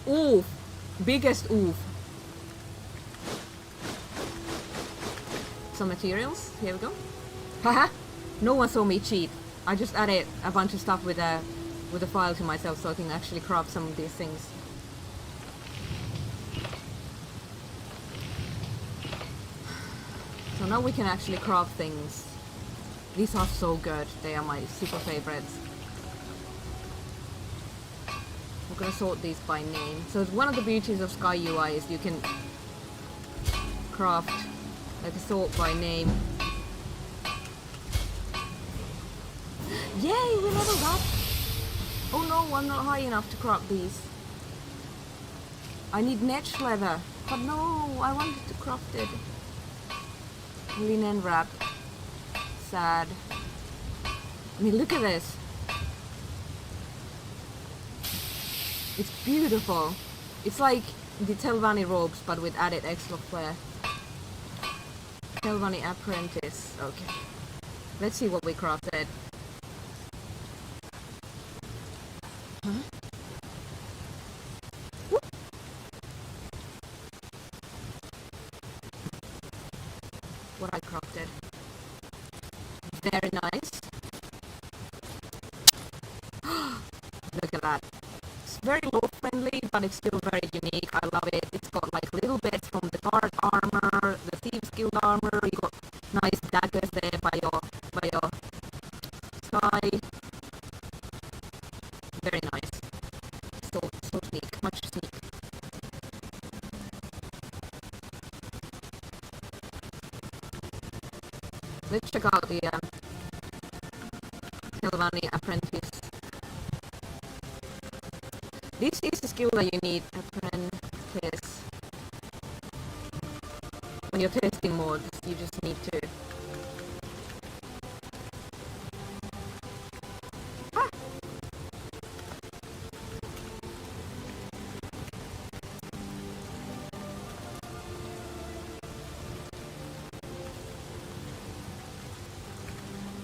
Oof! Biggest oof. Some materials. Here we go. Haha! No one saw me cheat. I just added a bunch of stuff with a file to myself so I can actually craft some of these things. So now we can actually craft things. These are so good. They are my super favorites. I'm gonna sort these by name. So one of the beauties of Sky UI is you can craft like a sort by name. Yay, we leveled up! Oh no, I'm not high enough to craft these. I need netch leather. But no, I wanted to craft it. Linen wrap. Sad. I mean, look at this. It's beautiful. It's like the Telvanni robes, but with added extra flair. Telvanni apprentice. Okay. Let's see what we crafted. Huh? Whoop. What I crafted. Very nice. Look at that. It's very low friendly, but it's still very unique. I love it. It's got like little bits from the guard armor, the thieves guild armor. You got nice daggers there by your sky. Very nice. So unique, much unique. Let's check out the Telvanni apprentice. This is the skill that you need, apprentice. When you're testing mods, you just need to. Ah!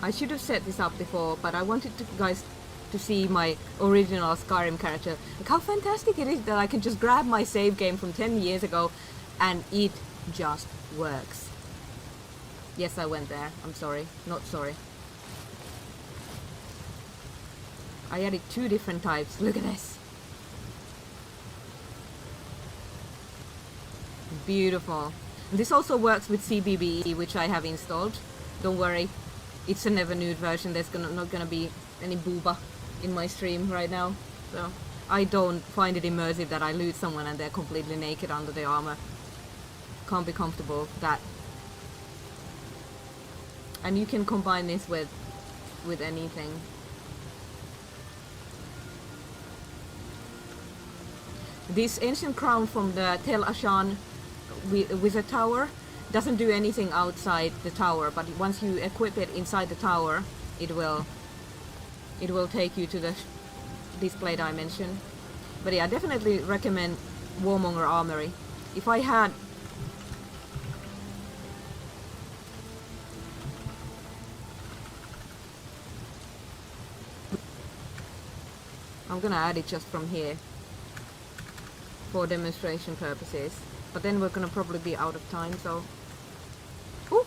I should have set this up before, but I wanted you guys to see my original Skyrim character. Look how fantastic it is that I can just grab my save game from 10 years ago and it just works. Yes, I went there. I'm sorry. Not sorry. I added 2 different types. Look at this. Beautiful. And this also works with CBBE, which I have installed. Don't worry. It's a never nude version. There's not gonna be any booba in my stream right now, so I don't find it immersive that I loot someone and they're completely naked under the armor. Can't be comfortable with that. And you can combine this with anything. This ancient crown from the Tel Ashan wizard tower doesn't do anything outside the tower, but once you equip it inside the tower, it will take you to the display dimension. But yeah, I definitely recommend Warmonger Armory. If I had I'm gonna add it just from here for demonstration purposes, but then we're gonna probably be out of time, so ooh.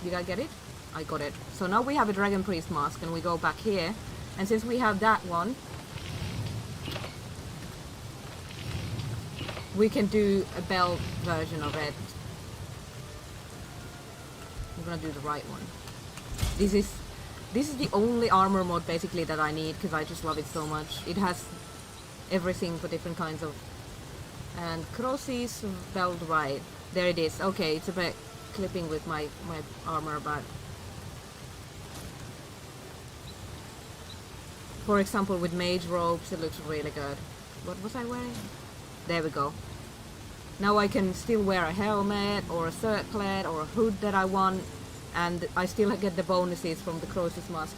Did I get it? I got it. So now we have a Dragon Priest mask and we go back here, and since we have that one, we can do a belt version of it. I'm gonna do the right one. This is the only armor mod basically that I need because I just love it so much. It has everything for different kinds of. And Crossy's belt right. There it is. Okay, it's a bit clipping with my armor, but for example with mage robes it looks really good. What was I wearing? There we go. Now I can still wear a helmet or a circlet or a hood that I want, and I still get the bonuses from the Croesus mask.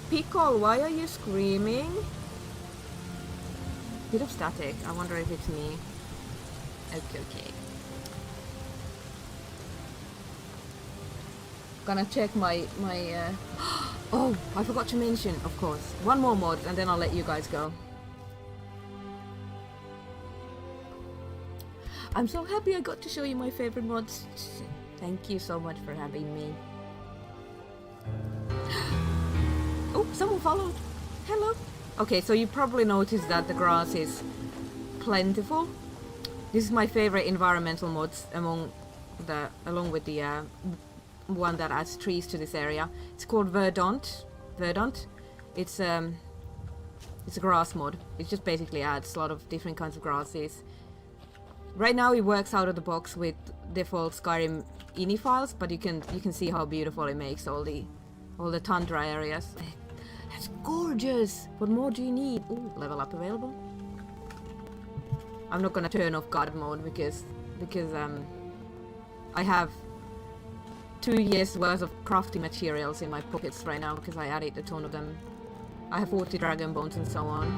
Pickle, why are you screaming? Bit of static. I wonder if it's me. Okay. Gonna check my oh, I forgot to mention, of course, one more mod and then I'll let you guys go. I'm so happy I got to show you my favorite mods. Thank you so much for having me. Oh, someone followed. Hello. Okay, so you probably noticed that the grass is plentiful. This is my favorite environmental mods along with the one that adds trees to this area. It's called Verdant. It's a grass mod. It just basically adds a lot of different kinds of grasses. Right now it works out of the box with default Skyrim ini files, but you can see how beautiful it makes all the tundra areas. That's gorgeous. What more do you need? Ooh, level up available. I'm not gonna turn off God mode because I have 2 years worth of crafting materials in my pockets right now because I added a ton of them. I have 40 dragon bones and so on.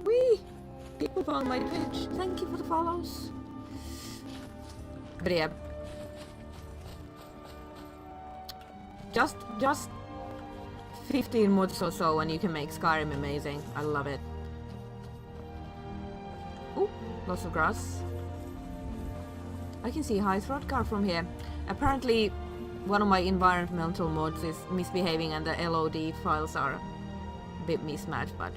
Whee! People found my Twitch. Thank you for the follows. But yeah. Just 15 mods or so and you can make Skyrim amazing. I love it. Ooh, lots of grass. I can see High Throatgar from here. Apparently one of my environmental mods is misbehaving and the LOD files are a bit mismatched, but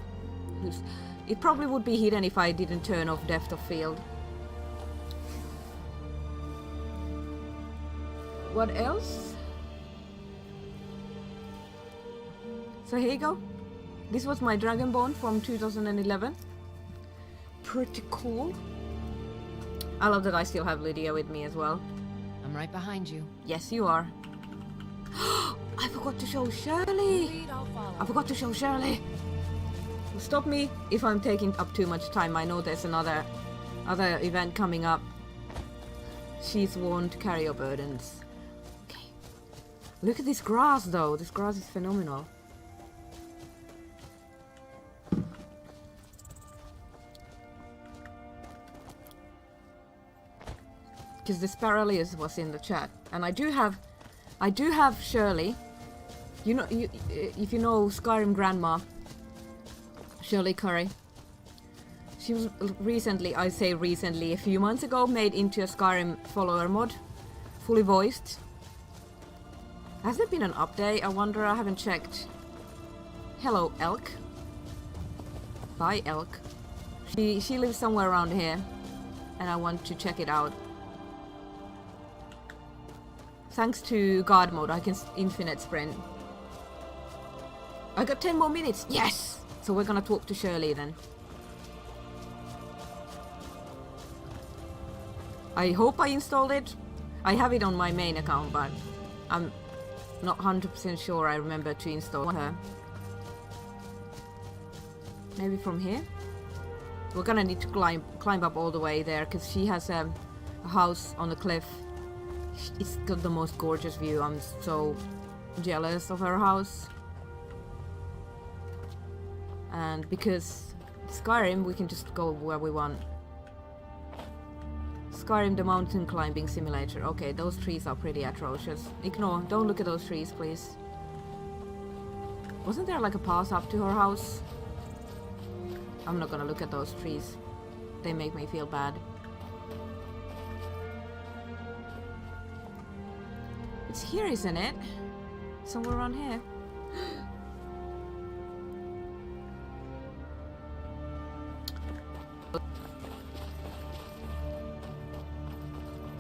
it probably would be hidden if I didn't turn off depth of field. What else? So here you go. This was my Dragonbone from 2011. Pretty cool. I love that I still have Lydia with me as well. I'm right behind you. Yes, you are. I forgot to show Shirley. I forgot to show Shirley. Stop me if I'm taking up too much time. I know there's another event coming up. She's worn to carry your burdens. Okay. Look at this grass though. This grass is phenomenal. Because the Sparalius was in the chat, and I do have Shirley. You know, if you know Skyrim Grandma, Shirley Curry. She was recently, I say recently, a few months ago, made into a Skyrim follower mod, fully voiced. Has there been an update? I wonder. I haven't checked. Hello, Elk. Bye, Elk. She lives somewhere around here, and I want to check it out. Thanks to God mode, I can infinite sprint. I got 10 more minutes. Yes! So we're gonna talk to Shirley then. I hope I installed it. I have it on my main account, but I'm not 100% sure I remember to install her. Maybe from here? We're gonna need to climb up all the way there, because she has a house on the cliff. It's got the most gorgeous view. I'm so jealous of her house. And because Skyrim, we can just go where we want. Skyrim, the mountain climbing simulator. Okay, those trees are pretty atrocious. Ignore. Don't look at those trees, please. Wasn't there like a path up to her house? I'm not gonna look at those trees. They make me feel bad. It's here, isn't it? Somewhere around here.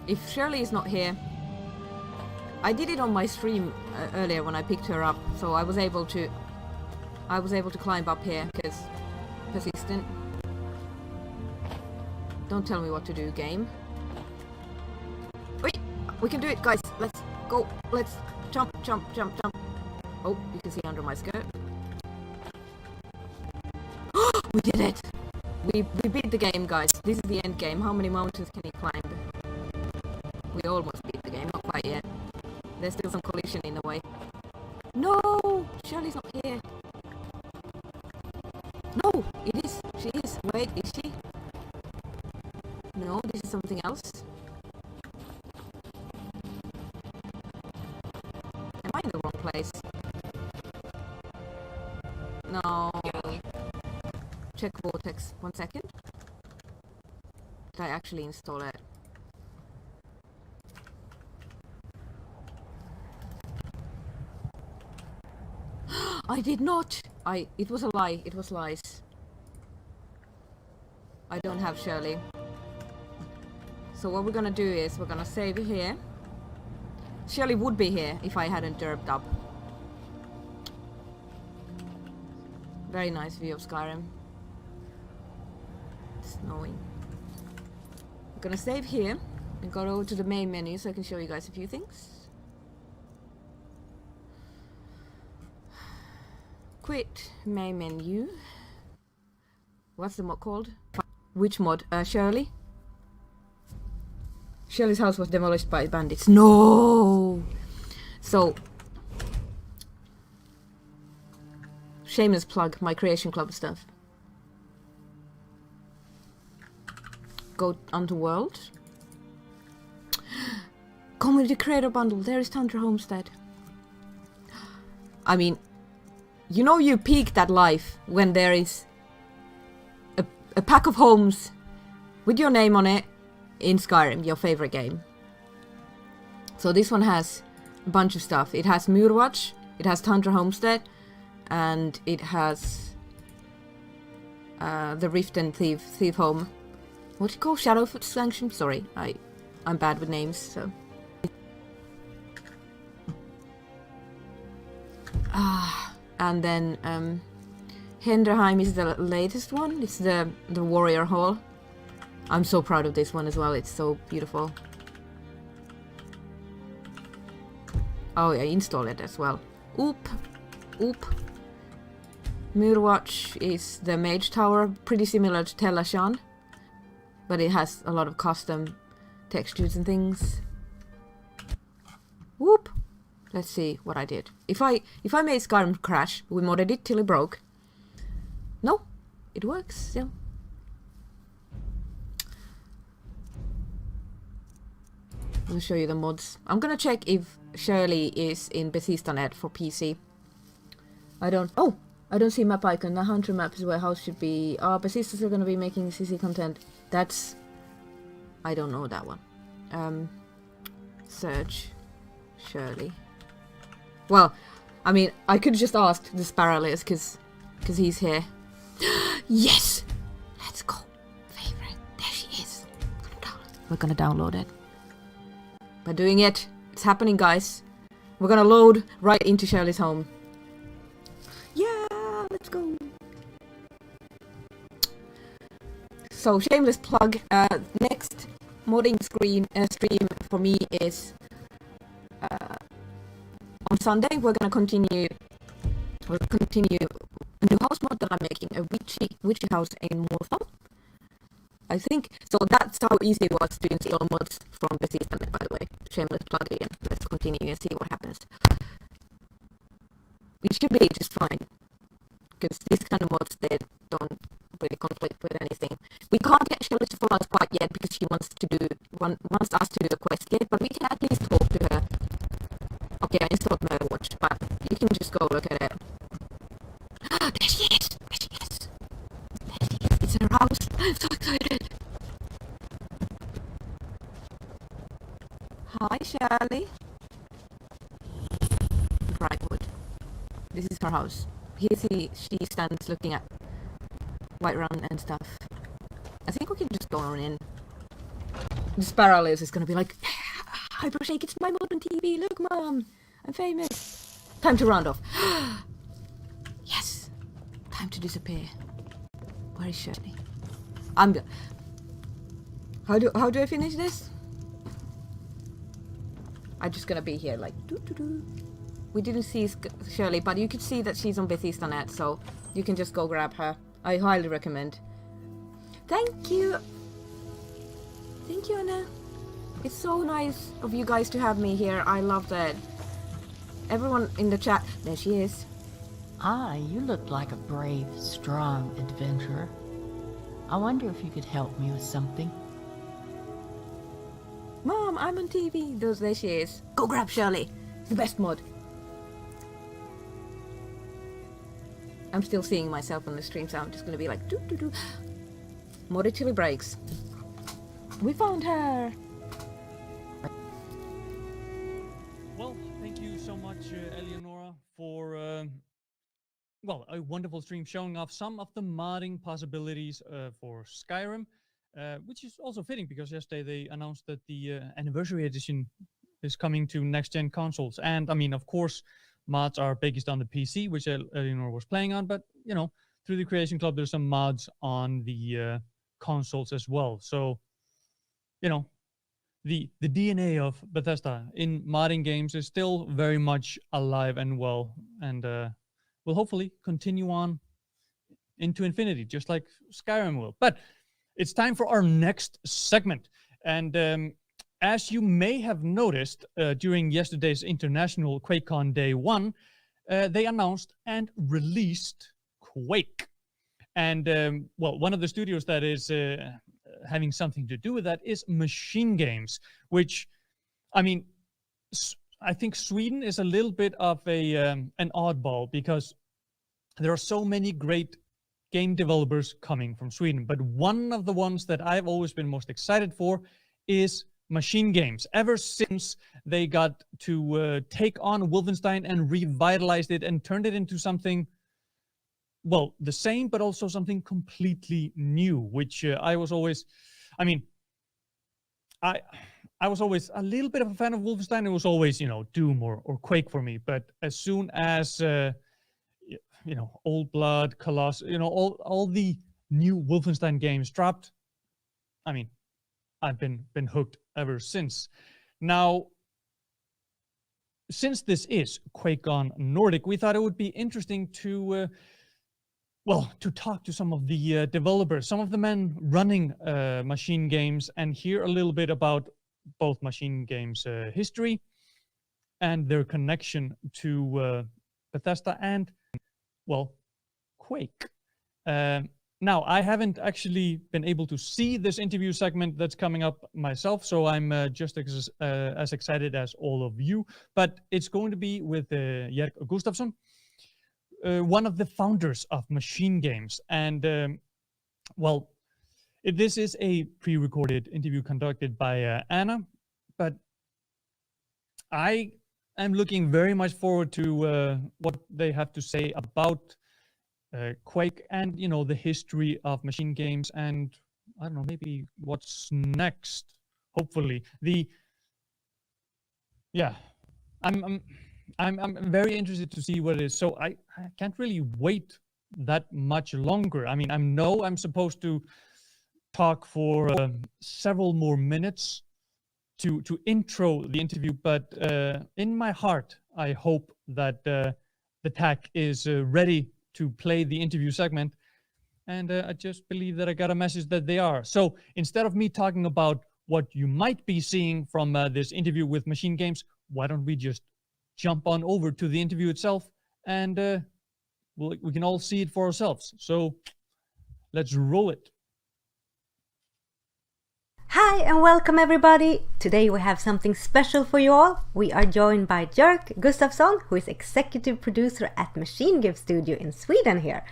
If Shirley is not here, I did it on my stream earlier when I picked her up, so I was able to climb up here because persistent. Don't tell me what to do, game. Wait, we can do it, guys. Let's go. Let's jump, jump, jump, jump. Oh, you can see under my skirt. We did it! We beat the game, guys. This is the end game. How many mountains can he climb? We almost beat the game. Not quite yet. There's still some collision in the way. No! Shirley's not here. No! It is. She is. Wait, is she? No, this is something else. place. No. Check Vortex. 1 second. Did I actually install it? I did not! It was a lie. It was lies. I don't have Shirley. So what we're gonna do is we're gonna save here. Shirley would be here if I hadn't derped up. Very nice view of Skyrim. It's snowing. We're gonna save here and go over to the main menu so I can show you guys a few things. Quit main menu. What's the mod called? Which mod? Shirley? Shirley's house was demolished by bandits. No! So, shameless plug, my creation club stuff. Go onto world. Community creator bundle. There is Tundra Homestead. I mean, you know you peaked at life when there is a pack of homes with your name on it in Skyrim, your favorite game. So this one has a bunch of stuff. It has Murwatch, it has Tundra Homestead, and it has the Rift and Thief Home. What do you call Shadowfoot Sanction? Sorry, I'm bad with names, so. And then Henderheim is the latest one. It's the Warrior Hall. I'm so proud of this one as well. It's so beautiful. Oh yeah, install it as well. Oop. Murwatch is the Mage Tower, pretty similar to Tel Ashan, but it has a lot of custom textures and things. Whoop. Let's see what I did. If I made Skyrim crash, we modded it till it broke. No, it works still. I'll show you the mods. I'm gonna check if Shirley is in Bethesda.net for PC. I don't see map icon. The Hunter map is where house should be. Bethesda's gonna be making CC content. That's... I don't know that one. Search Shirley. Well, I mean, I could just ask the Sparrowless because he's here. Yes! Let's go. Favorite. There she is. We're gonna download it. By doing it, it's happening, guys. We're gonna load right into Shirley's home. Yeah, let's go. So, shameless plug. Next modding stream for me is on Sunday. We're gonna continue a new house mod that I'm making, a witchy house in Morthal. I think so. That's how easy it was to install mods from Bethesda, by the way. Shameless plug again. Let's continue and see what happens. It should be just fine, because these kind of mods, they don't really conflict with anything. We can't get Shirley to follow us quite yet because she wants us to do the quest yet, but we can at least talk to her. Okay, I installed Murderwatch, but you can just go look at it. There she is! There she is! There she is! It's her house! I'm so excited! Hi, Shirley! Brightwood. This is her house. Here she stands looking at Whiterun and stuff. I think we can just go on in. The Sparrowless is gonna be like, Hypershake, it's my mod on TV! Look, Mom! I'm famous! Time to round off. Yes! Time to disappear. Where is Shirley? I'm good. How do I finish this? I'm just gonna be here like doo. We didn't see Shirley, but you could see that she's on Bethesda.net, so you can just go grab her. I highly recommend. Thank you! Thank you, Anna. It's so nice of you guys to have me here. I love that. Everyone in the chat. There she is. Ah, you look like a brave, strong adventurer. I wonder if you could help me with something. Mom, I'm on TV. There she is. Go grab Shirley. The best mod. I'm still seeing myself on the stream, so I'm just gonna be like, doo doo doo. Mori chili breaks. We found her! Well, thank you so much, Eleonora, for well, a wonderful stream showing off some of the modding possibilities for Skyrim, which is also fitting because yesterday they announced that the anniversary edition is coming to next-gen consoles. And I mean, of course, mods are biggest on the PC, which Eleanor was playing on, but you know, through the Creation Club, there's some mods on the consoles as well. So, you know, the DNA of Bethesda in modding games is still very much alive and well, and will hopefully continue on into infinity, just like Skyrim will. But it's time for our next segment, and as you may have noticed during yesterday's International Quakecon Day 1, they announced and released Quake. And, well, one of the studios that is having something to do with that is Machine Games, which, I mean, I think Sweden is a little bit of an oddball because there are so many great game developers coming from Sweden. But one of the ones that I've always been most excited for is Machine Games. Ever since they got to take on Wolfenstein and revitalized it and turned it into something, well, the same, but also something completely new, which I was always, I mean, I was always a little bit of a fan of Wolfenstein. It was always, you know, Doom or Quake for me. But as soon as, you know, Old Blood, Colossus, you know, all the new Wolfenstein games dropped, I mean, I've been hooked ever since. Now, since this is Quakecon Nordic, we thought it would be interesting to, well, to talk to some of the developers, some of the men running Machine Games, and hear a little bit about both Machine Games' history and their connection to Bethesda and, well, Quake. Now, I haven't actually been able to see this interview segment that's coming up myself, so I'm just as excited as all of you. But it's going to be with Jerk Gustafsson, one of the founders of Machine Games. And, well, this is a pre-recorded interview conducted by Anna, but I am looking very much forward to what they have to say about Quake and, you know, the history of Machine Games, and I don't know, maybe what's next. Hopefully, I'm very interested to see what it is. So I can't really wait that much longer. I mean, I'm supposed to talk for several more minutes to intro the interview, but in my heart, I hope that the TAC is ready to play the interview segment, and I just believe that I got a message that they are. So instead of me talking about what you might be seeing from this interview with Machine Games, why don't we just jump on over to the interview itself, and we can all see it for ourselves. So let's roll it. Hi and welcome everybody! Today we have something special for you all. We are joined by Jerk Gustafsson, who is executive producer at Machine Games Studio in Sweden here.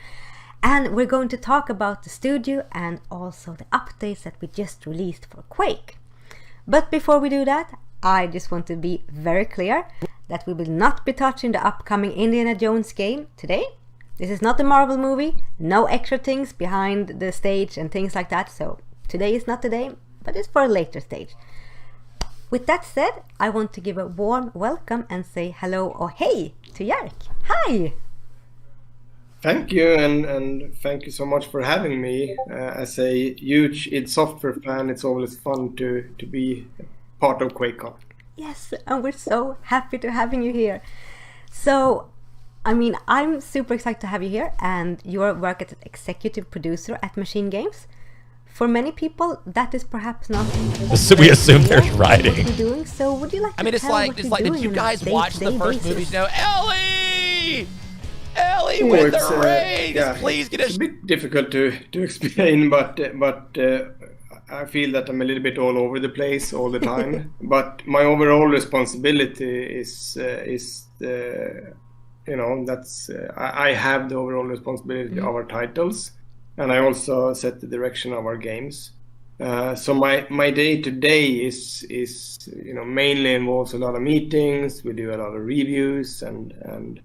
And we're going to talk about the studio and also the updates that we just released for Quake. But before we do that, I just want to be very clear that we will not be touching the upcoming Indiana Jones game today. This is not a Marvel movie, no extra things behind the stage and things like that, so today is not the day, but it's for a later stage. With that said, I want to give a warm welcome and say hello or hey to Jerk. Hi! Thank you, and thank you so much for having me. As a huge id Software fan, it's always fun to be part of Quakecon. Yes, and we're so happy to having you here. So, I mean, I'm super excited to have you here, and your work as an executive producer at Machine Games. For many people, that is perhaps not. So we assume there's writing. What you're doing. So, would you like to it's tell like, what it's you're like, doing did you on a guys watch the day-to-day first basis? movies? No, Ellie with the rings. Yeah, Please get it's a bit difficult to explain, but I feel that I'm a little bit all over the place all the time. But my overall responsibility is that's I have the overall responsibility of our titles, and I also set the direction of our games. So my day to day is mainly involves a lot of meetings. We do a lot of reviews and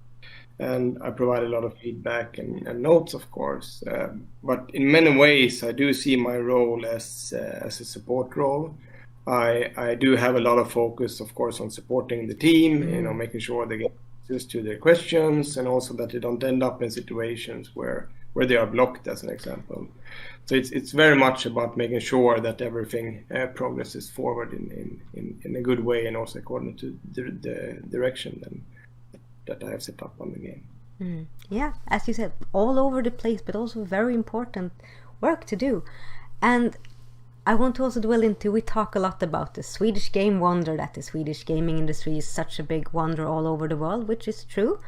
I provide a lot of feedback and notes, of course. But in many ways, I do see my role as a support role. I do have a lot of focus, of course, on supporting the team, making sure they get answers to their questions, and also that they don't end up in situations where they are blocked, as an example. So it's very much about making sure that everything progresses forward in a good way, and also according to the direction that I have set up on the game. Yeah, as you said, all over the place, but also very important work to do. And I want to also dwell into, we talk a lot about the Swedish game wonder, that the Swedish gaming industry is such a big wonder all over the world, which is true.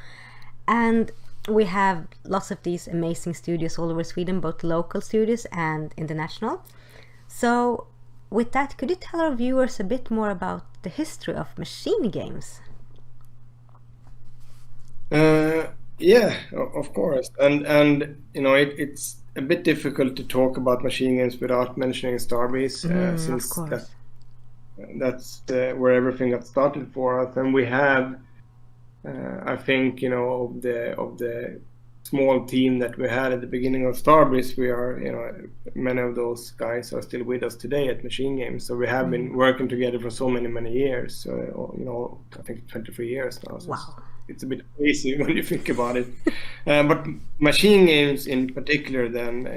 And we have lots of these amazing studios all over Sweden, both local studios and international. So with that, could you tell our viewers a bit more about the history of machine games? Yeah, of course. And it's a bit difficult to talk about machine games without mentioning Starbase, since of course. that's where everything got started for us. And we have I think of the small team that we had at the beginning of Starbase, we are many of those guys are still with us today at Machine Games. So we have been working together for so many years. I think 23 years now. So Wow. it's a bit crazy when you think about it. But Machine Games in particular, then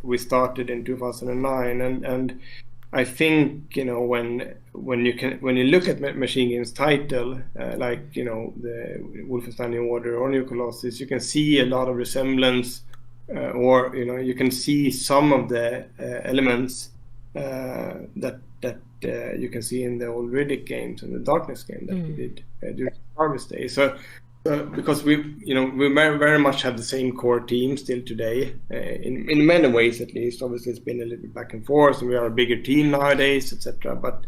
we started in 2009, and I think when you look at Machine Games title, like the Wolfenstein New Order or New Colossus, you can see a lot of resemblance, or you can see some of the elements that you can see in the old Riddick games and the Darkness game that we did during Harvest Day. So because we very much have the same core team still today, in many ways at least. Obviously, it's been a little bit back and forth, and we are a bigger team nowadays, etc. But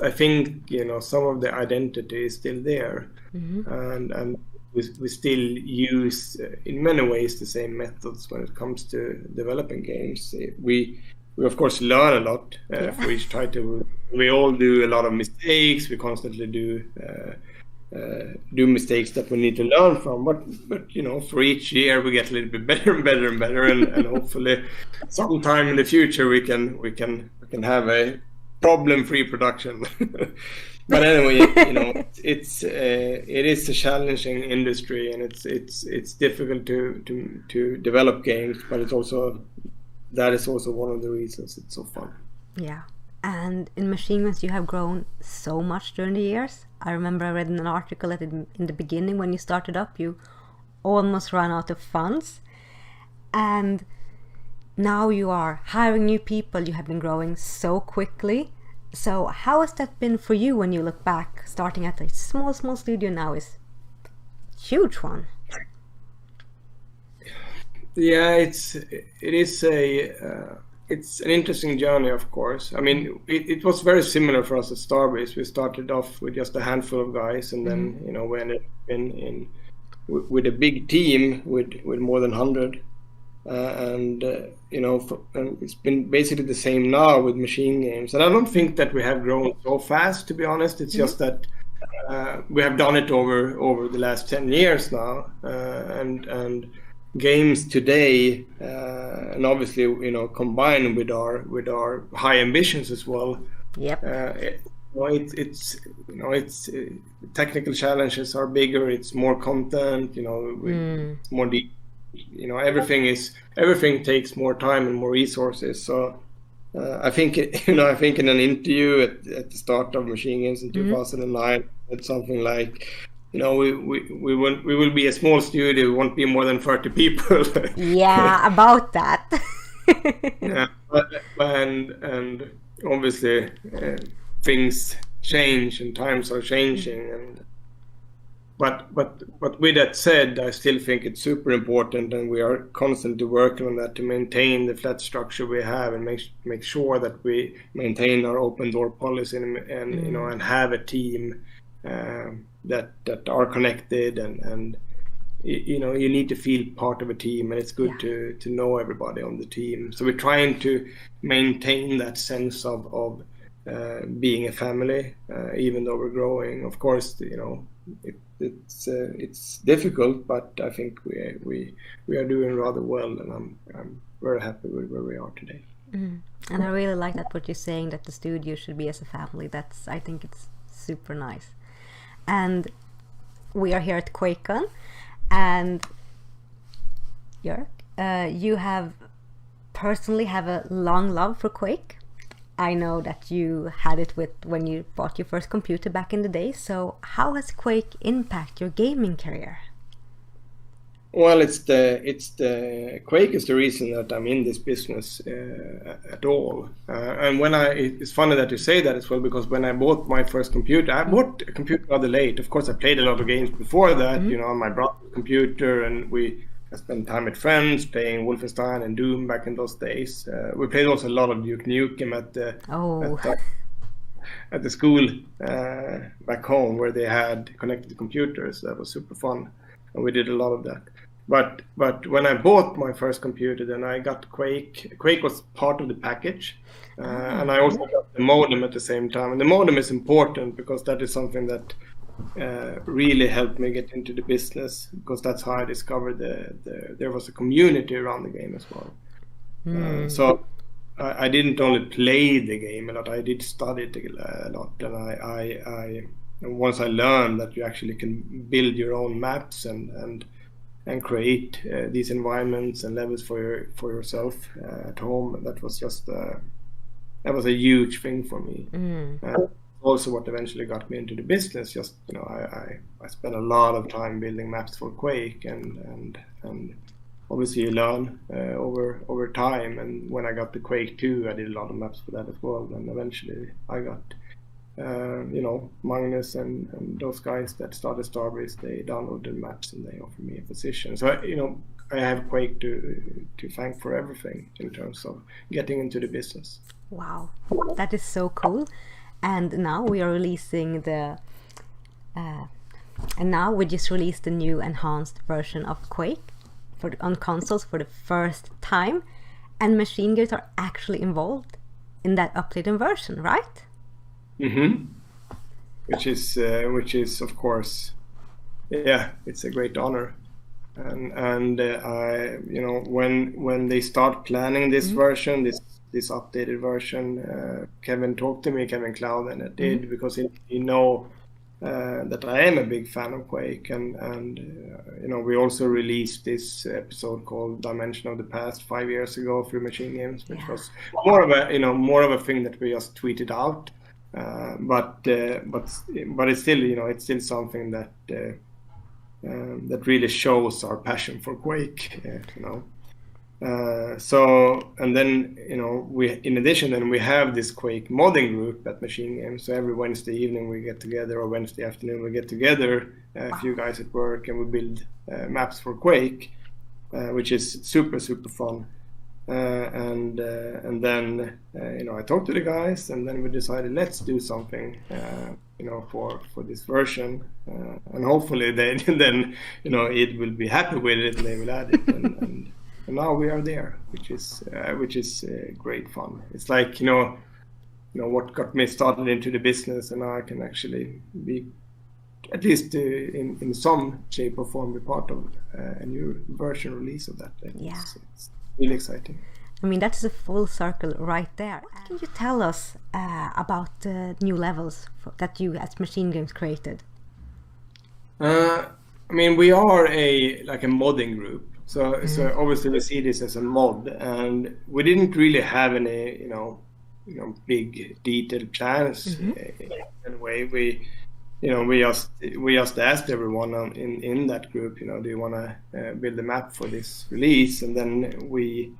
I think some of the identity is still there, and we still use in many ways the same methods when it comes to developing games. We of course learn a lot for each title. We all do a lot of mistakes. We constantly do mistakes that we need to learn from, but for each year we get a little bit better and better and better, and hopefully sometime in the future we can have a problem-free production. But anyway, it is a challenging industry, and it's difficult to develop games, but that is also one of the reasons it's so fun. Yeah. And in Machine Games, you have grown so much during the years. I remember I read in an article that in the beginning, when you started up, you almost ran out of funds. And now you are hiring new people. You have been growing so quickly. So how has that been for you when you look back? Starting at a small studio now is a huge one. Yeah, it's an interesting journey, of course. I mean, it was very similar for us at Starbase. We started off with just a handful of guys, and then we ended up with a big team with more than 100. And it's been basically the same now with Machine Games. And I don't think that we have grown so fast, to be honest. It's just that we have done it over the last 10 years now, and games today, and obviously combined with our high ambitions as well. Yep. It's technical challenges are bigger. It's more content. It's more deep. Everything takes more time and more resources. So I think in an interview at the start of Machine Games in 2009, it's something like, we will be a small studio. We won't be more than 30 people. Yeah, about that. Yeah, and obviously things change and times are changing, and but with that said, I still think it's super important, and we are constantly working on that to maintain the flat structure we have, and make sure that we maintain our open door policy, and have a team that are connected and you need to feel part of a team, and it's good to know everybody on the team. So we're trying to maintain that sense of being a family, even though we're growing. Of course, it's difficult, but I think we are doing rather well, and I'm very happy with where we are today. And I really like that what you're saying, that the studio should be as a family. I think it's super nice. And we are here at Quakecon, and Jörg, you have personally have a long love for Quake. I know that you had it when you bought your first computer back in the day. So how has Quake impacted your gaming career? Well, it's the Quake is the reason that I'm in this business at all. And it's funny that you say that as well, because when I bought my first computer, I bought a computer rather late. Of course, I played a lot of games before that, on my brother's computer, and I spent time with friends playing Wolfenstein and Doom back in those days. We played also a lot of Duke Nukem at the school back home, where they had connected computers. That was super fun, and we did a lot of that. But when I bought my first computer, then I got Quake. Quake was part of the package, and I also got the modem at the same time. And the modem is important because that is something that really helped me get into the business, because that's how I discovered there was a community around the game as well. So I didn't only play the game a lot, I did study it a lot, and once I learned that you actually can build your own maps and create these environments and levels for yourself at home, that was just that was a huge thing for me. Also what eventually got me into the business. Just I spent a lot of time building maps for Quake, and obviously you learn over time. And when I got the Quake 2, I did a lot of maps for that as well. And eventually I got Magnus and those guys that started Starbreeze. They downloaded maps and they offered me a position. So I have Quake to thank for everything in terms of getting into the business. Wow, that is so cool. And now we are releasing we just released the new enhanced version of Quake on consoles for the first time, and Machine Games are actually involved in that updated version, right? Which is of course, it's a great honor. And I when they start planning this version, this updated version, Kevin talked to me, Kevin Cloud, and it did, because he know that I am a big fan of Quake, and we also released this episode called Dimension of the Past 5 years ago through Machine Games, which was more of a thing that we just tweeted out, but it's still something that really shows our passion for Quake, So, and then in addition we have this Quake modding group at Machine Games. So every Wednesday evening we get together, or Wednesday afternoon we get together, a few guys at work, and we build maps for Quake, which is super fun. And then I talked to the guys, and then we decided, let's do something for this version, and hopefully then it will be happy with it and they will add it, and now we are there, which is great fun. It's like what got me started into the business, and now I can actually be, at least in some shape or form, be part of a new version release of that. It's really exciting. I mean, that is a full circle right there. Can you tell us about the new levels that you as Machine Games created? We are a modding group. So obviously we see this as a mod, and we didn't really have any big detailed plans in a way. We just asked everyone in that group, do you want to build a map for this release? And then we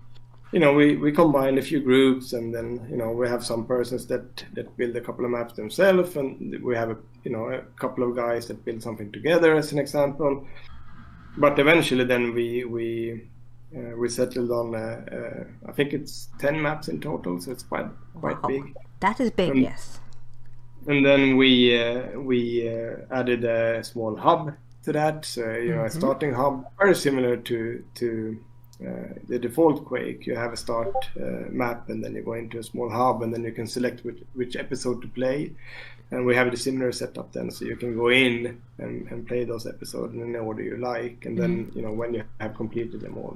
combined a few groups, and then we have some persons that build a couple of maps themselves, and we have a couple of guys that build something together, as an example. But eventually, then we settled on I think it's 10 maps in total, so it's quite big. That is big, yes. And then we added a small hub to that. So, a starting hub, very similar to the default Quake. You have a start map, and then you go into a small hub, and then you can select which episode to play. And we have the similar setup then, so you can go in and play those episodes in the order you like. And then, when you have completed them all,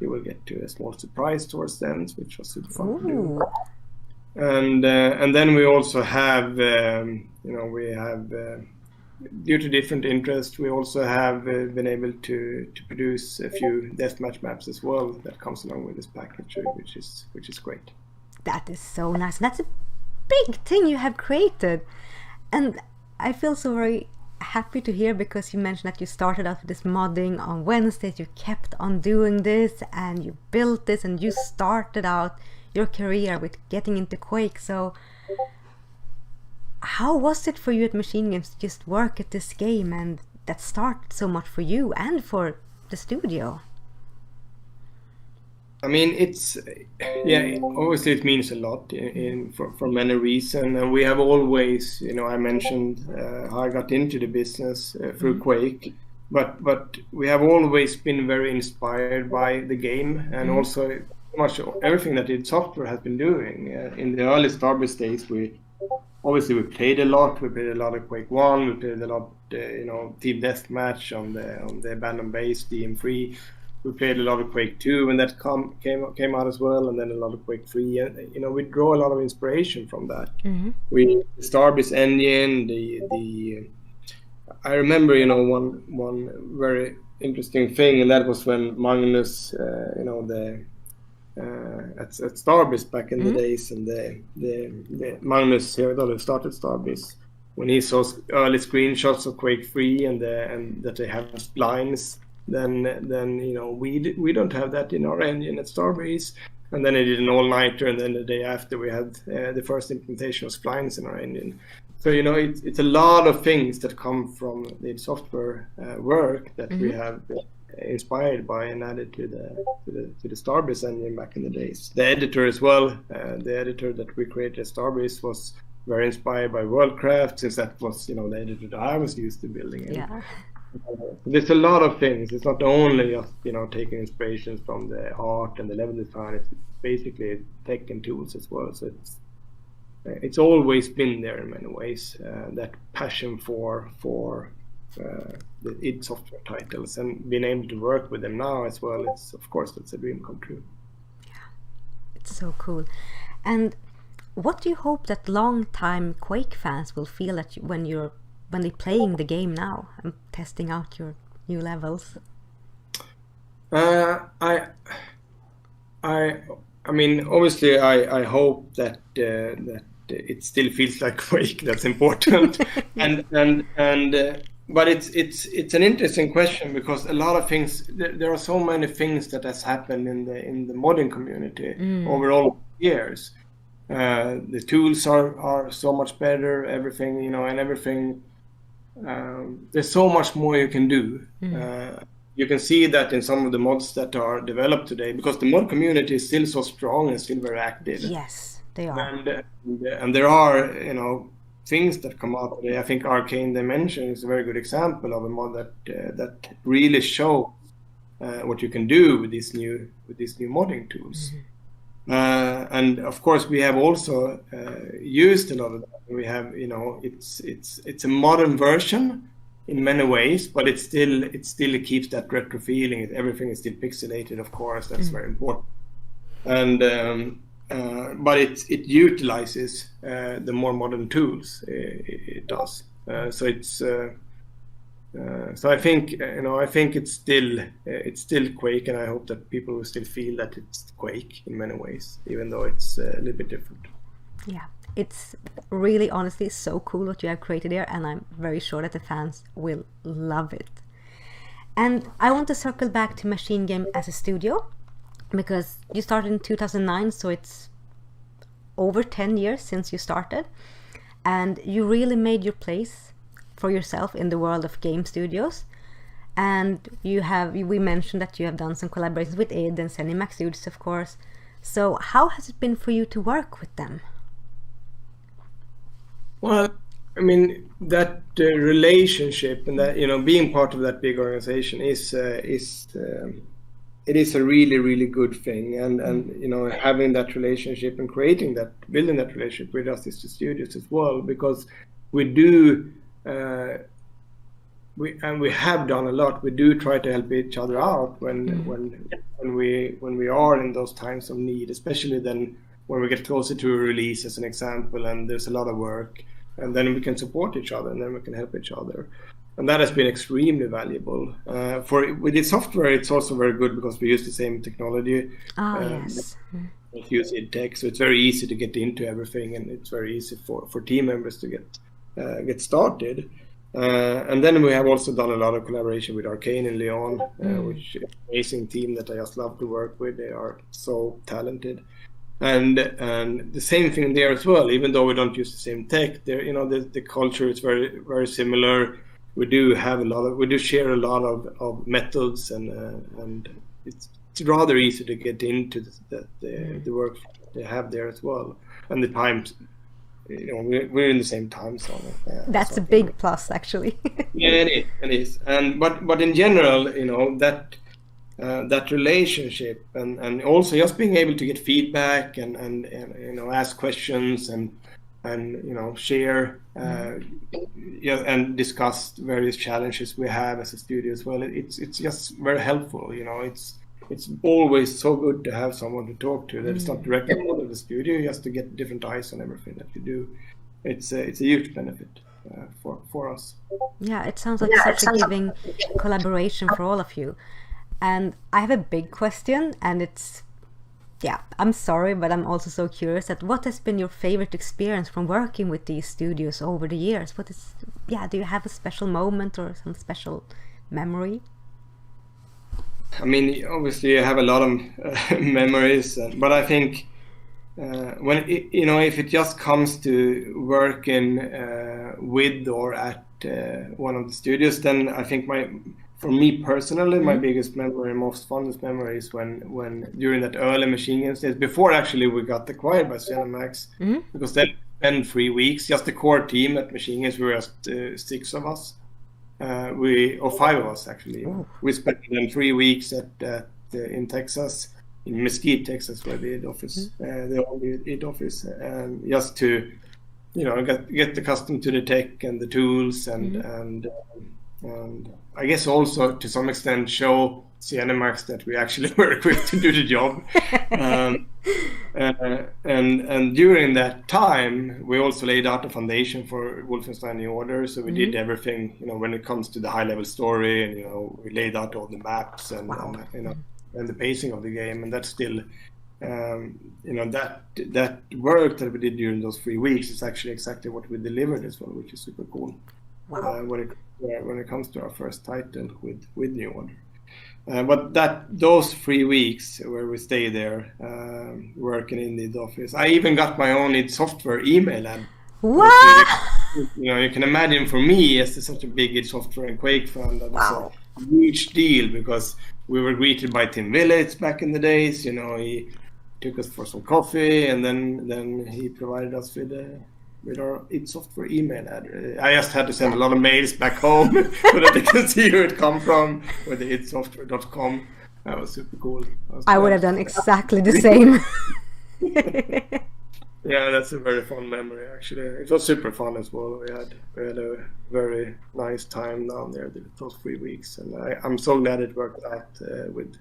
you will get to a small surprise towards the end, which was super fun to do. And then we also have, due to different interests, we also have been able to produce a few deathmatch maps as well that comes along with this package, which is great. That is so nice. That's a big thing you have created, and I feel so very happy to hear, because you mentioned that you started out with this modding on Wednesdays. You kept on doing this, and you built this, and you started out your career with getting into Quake. So how was it for you at Machine Games to just work at this game, and that started so much for you and for the studio? I mean, obviously it means a lot for many reasons, and we have always, I mentioned how I got into the business through Quake, but we have always been very inspired by the game, and also much everything that id Software has been doing. In the early Starbase days, we played a lot. We played a lot of Quake 1. We played a lot, Team Deathmatch on the abandoned base, DM3. We played a lot of Quake 2 when that came out as well, and then a lot of Quake 3. And we draw a lot of inspiration from that. The Starbase engine, I remember, one very interesting thing, and that was when Magnus, at Starbase back in the days, and the Magnus here that started Starbase, when he saw early screenshots of Quake 3 and that they have splines, then we don't have that in our engine at Starbase, and then I did an all-nighter, and then the day after we had the first implementation of splines in our engine. So it's a lot of things that come from the software work that we have been inspired by and added to the Starbase engine back in the days. The editor as well, the editor that we created at Starbase was very inspired by Worldcraft, since that was the editor that I was used to building in. Yeah. There's a lot of things. It's not only just taking inspirations from the art and the level design. It's basically tech and tools as well. So it's always been there in many ways. That passion for the id Software titles, and being able to work with them now as well. That's a dream come true. Yeah, it's so cool. And what do you hope that long-time Quake fans will feel when they're playing the game now and testing out your new levels? I mean, obviously, I hope that it still feels like Quake. That's important, but it's an interesting question, because a lot of things. There are so many things that has happened in the modding community over all years. The tools are so much better. Everything, and everything. There's so much more you can do. You can see that in some of the mods that are developed today, because the mod community is still so strong and still very active. Yes, they are. And there are, things that come out today. I think Arcane Dimension is a very good example of a mod that really shows what you can do with these new modding tools. And of course, we have also used a lot of that. We have, it's a modern version in many ways, but it still keeps that retro feeling. Everything is still pixelated, of course. That's very important. And but it utilizes the more modern tools. It does. So it's. So I think it's still Quake, and I hope that people will still feel that it's Quake in many ways, even though it's a little bit different. Yeah, it's really, honestly, so cool what you have created here, and I'm very sure that the fans will love it. And I want to circle back to Machine Game as a studio, because you started in 2009, so it's over 10 years since you started, and you really made your place for yourself in the world of game studios. And we mentioned that you have done some collaborations with id and ZeniMax Studios, of course. So how has it been for you to work with them? Well, I mean, that relationship and that, being part of that big organization is it is a really, really good thing. And having that relationship and building that relationship with us is the studios as well, because we do, we have done a lot. We do try to help each other out when we are in those times of need, especially then when we get closer to a release, as an example, and there's a lot of work, and then we can support each other, and then we can help each other. And that has been extremely valuable. With the software, it's also very good because we use the same technology. Yes. We use IDTech, so it's very easy to get into everything, and it's very easy for team members to get started. And then we have also done a lot of collaboration with Arcane in Lyon, which is an amazing team that I just love to work with. They are so talented. And the same thing there as well. Even though we don't use the same tech, there, the culture is very, very similar. We do share a lot of methods, and it's rather easy to get into the work they have there as well. And the times, we're in the same time zone. That's a big plus, actually. Yeah, it is. And but in general, that relationship and also just being able to get feedback and ask questions and share and discuss various challenges we have as a studio as well. It's just very helpful. It's always so good to have someone to talk to that is not directly part of the studio, just to get different eyes on everything that you do. It's a huge benefit for us. Yeah, it sounds like such a giving collaboration for all of you. And I have a big question, and I'm sorry, but I'm also so curious at what has been your favorite experience from working with these studios over the years? Do you have a special moment or some special memory? I mean, obviously I have a lot of memories, but I think when if it just comes to working with or at one of the studios, then I think for me personally, my biggest memory, most fondest memory is when during that early Machine Games days, before actually we got acquired by ZeniMax, because then we spent 3 weeks, just the core team at Machine Games, we were just 6 of us, or 5 of us actually. We spent then 3 weeks in Texas, in Mesquite, Texas, where the office, the only id office, and just to get accustomed to the tech and the tools and I guess also to some extent show ZeniMax that we actually were equipped to do the job. And during that time, we also laid out the foundation for Wolfenstein New Order. So we did everything, when it comes to the high-level story, and we laid out all the maps and the pacing of the game. And that's still, that work that we did during those 3 weeks is actually exactly what we delivered as well, which is super cool. Wow. When it comes to our first title with New Order. But those 3 weeks where we stay there working in the office, I even got my own id Software email ad. What? You can imagine for me, as such a big id Software and Quake fan, that was a huge deal, because we were greeted by Tim Willits back in the days. He took us for some coffee, and then he provided us with our id Software email address. I just had to send a lot of mails back home so that they can see who it come from, with the idsoftware.com. That was super cool. I would have done exactly the same. Yeah, that's a very fun memory, actually. It was super fun as well. We had a very nice time down there those 3 weeks, and I'm so glad it worked out with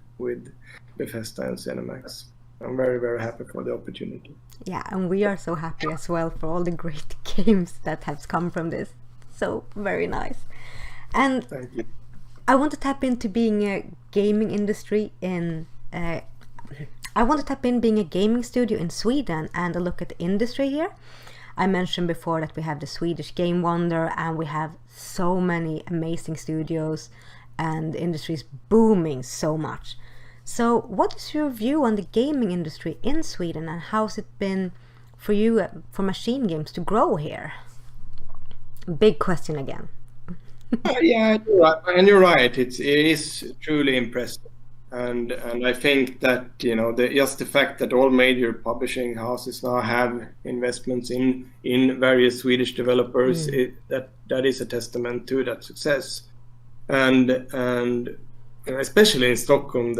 Bethesda and ZeniMax. I'm very, very happy for the opportunity. Yeah, and we are so happy as well for all the great games that have come from this. So very nice. And Thank you. I want to tap into being a gaming industry in I want to tap in being a gaming studio in Sweden and a look at the industry here. I mentioned before that we have the Swedish Game Wonder, and we have so many amazing studios, and the industry is booming so much. So what is your view on the gaming industry in Sweden, and how's it been for you, for Machine Games, to grow here? Big question again. Yeah, you're right. And you're right. It is truly impressive. And I think that just the fact that all major publishing houses now have investments in various Swedish developers, that is a testament to that success. And especially in Stockholm,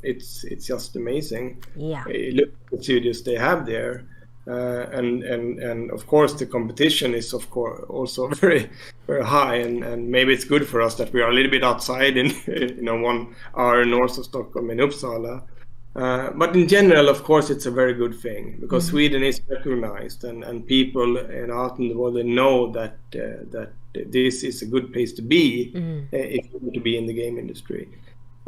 it's just amazing. Yeah. Look at the studios they have there. And of course the competition is of course also very, very high, and maybe it's good for us that we are a little bit outside in 1 hour north of Stockholm in Uppsala, but in general of course it's a very good thing, because Sweden is recognized, and people out in the world, they know that this is a good place to be if you want to be in the game industry.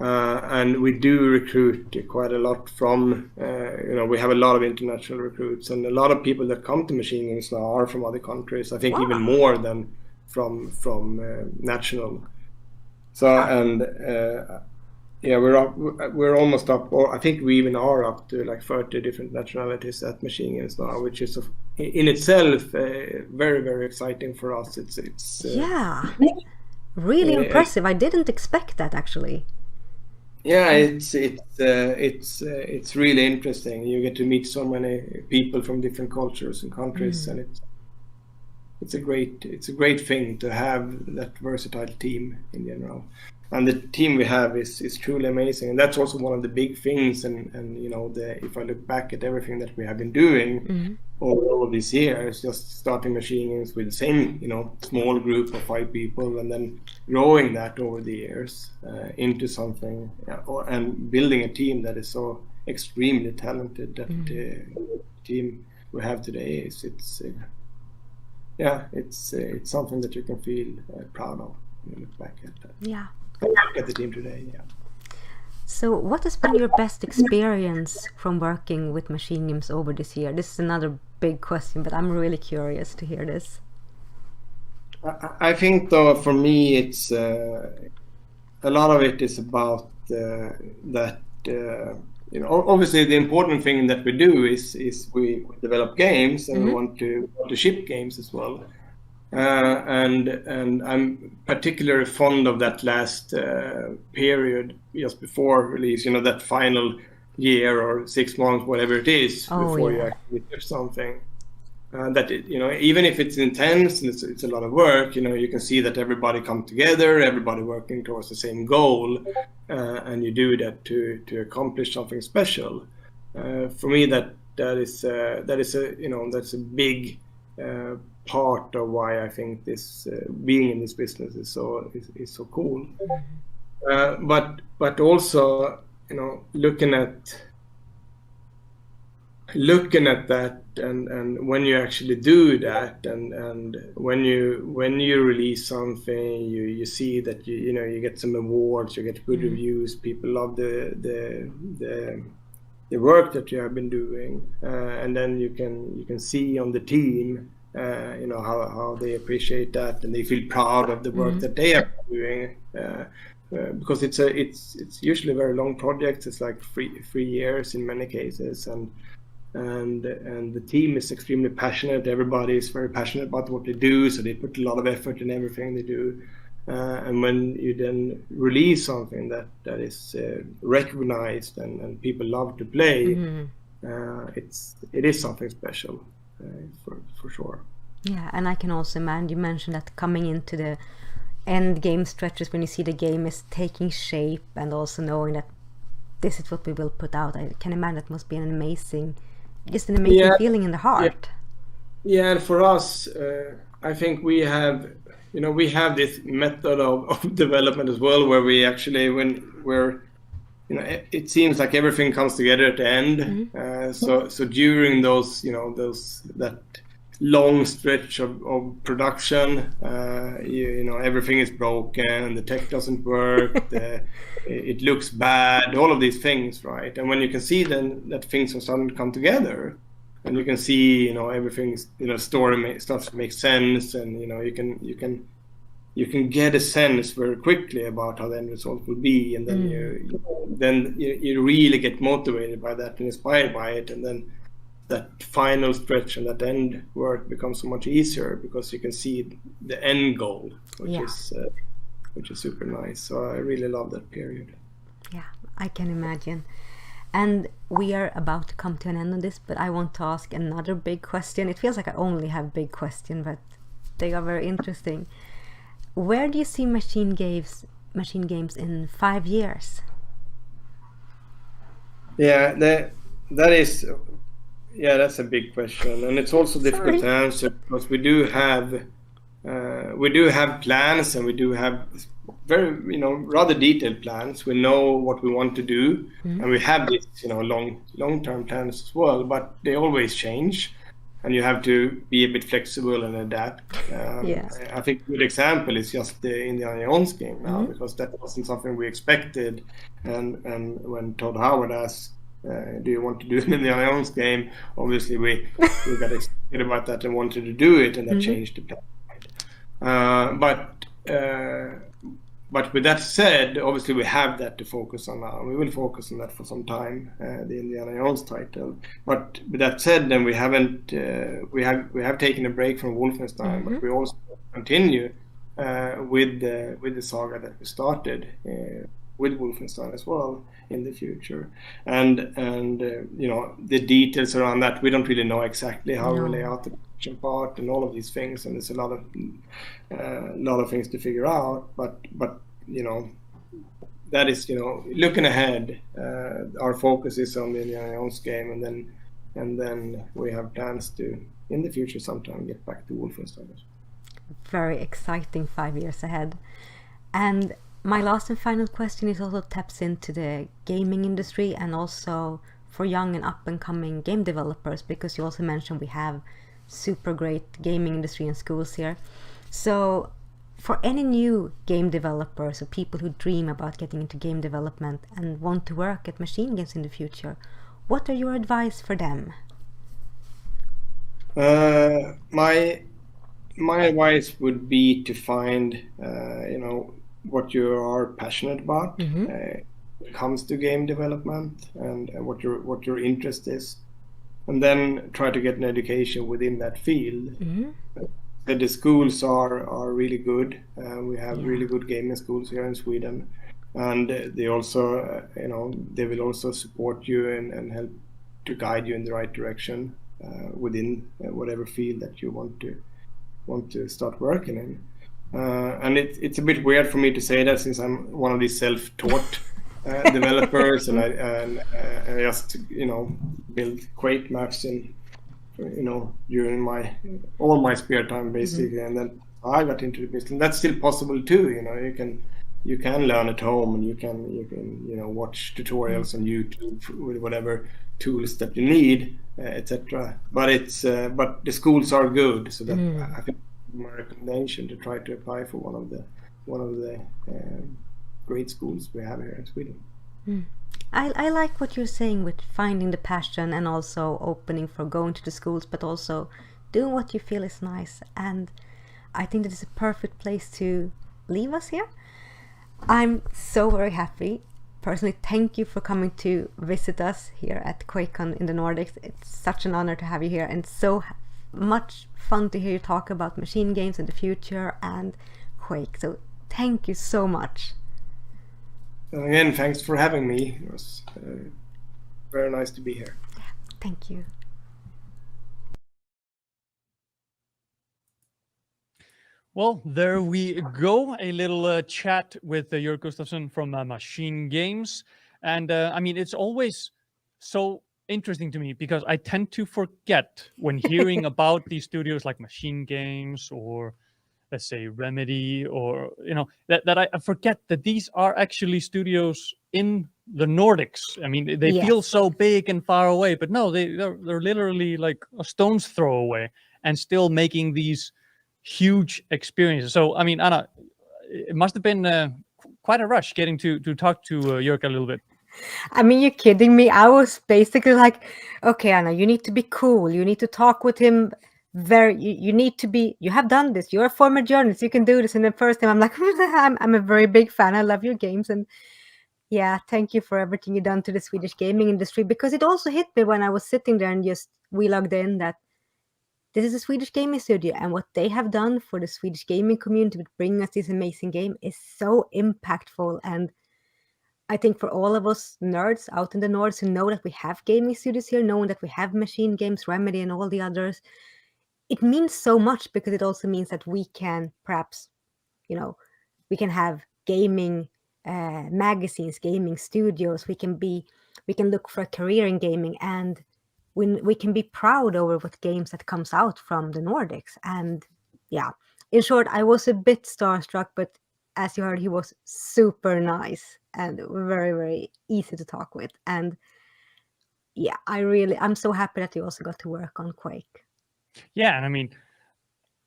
And we do recruit quite a lot from, we have a lot of international recruits, and a lot of people that come to Machine Games now are from other countries. I think even more than from national. So, and we're almost up, or I think we even are up to like 30 different nationalities at Machine Games now, which is in itself very, very exciting for us. It's really impressive. I didn't expect that, actually. Yeah, it's really interesting. You get to meet so many people from different cultures and countries, and it's a great thing to have that versatile team in general. And the team we have is truly amazing, and that's also one of the big things. And if I look back at everything that we have been doing over all these years, just starting Machine Games with the same small group of 5 people, and then growing that over the years into something, and building a team that is so extremely talented. That the team we have today it's something that you can feel proud of when you look back at that. Yeah. Look at the team today. Yeah. So what has been your best experience from working with Machine Games over this year? This is another big question, but I'm really curious to hear this. I think, though, for me, it's a lot of it is about that. Obviously, the important thing that we do is we develop games, and we want to ship games as well. And I'm particularly fond of that last period just before release. That final year or 6 months, whatever it is, before you actually do something. That even if it's intense and it's a lot of work, you can see that everybody come together, everybody working towards the same goal, and you do that to accomplish something special. For me, that's a big part of why I think this being in this business is so cool. But also looking at that, and when you actually do that, and when you release something, you see that you get some awards, you get good reviews, people love the work that you have been doing, and then you can see on the team how they appreciate that, and they feel proud of the work that they are doing, because it's usually very long projects. It's like 3 years in many cases, and the team is extremely passionate. Everybody is very passionate about what they do, so they put a lot of effort in everything they do. And when you then release something that is recognized and people love to play, it is something special. For sure. Yeah, and I can also imagine, you mentioned that coming into the end game stretches when you see the game is taking shape, and also knowing that this is what we will put out. I can imagine that must be an amazing feeling in the heart. Yeah, and for us, I think we have this method of development as well, where we actually, it seems like everything comes together at the end. So during those that long stretch of production, everything is broken, the tech doesn't work, it looks bad, all of these things, right? And when you can see then that things are starting to come together, and you can see everything's story starts to make sense, and you can get a sense very quickly about how the end result will be, and then you really get motivated by that and inspired by it, and then that final stretch and that end work becomes so much easier because you can see the end goal, which is super nice. So I really love that period. Yeah, I can imagine. And we are about to come to an end on this, but I want to ask another big question. It feels like I only have big questions, but they are very interesting. Where do you see machine games in 5 years? Yeah, that is, yeah, that's a big question, and it's also difficult to answer because we do have plans, and we do have very, rather detailed plans. We know what we want to do, and we have these, long-term plans as well, but they always change, and you have to be a bit flexible and adapt. Yes. I think a good example is just the Indiana Jones game now, because that wasn't something we expected, and when Todd Howard asked, do you want to do an Indiana Jones game, obviously we got excited about that and wanted to do it, and that changed the plan. But with that said, obviously we have that to focus on now. We will focus on that for some time, the Indiana Jones title. But with that said, then we haven't. We have taken a break from Wolfenstein, but we also continue with the saga that we started with Wolfenstein as well in the future. And the details around that, we don't really know exactly how we lay out the production part and all of these things, and there's a lot of things to figure out. But that is, looking ahead, our focus is on the Indiana Jones game, and then we have plans to in the future sometime get back to Wolfenstein. Very exciting 5 years ahead. And my last and final question is also taps into the gaming industry and also for young and up and coming game developers, because you also mentioned we have super great gaming industry and schools here. So for any new game developers or people who dream about getting into game development and want to work at machine games in the future, what are your advice for them? My advice would be to find what you are passionate about when it comes to game development, and what your interest is, and then try to get an education within that field. The schools are really good. We have really good gaming schools here in Sweden, and they also they will also support you and help to guide you in the right direction within whatever field that you want to start working in. And it's a bit weird for me to say that, since I'm one of these self-taught developers, and I just build Quake maps during all my spare time basically, and then I got into the business. And that's still possible too. You can learn at home, and you can watch tutorials on YouTube with whatever tools that you need, etc. But but the schools are good, so that I think my recommendation to try to apply for one of the great schools we have here in Sweden. I like what you're saying with finding the passion and also opening for going to the schools, but also doing what you feel is nice. And I think that is a perfect place to leave us here. I'm so very happy. Personally, thank you for coming to visit us here at Quakecon in the Nordics. It's such an honor to have you here, and so much fun to hear you talk about machine games in the future and Quake. So thank you so much. Again, thanks for having me. It was very nice to be here. Yeah, thank you. Well, there we go. A little chat with Jörg Gustafsson from Machine Games. And I mean, it's always so interesting to me because I tend to forget when hearing about these studios like Machine Games or let's say Remedy, or that I forget that these are actually studios in the Nordics. I mean, they feel so big and far away, but no, they're literally like a stone's throw away and still making these huge experiences. So I mean, Anna, it must have been quite a rush getting to talk to Jörg a little bit. I mean, you're kidding me. I was basically like, okay, Anna, you need to be cool. You need to talk with him. You need to be, you have done this. You're a former journalist. You can do this. And the first time I'm like, I'm a very big fan. I love your games. And yeah, thank you for everything you've done to the Swedish gaming industry, because it also hit me when I was sitting there and we logged in that this is a Swedish gaming studio, and what they have done for the Swedish gaming community with bringing us this amazing game is so impactful. And I think for all of us nerds out in the North who know that we have gaming studios here, knowing that we have Machine Games, Remedy, and all the others, it means so much because it also means that we can perhaps, we can have gaming magazines, gaming studios. We can look for a career in gaming, and we can be proud over what games that comes out from the Nordics. And yeah, in short, I was a bit starstruck, but as you heard, he was super nice and very, very easy to talk with. And yeah, I'm so happy that you also got to work on Quake. Yeah, and I mean,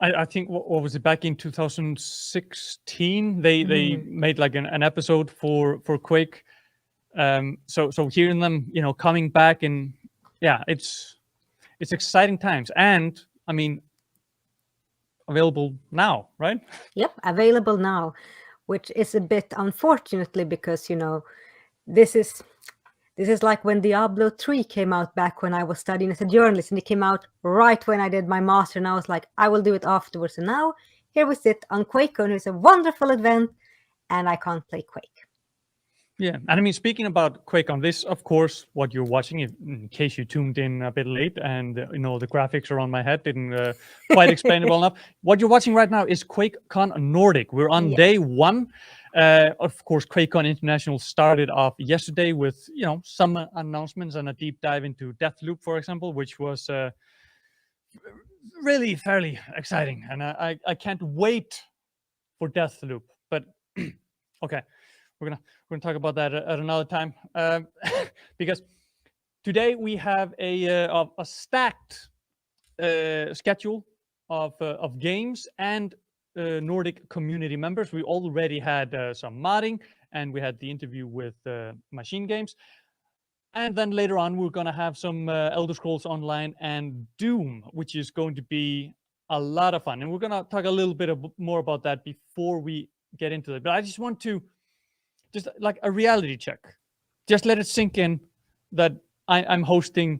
I think what was it, back in 2016? They made like an episode for Quake. So hearing them, coming back, and yeah, it's exciting times. And I mean, available now, right? Yep, available now, which is a bit unfortunately because this is like when Diablo 3 came out back when I was studying as a journalist, and it came out right when I did my master, and I was like, I will do it afterwards. And now here we sit on Quakecon. It's a wonderful event, and I can't play Quake. Yeah, and I mean, speaking about Quakecon, this, of course, what you're watching, in case you tuned in a bit late, and the graphics around my head didn't quite explain it well enough. What you're watching right now is Quakecon Nordic. We're on day one. Of course, Quakecon International started off yesterday with some announcements and a deep dive into Deathloop, for example, which was really fairly exciting, and I can't wait for Deathloop. But okay. We're gonna talk about that at another time, because today we have a stacked schedule of games and Nordic community members. We already had some modding, and we had the interview with Machine Games, and then later on we're gonna have some Elder Scrolls Online and Doom, which is going to be a lot of fun. And we're gonna talk a little bit more about that before we get into it. But I just want to. Just like a reality check. Just let it sink in that I'm hosting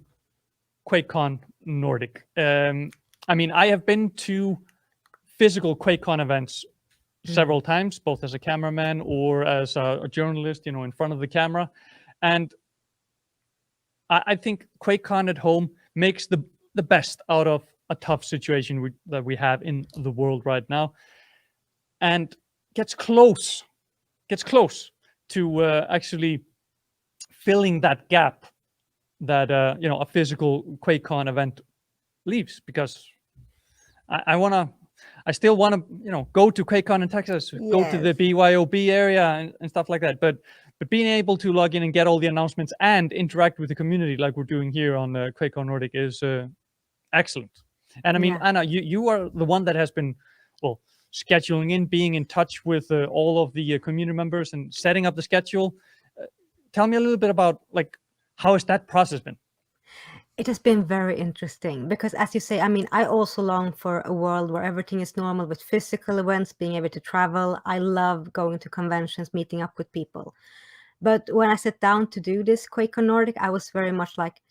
Quakecon Nordic. I mean, I have been to physical Quakecon events several times, both as a cameraman or as a journalist, in front of the camera. And I think Quakecon at home makes the best out of a tough situation that we have in the world right now, and gets close to actually filling that gap that a physical Quakecon event leaves, because I still want to go to Quakecon in Texas, go to the BYOB area and stuff like that, but being able to log in and get all the announcements and interact with the community like we're doing here on Quakecon Nordic is excellent. And I mean, Anna, you are the one that has been scheduling in, being in touch with all of the community members and setting up the schedule. Tell me a little bit about how has that process been? It has been very interesting because, as you say, I mean, I also long for a world where everything is normal with physical events, being able to travel. I love going to conventions, meeting up with people. But when I sat down to do this Quakecon Nordic, I was very much like,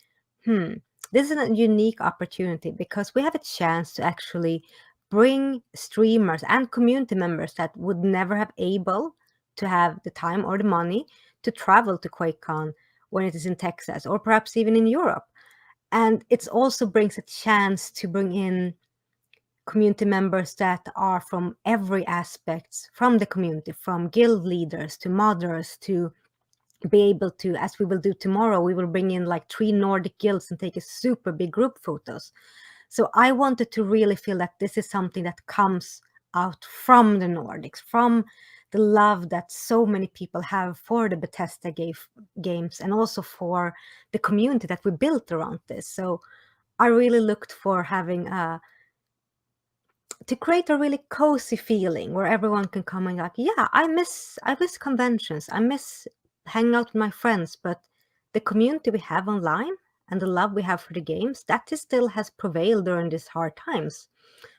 this is a unique opportunity because we have a chance to actually bring streamers and community members that would never have able to have the time or the money to travel to QuakeCon when it is in Texas or perhaps even in Europe. And it also brings a chance to bring in community members that are from every aspect from the community, from guild leaders to modders, to be able to, as we will do tomorrow, we will bring in like 3 Nordic guilds and take a super big group photos. So I wanted to really feel that this is something that comes out from the Nordics, from the love that so many people have for the Bethesda games and also for the community that we built around this. So I really looked for having to create a really cozy feeling where everyone can come and like, yeah, I miss conventions, I miss hanging out with my friends, but the community we have online and the love we have for the games, that still has prevailed during these hard times.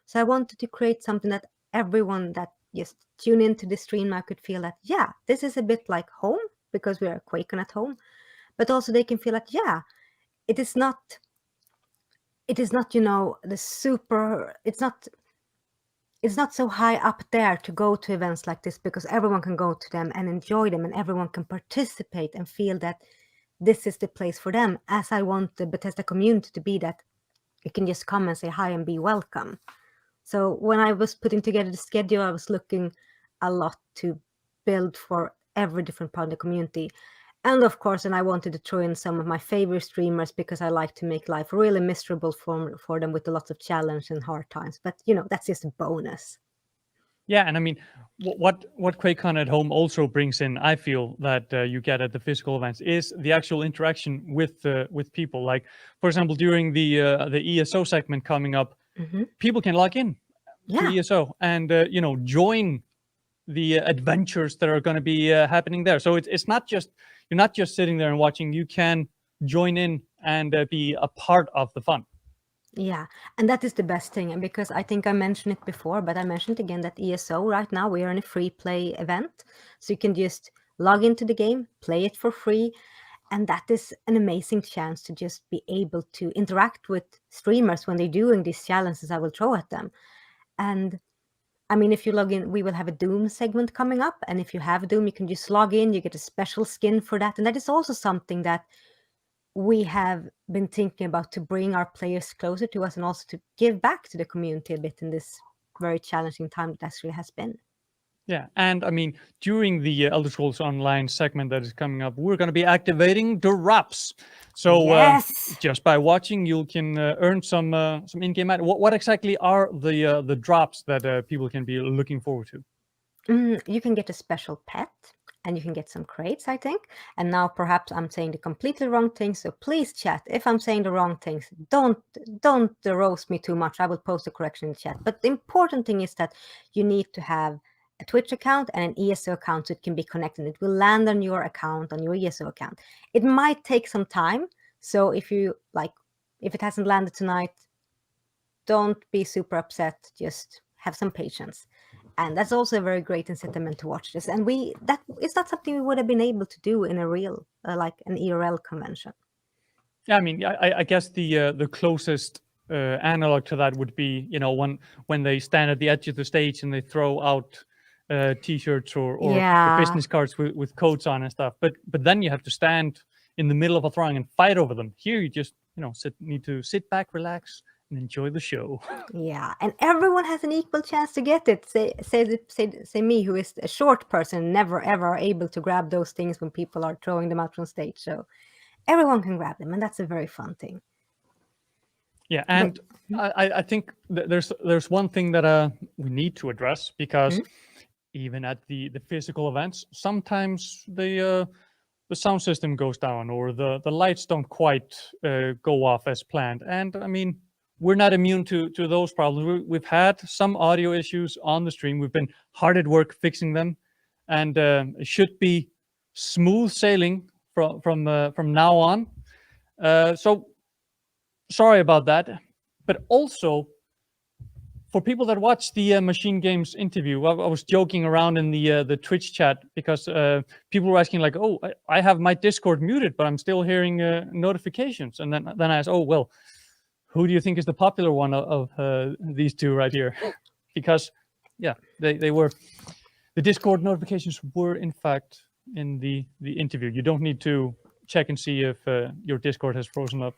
So I wanted to create something that everyone that just tune into the stream, I could feel that, yeah, this is a bit like home because we are QuakeCon at home, but also they can feel like, yeah, it is not, the super, it's not it's not so high up there to go to events like this, because everyone can go to them and enjoy them, and everyone can participate and feel that this is the place for them, as I want the Bethesda community to be, that you can just come and say hi and be welcome. So when I was putting together the schedule, I was looking a lot to build for every different part of the community. And of course, and I wanted to throw in some of my favorite streamers, because I like to make life really miserable for them with a lot of challenge and hard times. But that's just a bonus. Yeah, and I mean, what Quakecon at home also brings in, I feel that you get at the physical events, is the actual interaction with people. Like, for example, during the ESO segment coming up, people can log in to Yeah. ESO and join the adventures that are going to be happening there. So it's not just, you're not just sitting there and watching. You can join in and be a part of the fun. Yeah, and that is the best thing. And because I think I mentioned it before, but I mentioned again that ESO right now, we are in a free play event. So you can just log into the game, play it for free. And that is an amazing chance to just be able to interact with streamers when they're doing these challenges I will throw at them. And I mean, if you log in, we will have a Doom segment coming up. And if you have Doom, you can just log in, you get a special skin for that. And that is also something that we have been thinking about, to bring our players closer to us and also to give back to the community a bit in this very challenging time that actually has been. Yeah, and I mean, during the Elder Scrolls Online segment that is coming up, we're going to be activating drops. So Yes! just by watching, you can earn some in-game items. What exactly are the drops that people can be looking forward to? You can get a special pet, and you can get some crates, I think. And now perhaps I'm saying the completely wrong things, so please, chat, if I'm saying the wrong things, don't roast me too much. I will post a correction in the chat. But the important thing is that you need to have a Twitch account and an ESO account, so it can be connected. It will land on your account, on your ESO account. It might take some time, so if it hasn't landed tonight, don't be super upset. Just have some patience. And that's also a very great incentive to watch this. And that is not something we would have been able to do in a real, like an IRL convention. Yeah, I mean, I guess the closest analog to that would be, when they stand at the edge of the stage and they throw out T-shirts or Yeah. business cards with codes on and stuff. But then you have to stand in the middle of a throng and fight over them. Here, you just need to sit back, relax, and enjoy the show. Yeah, and everyone has an equal chance to get it. Say me, who is a short person, never ever able to grab those things when people are throwing them out on stage. So everyone can grab them, and that's a very fun thing. Yeah, and I think there's one thing that we need to address, because even at the physical events, sometimes the sound system goes down, or the lights don't quite go off as planned. And I mean, we're not immune to those problems. We've had some audio issues on the stream. We've been hard at work fixing them, and it should be smooth sailing from now on. So sorry about that. But also, for people that watch the Machine Games interview, I was joking around in the Twitch chat, because people were asking like, "Oh, I have my Discord muted, but I'm still hearing notifications." And then I asked, "Oh, well, who do you think is the popular one of these two right here?" Because yeah, they were, the Discord notifications were in fact in the interview. You don't need to check and see if your Discord has frozen up.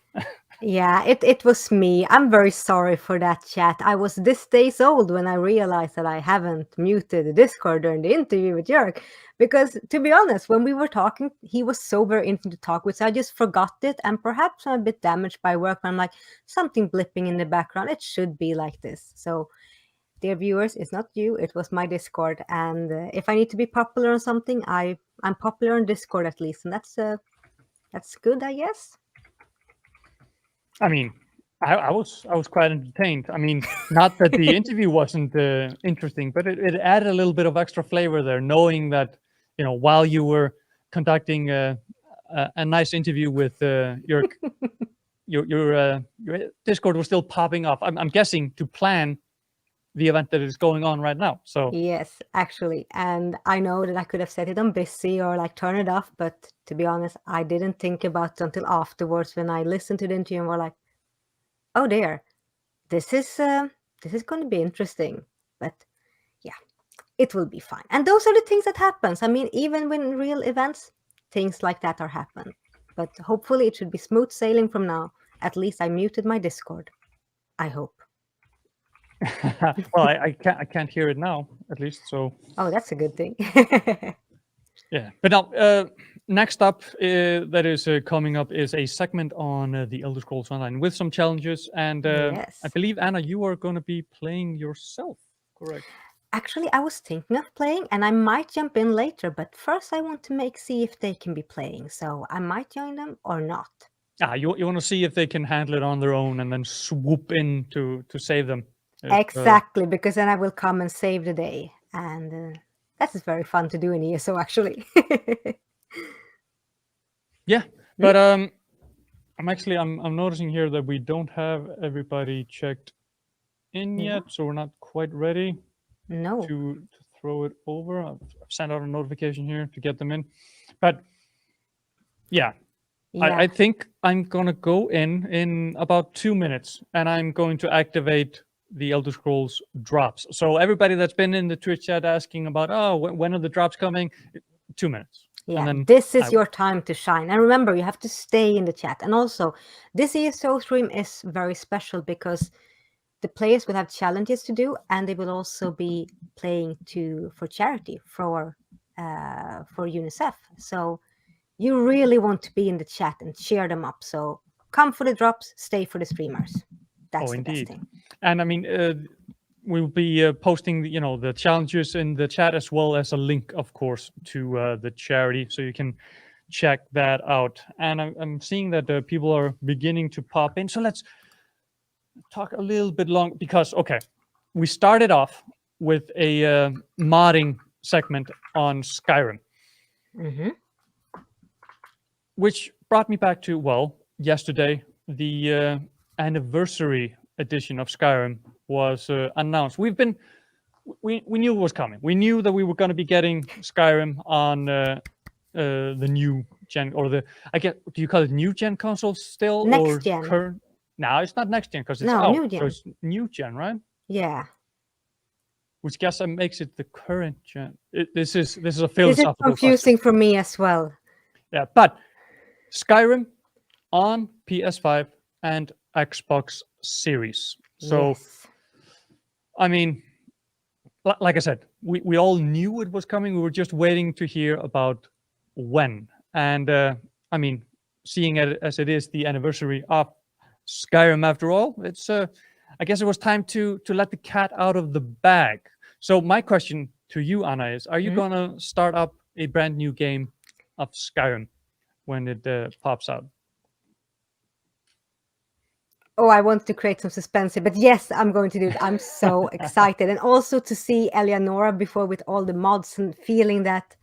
Yeah, it was me. I'm very sorry for that, chat. I was this days old when I realized that I haven't muted the Discord during the interview with Jörg. Because to be honest, when we were talking, he was so very interesting to talk with, so I just forgot it. And perhaps I'm a bit damaged by work, but I'm like, something blipping in the background. It should be like this. So, dear viewers, it's not you. It was my Discord. And if I need to be popular on something, I'm popular on Discord at least, and that's good, I guess. I mean, I was quite entertained. I mean, not that the interview wasn't interesting, but it added a little bit of extra flavor there, knowing that while you were conducting a nice interview with your Discord was still popping off. I'm guessing to plan the event that is going on right now. So yes, actually, and I know that I could have set it on busy or like turn it off, but to be honest, I didn't think about it until afterwards when I listened to the interview and were like, "Oh dear, this is going to be interesting." But yeah, it will be fine. And those are the things that happens. I mean, even when real events, things like that are happen. But hopefully it should be smooth sailing from now. At least I muted my Discord. I hope. Well, I can't hear it now, at least. So Oh, that's a good thing. yeah. But now, next up, that is coming up is a segment on the Elder Scrolls Online with some challenges, and Yes. I believe Anna, you are going to be playing yourself, correct? Actually, I was thinking of playing, and I might jump in later. But first, I want to see if they can be playing. So I might join them or not. You want to see if they can handle it on their own, and then swoop in to save them. Exactly, because then I will come and save the day, and that is very fun to do in ESO, actually. Yeah, but I'm noticing here that we don't have everybody checked in yet, so we're not quite ready No. to throw it over. I've sent out a notification here to get them in, but yeah. I think I'm gonna go in about 2 minutes, and I'm going to activate the Elder Scrolls drops. So everybody that's been in the Twitch chat asking about, oh, when are the drops coming? 2 minutes. Yeah, And then this is your time to shine. And remember, you have to stay in the chat. And also, this ESO stream is very special because the players will have challenges to do, and they will also be playing for charity for UNICEF. So you really want to be in the chat and cheer them up. So come for the drops, stay for the streamers. That's the best thing. And I mean, we'll be posting, the challenges in the chat, as well as a link, of course, to the charity, so you can check that out. And I'm seeing that people are beginning to pop in. So let's talk a little bit long, because we started off with a modding segment on Skyrim, which brought me back to, yesterday the anniversary edition of Skyrim was announced. We knew it was coming. We knew that we were going to be getting Skyrim on the new gen, or do you call it new gen consoles still? Next gen. Current? No, it's not next gen because it's out. New gen. So it's new gen, right? Yeah. Which guess makes it the current gen. This is a philosophical This is confusing for me as well. Yeah, but Skyrim on PS5 and Xbox Series. So, yes. I mean, like I said, we all knew it was coming. We were just waiting to hear about when. And I mean, seeing it as it is the anniversary of Skyrim, after all, it's I guess it was time to let the cat out of the bag. So my question to you, Anna, is: are you gonna start up a brand new game of Skyrim when it pops out? Oh, I want to create some suspense here, but yes, I'm going to do it. I'm so excited. And also to see Eleonora before with all the mods, and feeling that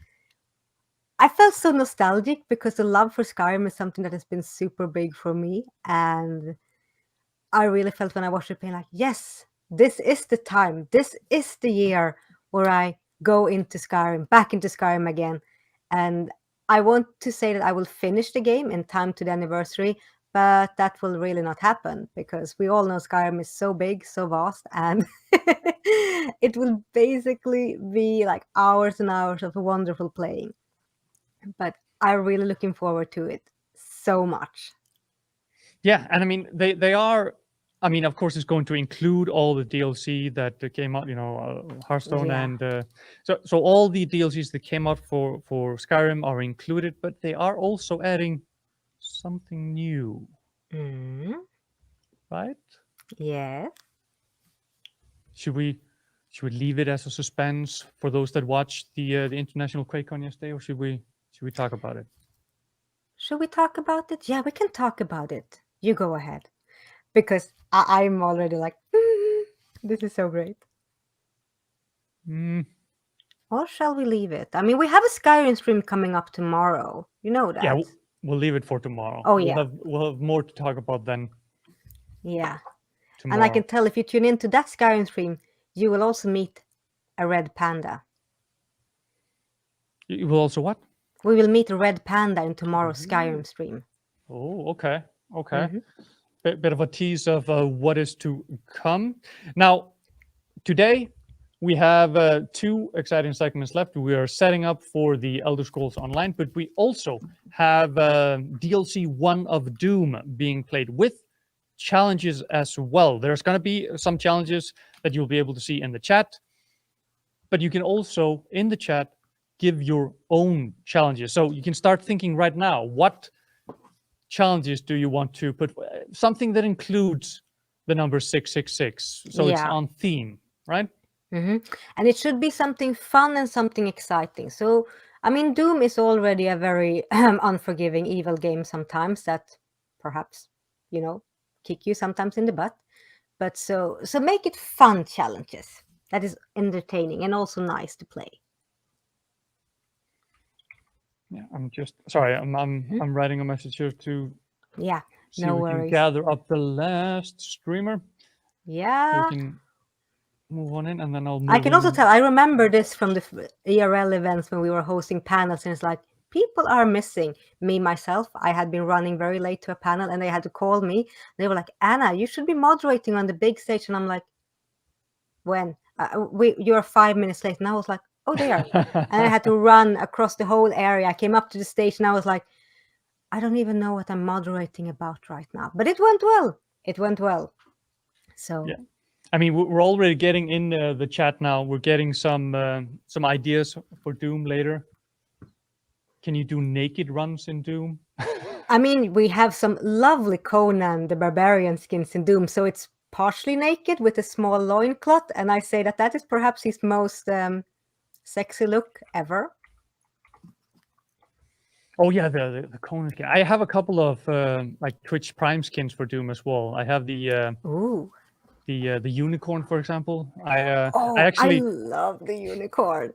I felt so nostalgic, because the love for Skyrim is something that has been super big for me. And I really felt when I watched it playing, like, yes, this is the time. This is the year where I go into Skyrim, back into Skyrim again. And I want to say that I will finish the game in time to the anniversary, but that will really not happen, because we all know Skyrim is so big, so vast, and it will basically be like hours and hours of wonderful playing. But I'm really looking forward to it so much. Yeah, and I mean, they are. I mean, of course, it's going to include all the DLC that came out, Hearthstone, and so all the DLCs that came out for Skyrim are included, but they are also adding something new, right? Yeah. Should we leave it as a suspense for those that watched the international Quakecon yesterday, or should we talk about it? Should we talk about it? Yeah, we can talk about it. You go ahead, because I'm already like, this is so great. Or shall we leave it? I mean, we have a Skyrim stream coming up tomorrow. You know that. Yeah, we'll leave it for tomorrow. Oh, yeah. We'll have more to talk about then. Yeah. Tomorrow. And I can tell, if you tune into that Skyrim stream, you will also meet a red panda. You will also what? We will meet a red panda in tomorrow's Skyrim stream. Oh, okay. Bit of a tease of what is to come. Now, today we have 2 exciting segments left. We are setting up for the Elder Scrolls Online, but we also have DLC 1 of Doom being played with challenges as well. There's going to be some challenges that you'll be able to see in the chat, but you can also, in the chat, give your own challenges. So you can start thinking right now, what challenges do you want to put? Something that includes the number 666, so it's Yeah. on theme, right? And it should be something fun and something exciting. So, I mean, Doom is already a very unforgiving, evil game sometimes that perhaps, kick you sometimes in the butt. But so make it fun challenges that is entertaining and also nice to play. Yeah, I'm just sorry. I'm writing a message here to Yeah, see no if we can worries. gather up the last streamer. Yeah. We can move on in, and then I'll move I can also in. tell, I remember this from the ERL events when we were hosting panels, and it's like, people are missing. Me, myself, I had been running very late to a panel, and they had to call me. They were like, Anna, you should be moderating on the big stage. And I'm like, when? You're 5 minutes late. And I was like, oh, there. And I had to run across the whole area. I came up to the stage, and I was like, I don't even know what I'm moderating about right now. But it went well. It went well. So Yeah. I mean, we're already getting in the chat now. We're getting some ideas for Doom later. Can you do naked runs in Doom? I mean, we have some lovely Conan the Barbarian skins in Doom, so it's partially naked with a small loincloth, and I say that is perhaps his most sexy look ever. Oh yeah, the Conan skin. I have a couple of like Twitch Prime skins for Doom as well. I have the Ooh. the unicorn, for example. I I love the unicorn.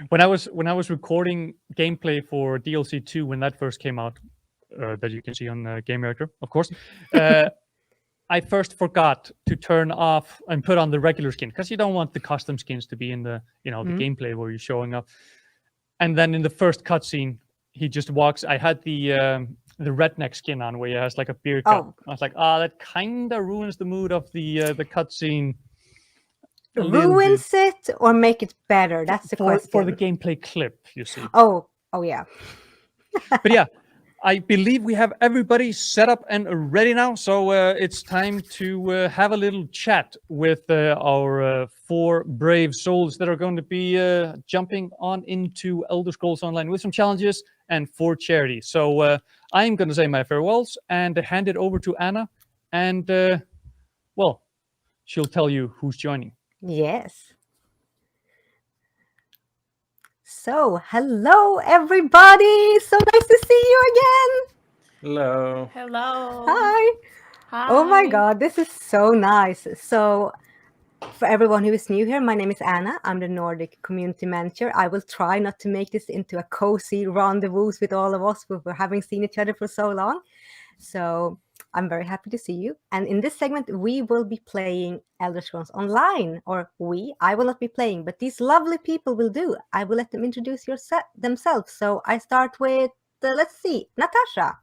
when I was recording gameplay for DLC 2 when that first came out, that you can see on Game Reactor, of course. I first forgot to turn off and put on the regular skin because you don't want the custom skins to be in the the gameplay where you're showing up. And then in the first cutscene, he just walks. I had the redneck skin on where he has like a beard cut. Oh. I was like, that kind of ruins the mood of the cutscene. Ruins it or make it better? That's the question. For the gameplay clip, you see. Oh yeah. But yeah, I believe we have everybody set up and ready now. So it's time to have a little chat with our 4 brave souls that are going to be jumping on into Elder Scrolls Online with some challenges and for charity. So I'm going to say my farewells and hand it over to Anna. And, well, she'll tell you who's joining. Yes. So, hello everybody! So nice to see you again! Hello. Hello. Hi! Hi. Oh my god, this is so nice. So, for everyone who is new here, my name is Anna. I'm the Nordic community manager. I will try not to make this into a cozy rendezvous with all of us who haven't seen each other for so long. So, I'm very happy to see you. And in this segment, we will be playing Elder Scrolls Online. I will not be playing, but these lovely people will do. I will let them introduce themselves. So I start with, let's see, Natasha.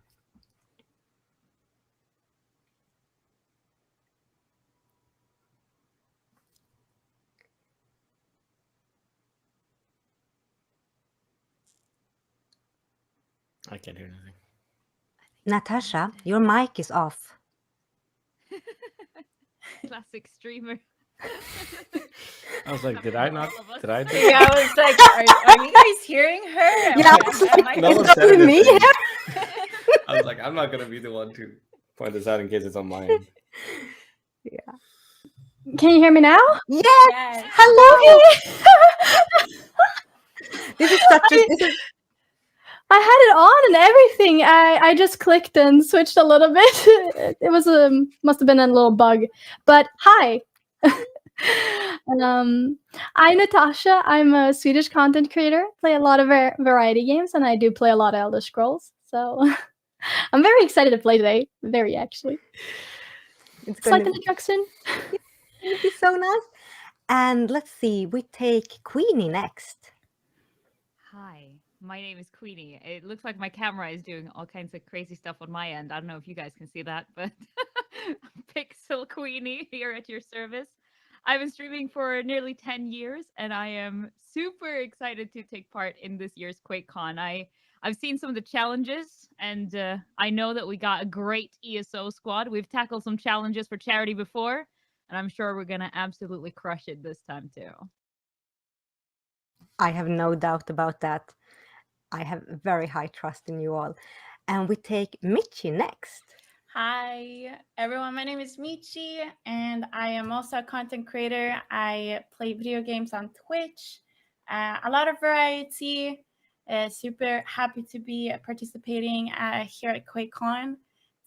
I can't hear anything. Natasha, your mic is off. Classic streamer. I was like, did I not? Did I? Yeah, I was like, are you guys hearing her? Yeah, I was like, No one it's said only me anything. here. I was like, I'm not gonna be the one to point this out in case it's on my end. Yeah. Can you hear me now? Yes. Yes. Hello. This is such a. I had it on and everything. I just clicked and switched a little bit. It was must have been a little bug. But hi. I'm Natasha. I'm a Swedish content creator. Play a lot of variety games, and I do play a lot of Elder Scrolls. So I'm very excited to play today. Very actually. It's like an introduction. It'd be so nice. And let's see, we take Queenie next. Hi, my name is Queenie. It looks like my camera is doing all kinds of crazy stuff on my end. I don't know if you guys can see that, but Pixel Queenie here at your service. I've been streaming for nearly 10 years, and I am super excited to take part in this year's QuakeCon. I've seen some of the challenges, and I know that we got a great ESO squad. We've tackled some challenges for charity before, and I'm sure we're going to absolutely crush it this time too. I have no doubt about that. I have very high trust in you all. And we take Michi next. Hi, everyone. My name is Michi, and I am also a content creator. I play video games on Twitch, a lot of variety. Super happy to be participating here at QuakeCon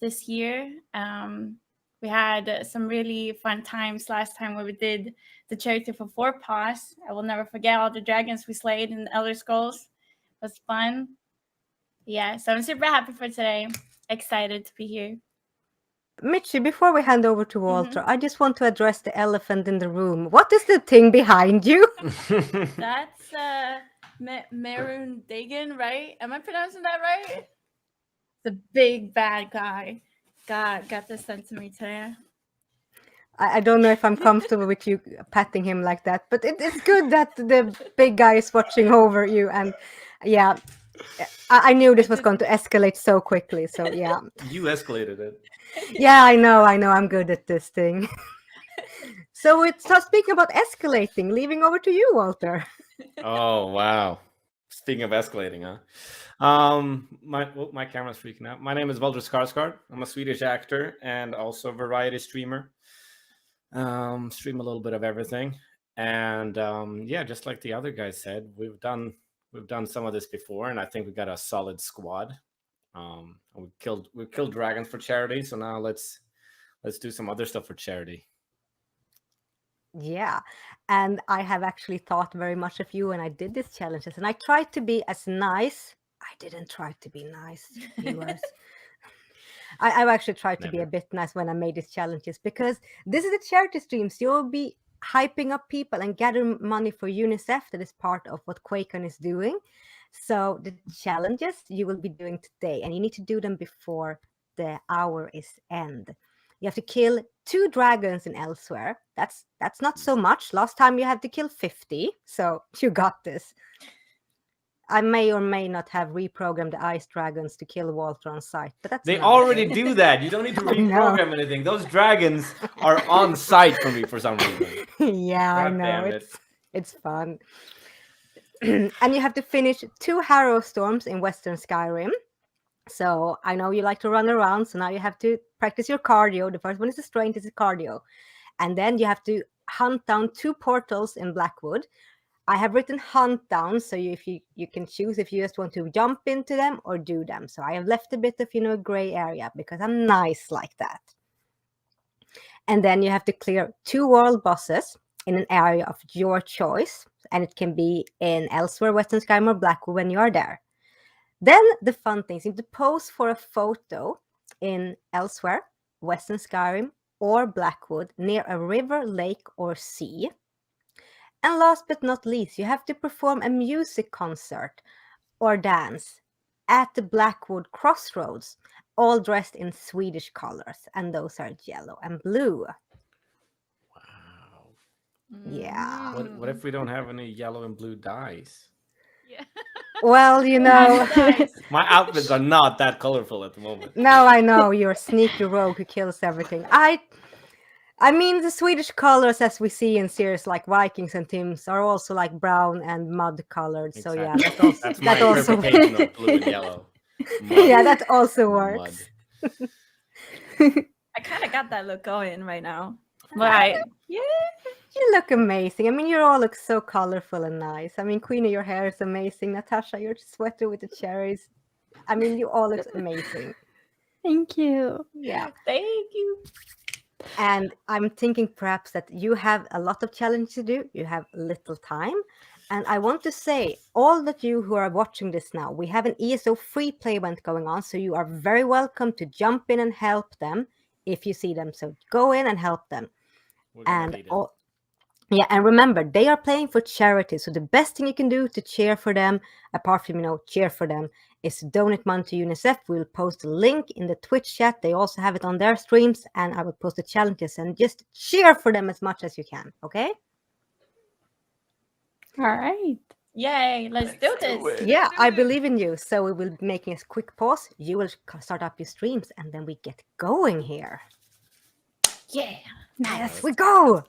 this year. We had some really fun times last time when we did the charity for 4 Paws. I will never forget all the dragons we slayed in Elder Scrolls. It was fun. Yeah, so I'm super happy for today. Excited to be here. Michi, before we hand over to Walter, I just want to address the elephant in the room. What is the thing behind you? That's Maroon Dagan, right? Am I pronouncing that right? The big bad guy. God got this sent to me today. I don't know if I'm comfortable with you patting him like that, but it's good that the big guy is watching over you. And yeah, I knew this was going to escalate so quickly. So yeah. You escalated it. Yeah, I know. I'm good at this thing. So speaking about escalating, leaving over to you, Walter. Oh wow! Speaking of escalating, huh? My camera's freaking out. My name is Walter Skarsgård. I'm a Swedish actor and also a variety streamer. Stream a little bit of everything, and yeah, just like the other guys said, we've done some of this before, and I think we got a solid squad. We've killed dragons for charity, so now let's do some other stuff for charity. Yeah, and I have actually thought very much of you when I did these challenges, and I tried to be as nice. I didn't try to be nice, viewers. I've actually tried to be a bit nice when I made these challenges, because this is a charity stream, so you'll be hyping up people and gathering money for UNICEF. That is part of what Quakecon is doing. So the challenges you will be doing today, and you need to do them before the hour is end. You have to kill 2 dragons in Elsewhere. That's not so much. Last time you had to kill 50, so you got this. I may or may not have reprogrammed the ice dragons to kill Walter on sight, but that's they already do that. You don't need to reprogram anything. Those dragons are on site for me for some reason. Yeah, God I know. damn it. It's fun. And you have to finish 2 Harrow Storms in Western Skyrim. So I know you like to run around, so now you have to practice your cardio. The first one is a strength, is a cardio. And then you have to hunt down 2 portals in Blackwood. I have written hunt down, so you can choose if you just want to jump into them or do them. So I have left a bit of gray area because I'm nice like that. And then you have to clear 2 world bosses in an area of your choice, and it can be in Elsewhere, Western Skyrim, or Blackwood when you are there. Then the fun things, you have to pose for a photo in Elsewhere, Western Skyrim, or Blackwood near a river, lake, or sea. And last but not least, you have to perform a music concert or dance at the Blackwood Crossroads, all dressed in Swedish colors, and those are yellow and blue. Wow. Yeah. What if we don't have any yellow and blue dyes? Yeah. Well, my outfits are not that colorful at the moment. No, I know, you're a sneaky rogue who kills everything. I mean, the Swedish colors, as we see in series like Vikings and Tims, are also like brown and mud colored. Exactly. So yeah, that's my interpretation of blue and yellow. Mud. Yeah, that also works. I kind of got that look going right now. But yeah, you look amazing. I mean, you all look so colorful and nice. I mean, Queenie, your hair is amazing. Natasha, your sweater with the cherries. I mean, you all look amazing. Thank you. Yeah. Thank you. And I'm thinking perhaps that you have a lot of challenges to do. You have little time. And I want to say, all that you who are watching this now, we have an ESO free play event going on. So you are very welcome to jump in and help them if you see them. So go in and help them. And yeah, and remember, they are playing for charity. So the best thing you can do to cheer for them, apart from, cheer for them, is donate money to UNICEF. We'll post a link in the Twitch chat. They also have it on their streams, and I will post the challenges and just cheer for them as much as you can. Okay? All right. Yay, let's do this. Yeah, I believe in you. So we will be making a quick pause. You will start up your streams, and then we get going here. Yeah. Yes, we go.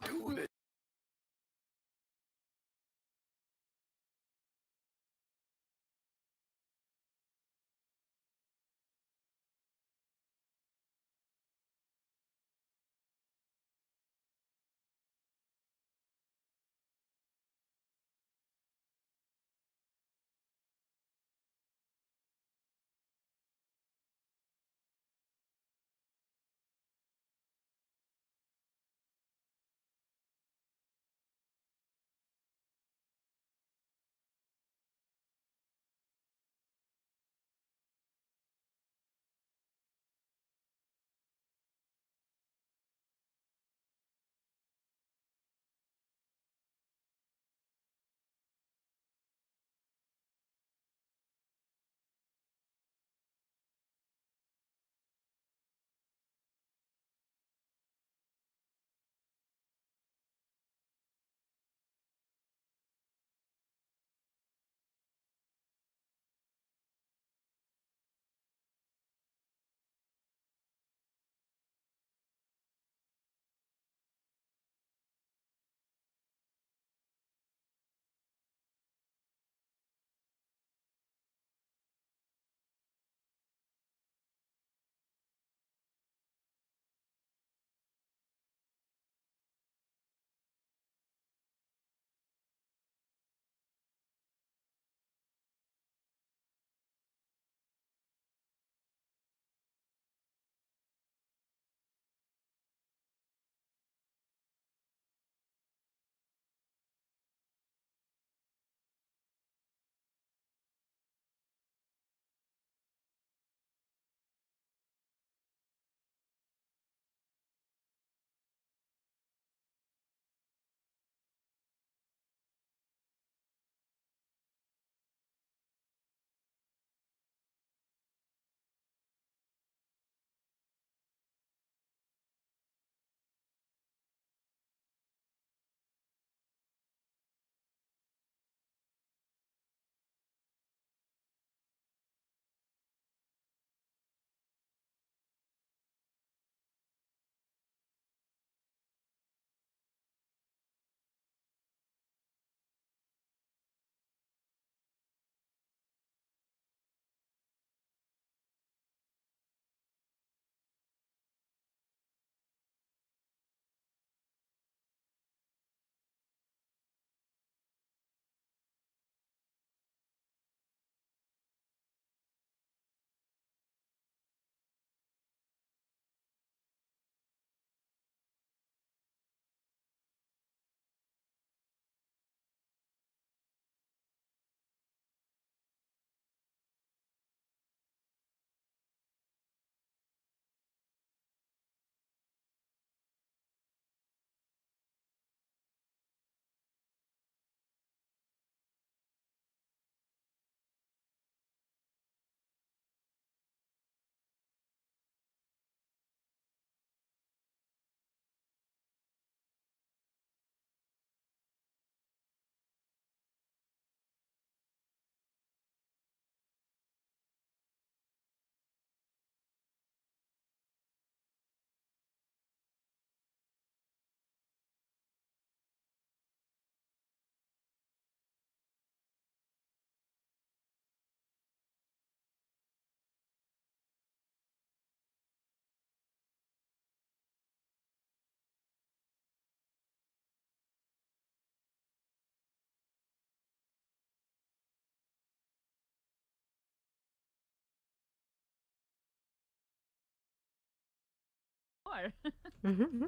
Mm-hmm.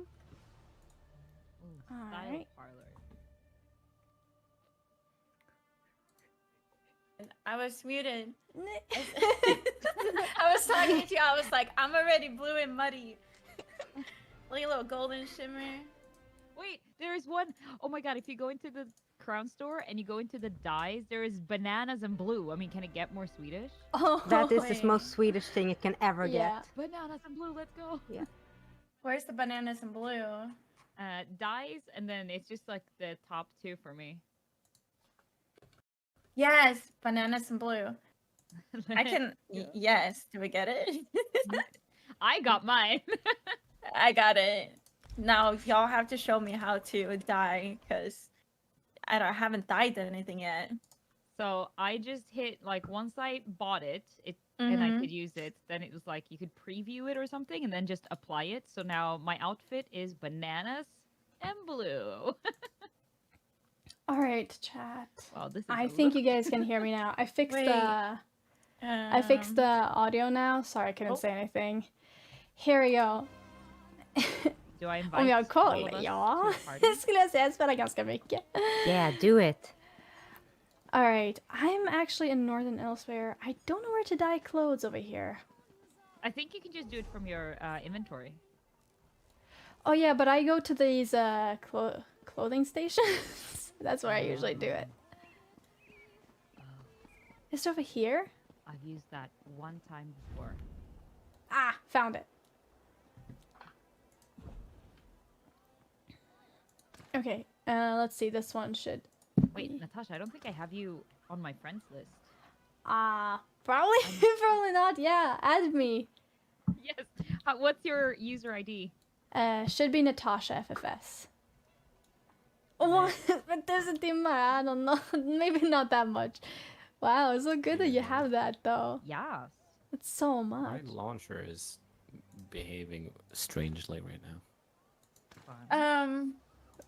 Style right. parlor. I was muted. I was talking to you. I was like, I'm already blue and muddy. Like a little golden shimmer. Wait, there is one. Oh my god, if you go into the crown store and you go into the dyes, there is bananas and blue. I mean, can it get more Swedish? Oh, That is the wait. most Swedish thing you can ever Yeah. get. Bananas and blue, let's go. Yeah. Where's the bananas and blue? Dyes, and then it's just like the top two for me. Yes, bananas and blue. I can. Yes, do we get it? I got mine. I got it. Now y'all have to show me how to dye because haven't dyed anything yet. So I just hit like once I bought it, and I Mhm. could use it. Then it was like you could preview it or something, and then just apply it. So now my outfit is bananas and blue. All right, chat. Wow, this is. I a think you look. guys can hear me now. I fixed Wait, the I fixed the audio now. Sorry, I couldn't Oh. say anything. Here we go. Do I invite Om jag all of kollar? us Ja, to a party? skulle jag säga. Jag spelar ganska mycket. Yeah, do it. All right, I'm actually in Northern Elsewhere. I don't know where to dye clothes over here. I think you can just do it from your inventory. Oh yeah, but I go to these clothing stations. That's where I usually do it. Is it over here? I've used that one time before. Ah, found it. Okay, let's see. This one should. Wait, Natasha, I don't think I have you on my friends list. Probably, probably not. Yeah, add me. Yes. What's your user ID? Should be Natasha FFS. Oh, but there's a timmar. I don't know. Maybe not that much. Wow, it's so good that you have that though. Yes. It's so My much. launcher is behaving strangely right now. Fun.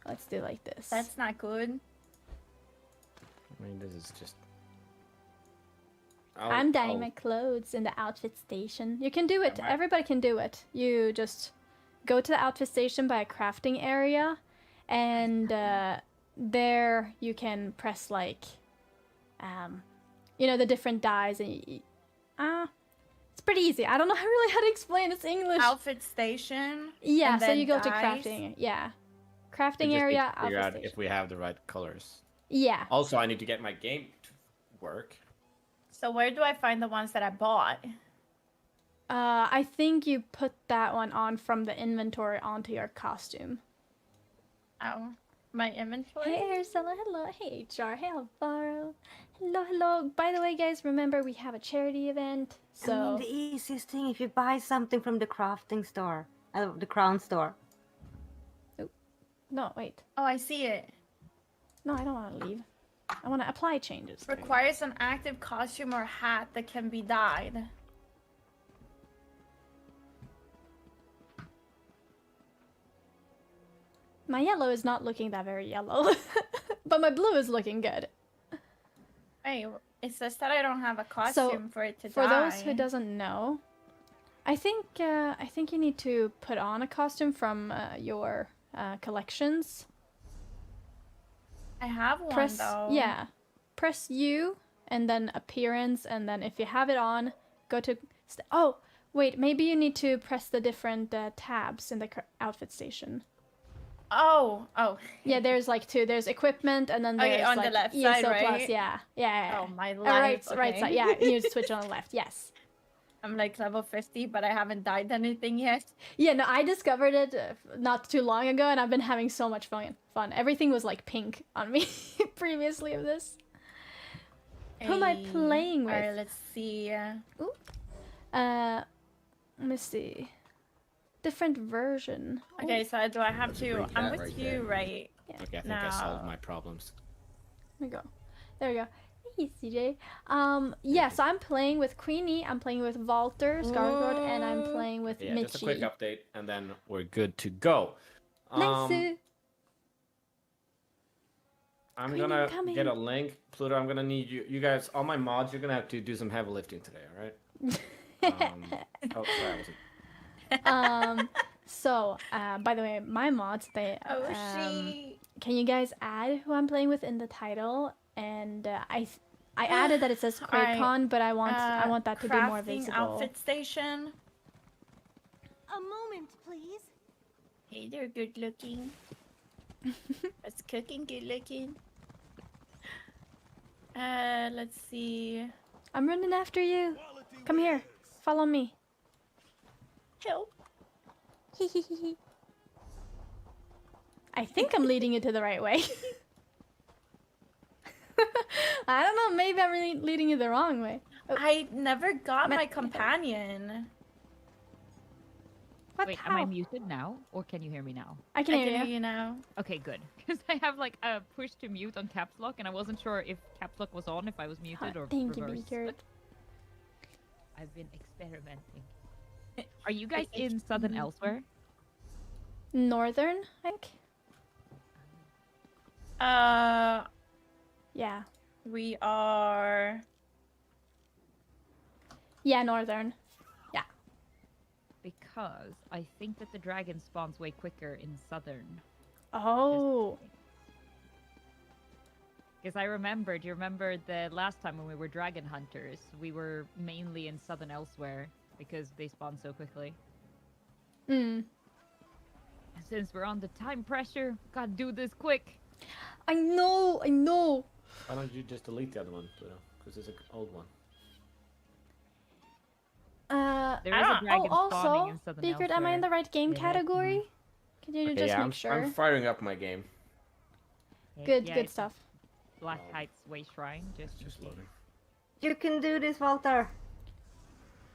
Let's do like this. That's not good. I mean, this is just. I'm dyeing my clothes in the outfit station. You can do it. Everybody can do it. You just go to the outfit station by a crafting area, and there you can press like, you know, the different dyes, and it's pretty easy. I don't know really how to explain. It's English. Outfit station. Yeah, and so then you go to dyes. crafting. Yeah, We crafting just need to area. figure Outfit out station. if we have the right colors. Yeah. Also, I need to get my game to work. So where do I find the ones that I bought? I think you put that one on from the inventory onto your costume. Oh, my inventory. Hey Ursula, hello. Hey HR, hey Alvaro. Hello, hello. By the way, guys, remember we have a charity event. I mean, So the easiest thing if you buy something from the crafting store, the crown store. no, wait. Oh, I see it. No, I don't want to leave. I want to apply changes. There we go. Requires an active costume or hat that can be dyed. My yellow is not looking that very yellow, but my blue is looking good. Hey, it says that I don't have a costume for it to For dye. those who doesn't know, I think you need to put on a costume from your collections. I have one Press though. yeah, press U and then appearance, and then if you have it on, go to. Oh wait, maybe you need to press the different tabs in the outfit station. Oh. Yeah, there's like two. There's equipment, and then there's Okay, on the like left ESO side, plus. right? Yeah. Oh, my Right, life. right okay. side. Yeah, you need to switch on the left. Yes. I'm like level 50, but I haven't dyed anything yet. Yeah, no, I discovered it not too long ago, and I've been having so much fun. Everything was like pink on me previously of this. Who am I playing with? Alright, let's see. Let me see. Different version. Okay, so do I have to? Break I'm that with right you, there. right? Yeah. Okay, I think I solved Now- my problems. There we go. There we go. Hey, CJ. Yeah, so I'm playing with Queenie, I'm playing with Walter, Skarsgård, and I'm playing with Yeah, Mitchie. just a quick update, and then we're good to go. Nice. I'm Queen gonna incoming. get a link. Pluto, I'm gonna need you. You guys, all my mods, you're gonna have to do some heavy lifting today, all right? Oh, sorry, I wasn't. So, by the way, my mods, they, Oh, she. can you guys add who I'm playing with in the title? And I added that it says Alright, Quakecon, but I want that to be more crafting visible. Outfit station. A moment, please. Hey, they're good looking. It's cooking good looking. Let's see. I'm running after you. Come here. Follow me. Help. I think I'm leading you to the right way. I don't know, maybe I'm really leading you the wrong way. Oh, I never got my companion. what? Wait, How? am I muted now, or can you hear me now? I can I hear can hear you. you now. Okay, good. Because I have like a push to mute on caps lock, and I wasn't sure if caps lock was on, if I was muted or Thank you, reversed. Beakert. I've been experimenting. Are you guys in Southern Elsewhere? Northern, I think? Yeah. We are. Yeah, Northern. Yeah. Because I think that the dragon spawns way quicker in Southern. Oh. Because I remember, do you remember the last time when we were dragon hunters? We were mainly in Southern Elsewhere because they spawn so quickly. Mm. Since we're on the time pressure, gotta do this quick. I know, I know. Why don't you just delete the other one, Pluto? Because it's an old one. There is a dragon spawning also, in Southern Beakert, am I in the right game category? Can you Okay, just yeah, make sure? I'm firing up my game. Good, Yeah, good it's stuff. Black Heights Way Shrine, just loading. You can do this, Walter.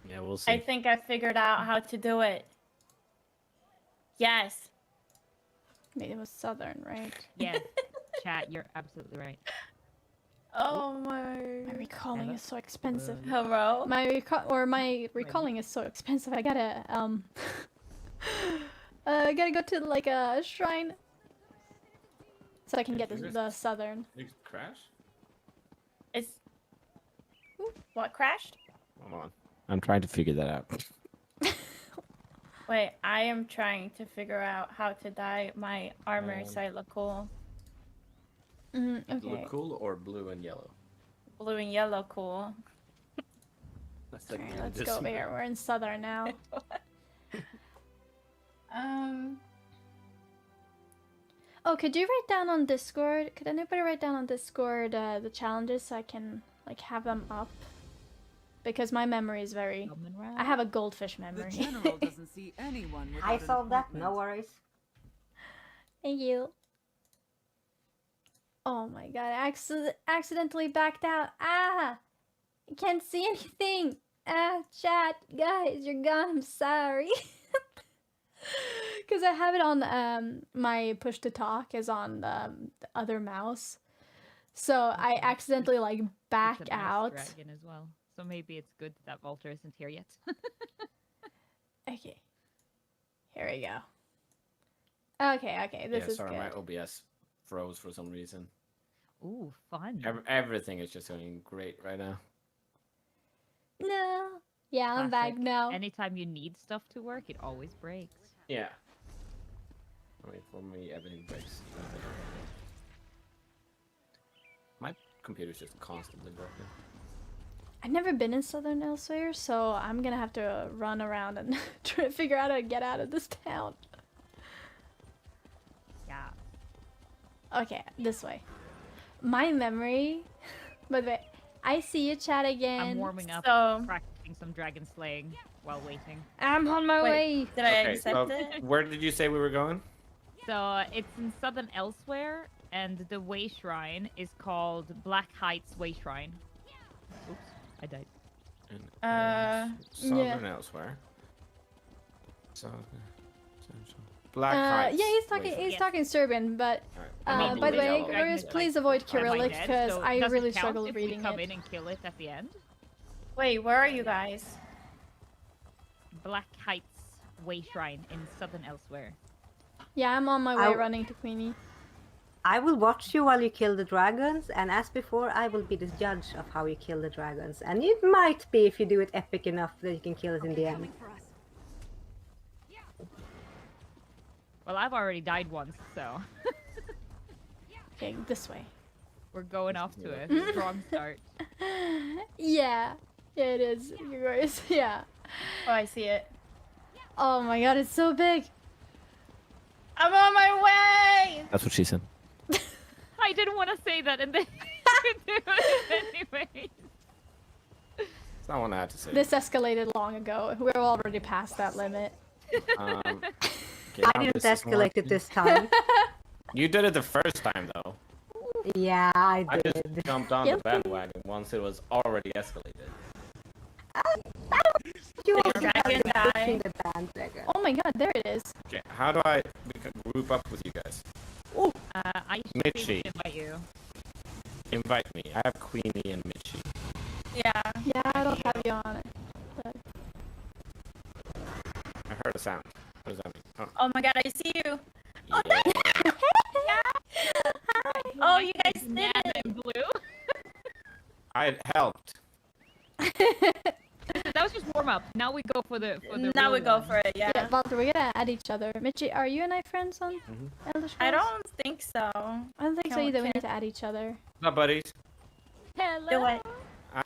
Yeah, we'll see. I think I figured out how to do it. Yes. Maybe it was Southern, right? Yeah, chat, you're absolutely right. Oh my. My recalling is so expensive. Hello. My recalling is so expensive. I gotta I gotta go to like a shrine so I can get the Southern. Did it crash? It's. What crashed? Hold on. I'm trying to figure that out. Wait, I am trying to figure out how to dye my armor so I look cool. Okay. Blue cool or blue and yellow? Blue and yellow cool. That's like Alright, let's go over here. We're in Southern now. Oh, could you write down on Discord? Could anybody write down on Discord the challenges so I can like have them up? Because my memory is very. I have a goldfish memory. The general doesn't see anyone without I an solved that, appointment. no worries. Thank you. Oh my god, I accidentally backed out. Ah! I can't see anything. Ah, chat. Guys, you're gone. I'm sorry. Because I have it on, my push to talk is on the other mouse. So I accidentally, like, back It's a mouse out. dragon as well. So maybe it's good that Walter isn't here yet. Okay. Here we go. Okay, this is sorry, good. my OBS froze for some reason. Ooh, fun. Everything is just going great right now. No. Yeah, I'm back Classic. now. Anytime you need stuff to work, it always breaks. Yeah. I mean, for me, everything breaks. My computer's just constantly broken. I've never been in Southern Elsewhere, so I'm gonna have to run around and try to figure out how to get out of this town. Yeah. Okay, this way. My memory. By the way, I see you, chat again. I'm warming up, So- practicing some dragon slaying while waiting. I'm on my way. Did I Okay, accept so it? where did you say we were going? So it's in Southern Elsewhere, and the Way Shrine is called Black Heights Way Shrine. Oops, I died. Southern elsewhere. Black Heights. Yeah, he's talking. Wait, He's Yes. talking Serbian, but Alright. by the way, Yellow. Glorious, please avoid Cyrillic because I does it really count struggle if reading we come it. in and kill it at the end? Wait, where are you guys? Black Heights Way Shrine in Southern Elsewhere. Yeah, I'm on my way I'll- running to Queenie. I will watch you while you kill the dragons, and as before, I will be the judge of how you kill the dragons. And it might be, if you do it epic enough, that you can kill it in the end. Well, I've already died once, so Okay, this way. we're going off to a strong start. Yeah, it is. You guys, yeah. Oh, I see it. Oh my god, it's so big. I'm on my way! That's what she said. I didn't want to say that, and then do it anyway. That's not what I had to say. This escalated long ago. We're already past that limit. Okay, I now didn't this is more- escalate it this time. You did it the first time though. Yeah, I I did. just jumped on the bandwagon once it was already escalated. You also Dragon have die. the bandwagon. Oh my god, there it is. Okay, how do I group up with you guys? I should Mitchie. invite you. Invite me. I have Queenie and Mitchie. Yeah. Yeah, I don't have you on it. I heard a sound. What does that mean? Oh, Oh my god, I see you. yeah. Oh, you guys did Nana it. in blue. I helped. That was just warm up. Now we go for the Now real we go one. for it, yeah. Yeah, Walter, we're gonna add each other. Mitchie, are you and I friends on Elder Scrolls? I don't think so. I don't think so Can we- either. We can- need to add each other. What's up, buddies? Hello. Do it.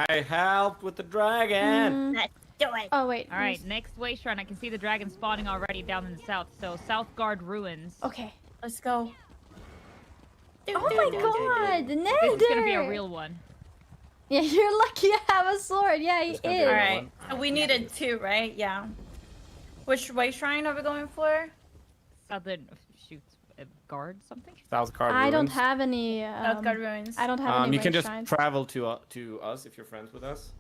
I helped with the dragon. Mm. Let's do it. Oh wait. All right, next way shrine. I can see the dragon spawning already down in the south. So Southgard Ruins. Okay. Let's go. Oh my god, the Nether! This is gonna be a real one. Yeah, you're lucky I have a sword. Yeah, he It's gonna be is. a real Alright. one. So we needed 2, right? Yeah. Which way shrine are we going for? Southern shoots guard something. Southgard I don't Ruins. have any. Southgard Ruins. I don't have any You can way just shrines. travel to us if you're friends with us.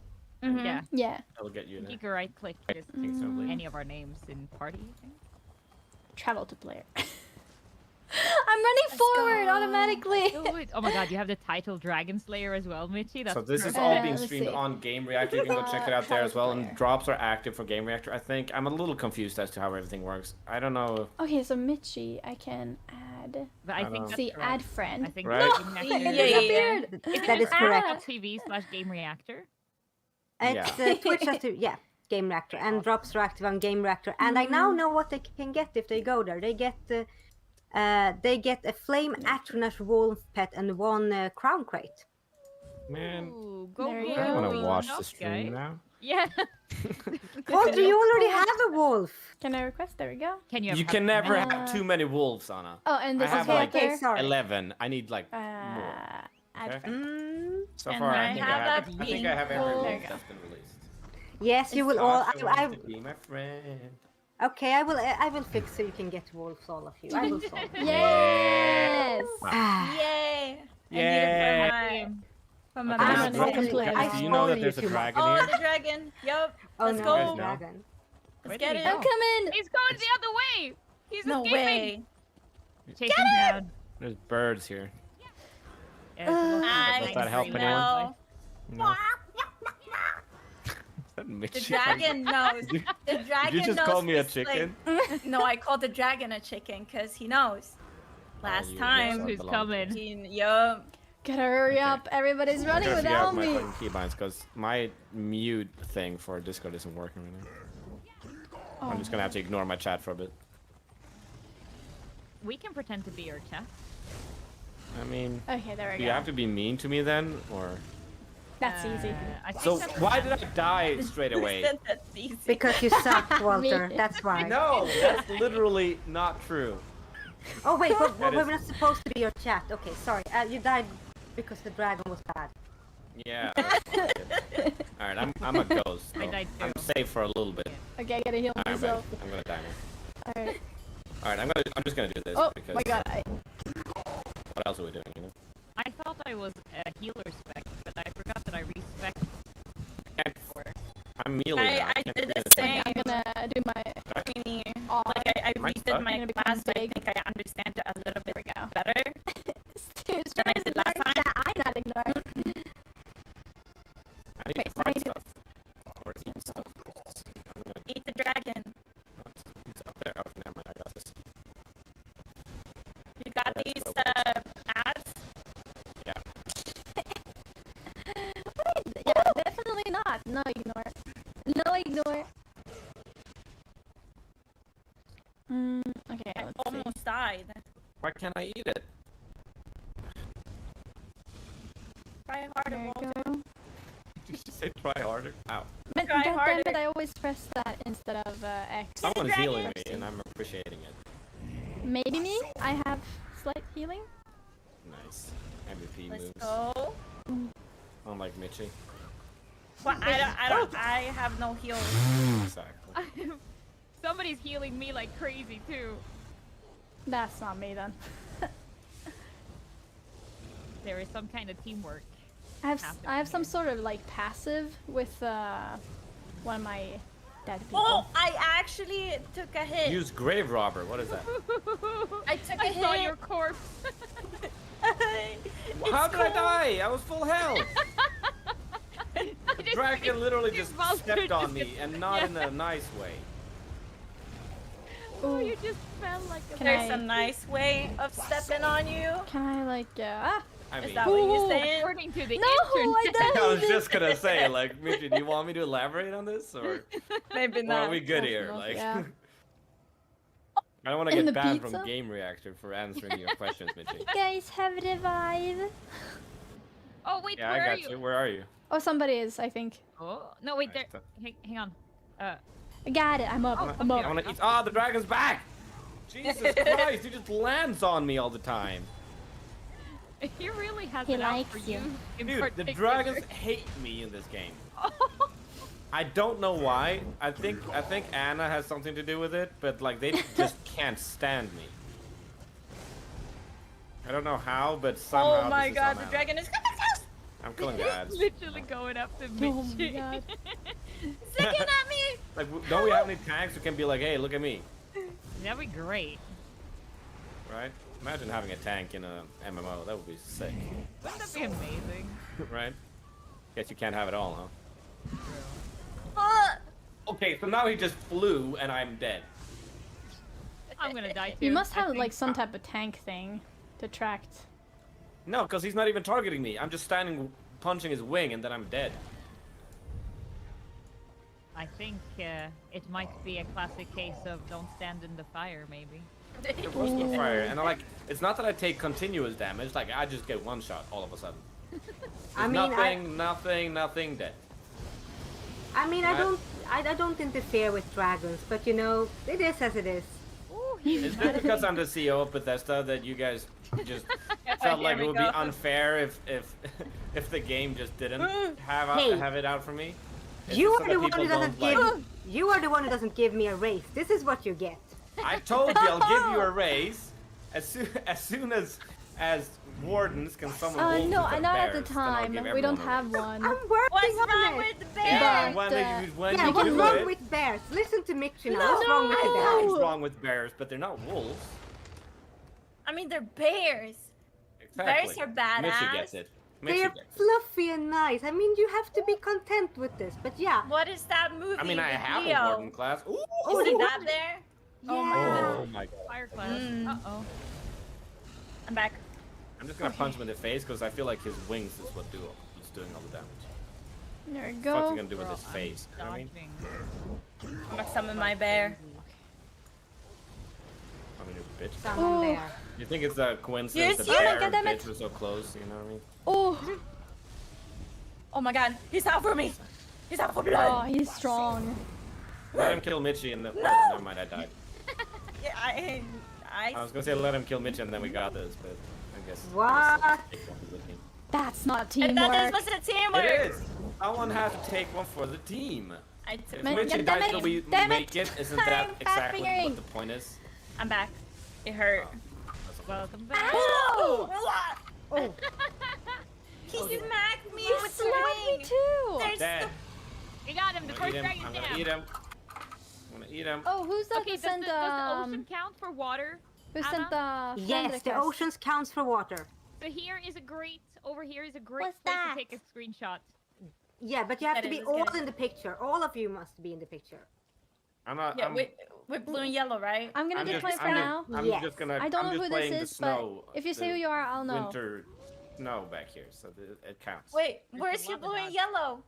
Mhm. Yeah. Yeah. That'll get you there. You can right click just think so, please. any of our names in party. I think. Travel to player. I'm running forward go. automatically. Do it. Oh my god, you have the title Dragon Slayer as well, Mitchie. That's So this is perfect. all being let's streamed see. on Game Reactor. You can go check it out there as well. And drops are active for Game Reactor. I think I'm a little confused as to how everything works. I don't know. Okay, so Mitchie, I can add. But I think that's See, correct. add friend. I think Right? Game No, Reactor- it Yeah, yeah, disappeared. That is correct. TV/Game Reactor. It's Yeah. Twitch has to, yeah, Game Reactor, and drops are active on Game Reactor. And I now know what they can get if they go there. They get a flame Atronash wolf pet and 1 crown crate. Man, Ooh, go There you I go. want to Blue, watch no the stream guy. now. Yeah. Walter, you already have a wolf. Can I request? There we go. Can you? You have can never many- have too many wolves, Anna. Oh, and I this have is like Okay, sorry. 11. I need like more. add Okay. friend. So Can far, I I think have I have. a I think I have every pink wolf wolf? that's been released. Yes, you will all. Sasha wants to be my friend. Okay, I will fix so you can get wolves, all of you. I will solve. Yes. Ah, Yay! Yay! I need it for my Okay, I'm guys, an guys, open player. guys, do you know that there's a I dragon Oh, here? the dragon. Yup. oh Let's no, go. there's Guys, no. dragon. Let's get it. I'm coming. He's going the other way. He's No escaping. way. Chase him down. There's birds here. Yeah, it's the most I Does that help green anyone? one. No. Is that The Mitchie? dragon knows. Did The dragon you just knows call me a this, like- chicken? No, I called the dragon a chicken because he knows. Last you time. know Who's belong coming? Yup. Gotta hurry Okay. up. Everybody's I running gotta figure out without my me. fucking keybinds because my mute thing for Discord isn't working right now. I'm just gonna have to ignore my chat for a bit. We can pretend to be your chat. I mean, Okay, there we do go. you have to be mean to me then, or? That's easy. I think So that's why did I die straight away? Said that's easy. Because you suck, Walter. That's why. No, that's literally not true. Oh wait, but That we're is- not supposed to be your chat. Okay, sorry. You died because the dragon was bad. Yeah. All right, I'm a ghost. I so died I'm too. safe for a little bit. Okay, I gotta heal All right, buddy, myself. I'm gonna die now. Alright. All right, I'm just gonna do this Oh because my god. what else are we doing? You know? I thought I was a healer spec, but I forgot that I respec. I'm melee. now. I can't did do the anything. same. I'm gonna do my Queenie. all. Like I Am I redid stuck? my Gonna become class, so I big. think I understand it a little bit go. better than I did last time. I'm not ignoring. I need Wait, to I find need to- stuff. Or eat stuff. I'm gonna Eat the dragon. it's up there. Oh, never mind. I got this. You got That's these what ads? Yeah. Yeah, definitely not. No ignore. No ignore. Okay, I let's see. almost died. Why can't I eat it? Try harder, There you Walter. go. Did you say try harder? Ow. But Try goddammit, harder. I always press that instead of X. Someone's healing me, Pressing. and I'm appreciating it. Maybe me? I have slight healing. Nice. MVP Let's moves. go. Unlike Mitchie. Well, I have no heals. Exactly. Somebody's healing me like crazy too. That's not me then. There is some kind of teamwork. I have some sort of like passive with one of my dead people. Oh, I actually took a hit. Use Grave Robber. What is that? I took a I hit. saw your corpse. How did I die? I was full health. The dragon literally just stepped on me, and not in a nice way. Oh, you just fell like a There's a nice way of stepping on you. Can I like I mean, Is that what you're saying? According to the No, I don't. I was just gonna say, like, Mitchie, do you want me to elaborate on this, or Maybe or not. are we good here? Possible, Like, yeah. I don't want to In get the banned pizza? from Game Reactor for answering your questions, Mitchie. You guys have revived. Oh wait, Yeah, where I are got you? you. Where are you? Oh, somebody is, I think. Oh no, wait Nice there. stuff. Hang on. I got it. I'm up. I'm I up. want to eat. Ah, the dragon's back! Jesus Christ, he just lands on me all the time. He really has He it out likes for you. you. In Dude, the particular. dragons hate me in this game. I don't know why. I think Anna has something to do with it, but like they just can't stand me. I don't know how, but somehow. Oh my this is god, on the Anna. dragon is I'm killing the ads. Literally going up to Oh my Mitchie. god. looking at me. Like, don't we have any tanks who can be like, hey, look at me, That'd be great. right? Imagine having a tank in a MMO. That would be sick, Wouldn't that be amazing? right? Guess you can't have it all, huh? Uh, Okay, so now he just flew and I'm dead. I'm gonna die too. You must I have think. like some type of tank thing to track. No, because he's not even targeting me. I'm just standing, punching his wing, and then I'm dead. I think it might be a classic case of don't stand in the fire, maybe. There was no fire, and it's not that I take continuous damage. Like I just get one shot all of a sudden. I mean, nothing dead. I mean, I don't interfere with dragons, but you know, it is as it is. Ooh, he's Is this because I'm the CEO of Bethesda that you guys just felt like it would be unfair if the game just didn't have it out for me? It's You just are so the that one who people doesn't don't, give. like- You are the one who doesn't give me a raise. This is what you get. I told you I'll give you a raise as soon as wardens can summon wolves No, instead of not at the bears, then I'll time. give We don't everyone a have raise. one. I'm working What's on wrong it. with the Yeah, bear? when But, you What's do wrong it, with bears? Listen to Mitchie now. No, What's wrong with the I know bears? what's wrong with bears, but they're not wolves. I mean, they're bears. Exactly. Bears are badass. Mitchie gets it. They Mitchie are gets it. fluffy and nice. I mean, you have to be content with this. But yeah. What is that movie? I mean, I with have Leo? a warden class. Ooh. Oh, Is you that there? Yeah. Oh my god. fire class. Mm. Uh-oh. I'm back. I'm just gonna punch him in the face because I feel like his wings is what's doing all the damage. There we What's he go. gonna do with Bro, his face? You know what I mean? Dodging. I'm gonna summon my bear. I mean, you bitch. Someone Oh. there. You think it's a coincidence Yes, that you- bear Oh my God, damn and it. bitch were so close? You know what I mean? Oh, Oh my god, he's out for me. He's out for oh, blood. he's strong. Let him kill Mitchie and then. Oh, never mind, I died. Yeah, I I was gonna say let him kill Mitchie and then we got this, but I guess. What? That's not And that teamwork. was a teamwork. It is. Someone has to take one for the team. I If took Man, Mitchie damn dies it, till we damn it. make it, isn't that I'm exactly fat-fingering. what the point is? I'm back. It hurt. That's okay. Welcome back. Oh! Oh. He smacked me You with the slapped me wing. too. There's Dead. You got him. The I'm gonna first eat him. dragon's I'm down. gonna eat him. I'm gonna eat him. Oh, who's that Okay, who does the sent ocean count for water? who sent the friend Yes, the request? oceans counts for water. So here is a great, over here is a great What's place that? to take a screenshot. Yeah, but you have Get to it, be let's all get it. in the picture. All of you must be in the picture. I'm not. Yeah, I'm, with blue and yellow, right? I'm gonna I'm decline just, for now. I'm Yes. just gonna. I don't I'm know just who playing this is, the snow, but if you say the who you are, I'll know. Winter snow back here, so it counts. Wait, There's where's a your lot of blue and dots. yellow?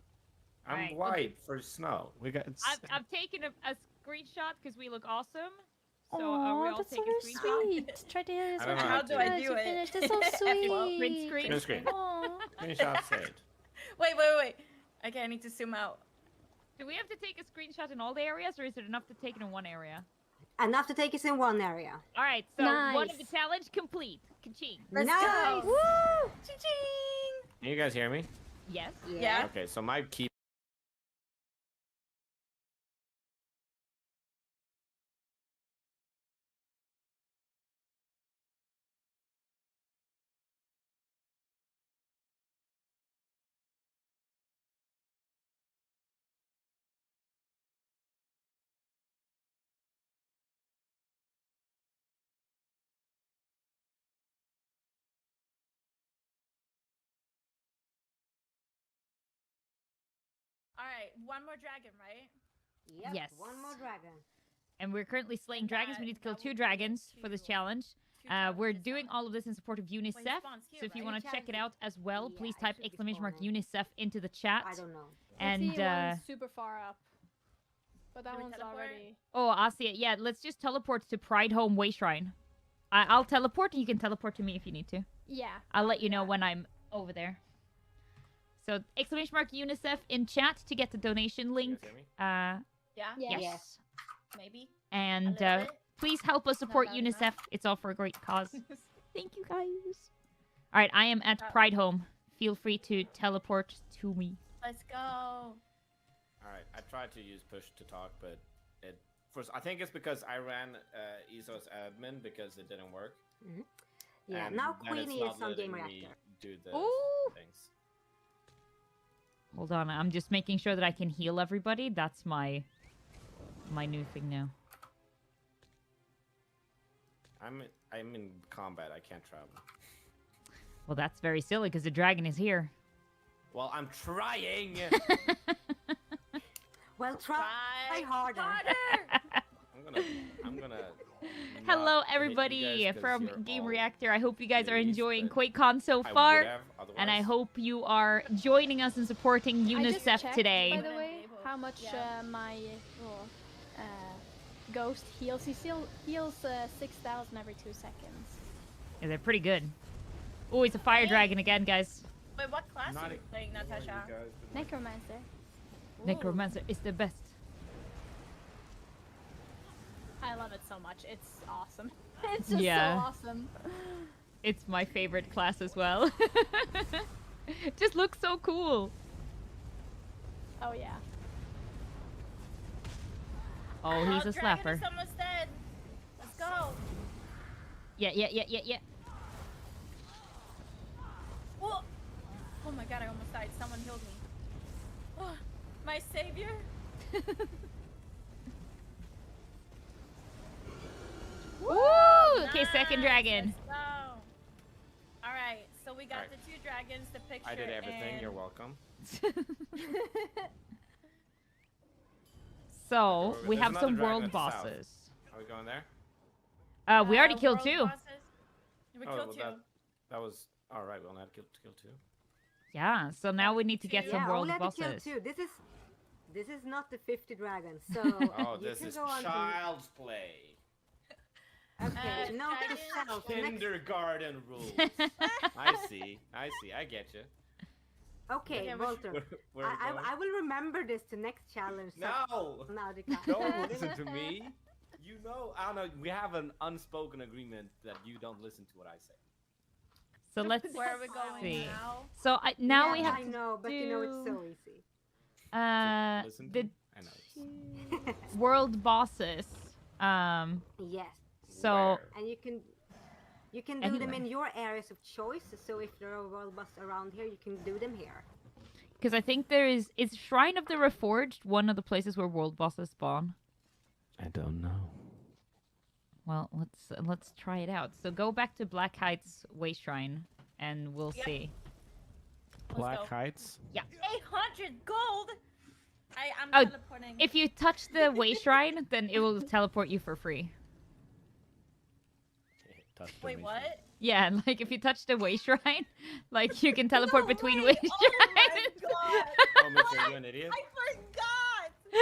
I'm Alright, white for snow. We got. I've taken a screenshot because we look awesome. So we Oh, all that's take so a screenshot. sweet. Try to hear this I don't one. know how do I Guys, do you it? finished. It's so sweet. Print screen. Print screen. Aw. Screenshot saved. Wait. Okay, I need to zoom out. Do we have to take a screenshot in all the areas, or is it enough to take it in one area? Enough to take us in one area. All right, so one of Nice. the challenge complete. Ka-ching. Let's Nice. go. Woo! Ching! Can you guys hear me? Yes. Yeah. Okay, so my key. All right, one more dragon, right? Yep, Yes. one more dragon. And we're currently slaying And dragons. that- We need to kill that 2 will be dragons for this two- challenge. two We're challenges doing done. all of this in support of UNICEF. spawns here, So if you right? want to check it Challenges- out as well, Yeah, please it type should be exclamation mark spawning. UNICEF into the chat. I don't know. And I see one super far up. But that Do we one's teleport? already. oh, I'll see it. Yeah, let's just teleport to Pride Home Way Shrine. I'll teleport, and you can teleport to me if you need to. Yeah. I'll let you know when I'm over there. So exclamation mark UNICEF in chat to get the donation You link. guys hear me? Yeah. Yes. Yes. Maybe. And A little bit. please help us support Not loud UNICEF. enough. It's all for a great cause. Thank you, guys. All right, I am at Pride Home. Feel free to teleport to me. Let's go. All right, I tried to use push to talk, but it first I think it's because I ran ESO's admin because it didn't work. Yeah, And now then it's Queenie not is on Game letting me Reactor. do the Ooh. things. Hold on, I'm just making sure that I can heal everybody. That's my new thing now. I'm in combat. I can't travel. Well, that's very silly because the dragon is here. Well, I'm trying. Well, try harder. I'm gonna. Hello, not hit you everybody guys 'cause from you're Game all Reactor. I hope you guys are idiots, enjoying but QuakeCon so I far. would have And I otherwise. hope you are joining us and supporting I just UNICEF checked, today. by the way, how much my ghost heals. He still heals 6,000 every 2 seconds. Yeah, they're pretty good. Oh, it's a fire dragon again, guys. Wait, what class Not are you playing, Natasha? Necromancer. Necromancer is the best. I love it so much. It's awesome. It's just Yeah. so awesome. It's my favorite class as well. Just looks so cool. Oh yeah. Oh, he's a Dragon slapper. is almost dead. Let's go. Yeah. Whoa. Oh my god, I almost died. Someone healed me. Oh, my savior. Woo! Okay, second dragon. Let's go. All right, so we got Alright. the 2 dragons, the picture. I did everything. and- You're welcome. So, we There's have another some dragon world at the south. bosses. Are we going there? We already killed world 2. bosses. We Oh, killed well, 2. that was all right. We only had to kill two. Yeah, so now we need to get some Yeah, world only had to kill bosses. 2. This is not the 50 dragons, so Oh, you this can is go on to... child's play. Okay, note to dragons self. Next... Kindergarten rules. I see. I get you. Okay, Okay, Walter. Where are we going? I will remember this to next challenge. so- No! Now the guy. Don't listen to me. You know, I don't know. We have an unspoken agreement that you don't listen to what I say. So let's Where are we going see. now? So now Yeah, we have I know, but you know it's so easy. Listen to the me? I know. It's... world bosses. Yes, So Where? and you can do them Anyway. in your areas of choice. So if there are world boss around here, you can do them here. because I think is Shrine of the Reforged one of the places where world bosses spawn. I don't know. Well, let's try it out. So go back to Black Heights Way Shrine, and we'll Yep. see. Let's go. Heights? Yeah. 800 gold. I'm Oh, teleporting. if you touch the Way Shrine, then it will teleport you for free. Wait, what? Yeah, like if you touch the Way Shrine, like you can teleport No between way! Way Oh Shrines. my god! Oh, Mitch, are you an idiot? I forgot. No.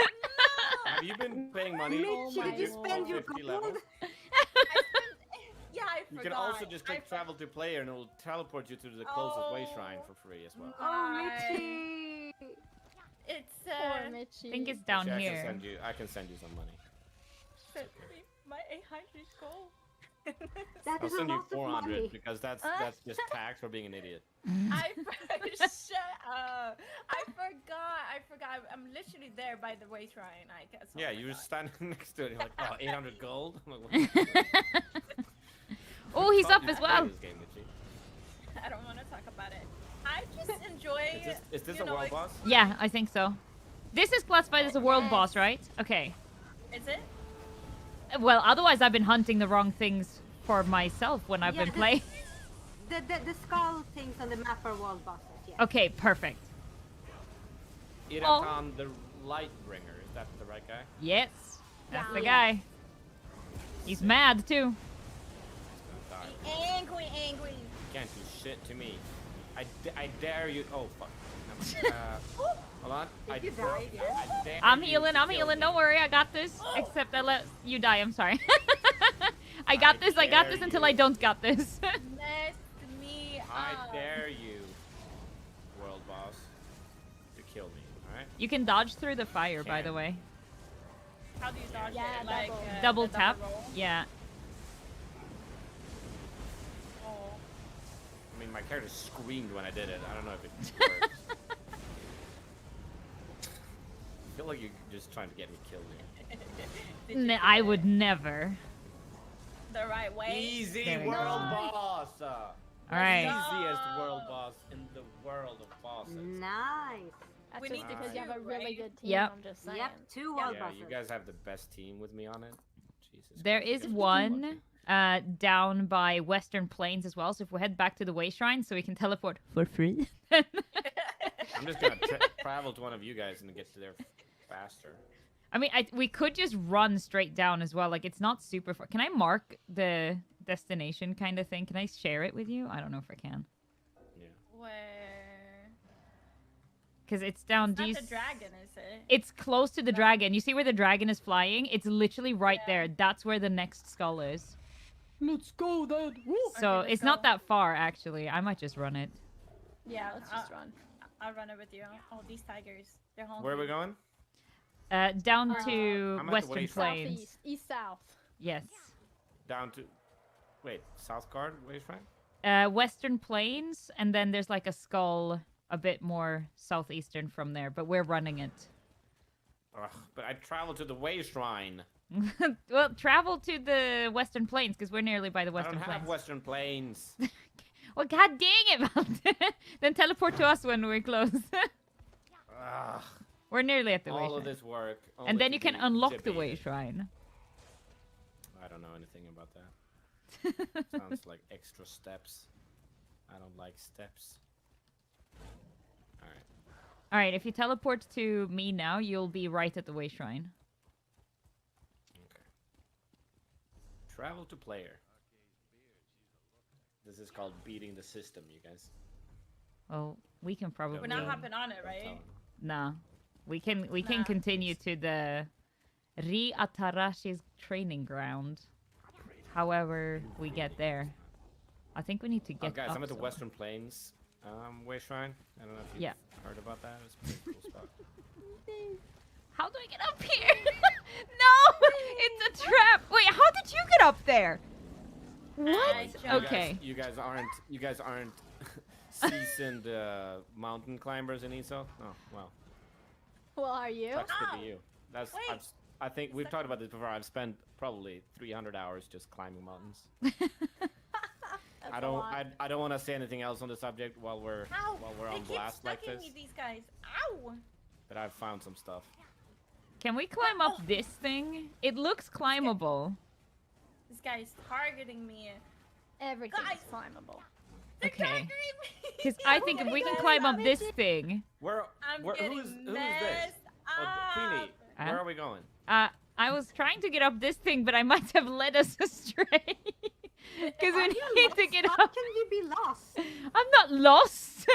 Have you been paying money? Mitch, did you spend your 50 gold? levels? Yeah, I forgot. You can also just click I travel to player and it will teleport you to the closest way shrine for free as well. Oh, Bye. Mitchie! It's Poor Mitchie. I think it's down Actually, here. I can send you some money. my 800 gold. That I'll is a send you lot of 400 money. because that's just tax for being an idiot. I forgot. Shut up! I forgot. I'm literally there by the way shrine. I guess. Yeah, you were standing next to it. You're like, oh, 800 gold. I'm like, what? Oh, he's Thought up you as played well. this game, Mitchie. I don't want to talk about it. I just enjoy. Is this a world boss? Yeah, I think so. This is classified as a world boss, right? Okay. Is it? Well, otherwise I've been hunting the wrong things for myself when I've been playing. The skull things on the map are world bosses. Yeah. Okay, perfect. Iratan the Lightbringer. Is that the right guy? Yes, that's the guy. He's mad too. Angry. Can't do shit to me. I dare you. Oh fuck. Hold on. I dare I'm you healing. to I'm kill healing. me. Don't worry, I got this. Except I let you die. I'm sorry. I got this. I got this until I don't got this. Mess me up. I dare you, world boss, to kill me. All right. You can dodge through the fire, by the way. How do you dodge Yeah, it? Like Double the tap. roll? Yeah. Oh. I mean, my character screamed when I did it. I don't know if it works. I feel like you're just trying to get me killed here. I would never. The right way. Easy There we world go. boss. All right. Easiest world boss in the world of bosses. Nice. That's We just need because to you have a do, really right? good team. Yep. I'm just saying. Yep, 2 world Yeah, bosses. you guys have the best team with me on it. Jesus. There Christ, you is guys are one lucky. down by Western Plains as well. So if we head back to the Way Shrine, so we can teleport for free. I'm just gonna travel to one of you guys and get to there faster. I mean, we could just run straight down as well. Like, it's not super far. Can I mark the destination kind of thing? Can I share it with you? I don't know if I can. Yeah. Where? Because it's down It's not these... the dragon, is it? It's close to the dragon. You see where the dragon is flying? It's literally right there. That's where the next skull is. Let's go then. Woo! So let's it's not go. that far, actually. I might just run it. Yeah, let's just run. I'll run it with you. Oh, these tigers. They're hungry. Where are we going? Down to I'm at the Western Way Shrine. Plains. Southeast, east south. Yes. Down to... Wait, Southgard? Where's Frank? Western Plains, and then there's like a skull a bit more southeastern from there, but we're running it. Ugh, but I traveled to the Way Shrine. Well, travel to the Western Plains, because we're nearly by the I Western don't have Plains. Western Plains. Well, god dang it, Valde. Then teleport to us when we're close. Ugh, We're nearly at the Way all Shrine. of this work. And only then to you can be unlock the debated. Way Shrine. I don't know anything about that. Sounds like extra steps. I don't like steps. Alright. Alright, if you teleport to me now, you'll be right at the Way Shrine. Okay. Travel to player. This is called beating the system, you guys. Well, we can probably... We're not hopping on it, Don't tell right? him. Nah. We can Nah. continue to the Ri-Atarashi's training ground. However we get there. I think we need to Oh, get guys, up I'm at the somewhere. Western Plains Way Shrine. I don't know if you've heard about that. It's a pretty cool spot. How do I get up here? No! It's a trap! Wait, how did you get up there? What? Okay. You guys aren't seasoned mountain climbers in ESO? Oh, well. Well, are you? Sucks to be you. That's I think we've talked about this before. I've spent probably 300 hours just climbing mountains. I don't want to say anything else on the subject while we're They on keep blast like stucking this. me, these guys. Ow! But I've found some stuff. Can we climb up this thing? It looks climbable. This guy is targeting me. Everything Guys. is climbable. They're Okay. targeting me. Because I think if we can climb up this thing... I'm who getting is this? messed Oh, Queenie, up. where are we going? I was trying to get up this thing, but I might have led us astray. Because we need to get How up. can you be lost? I'm not lost.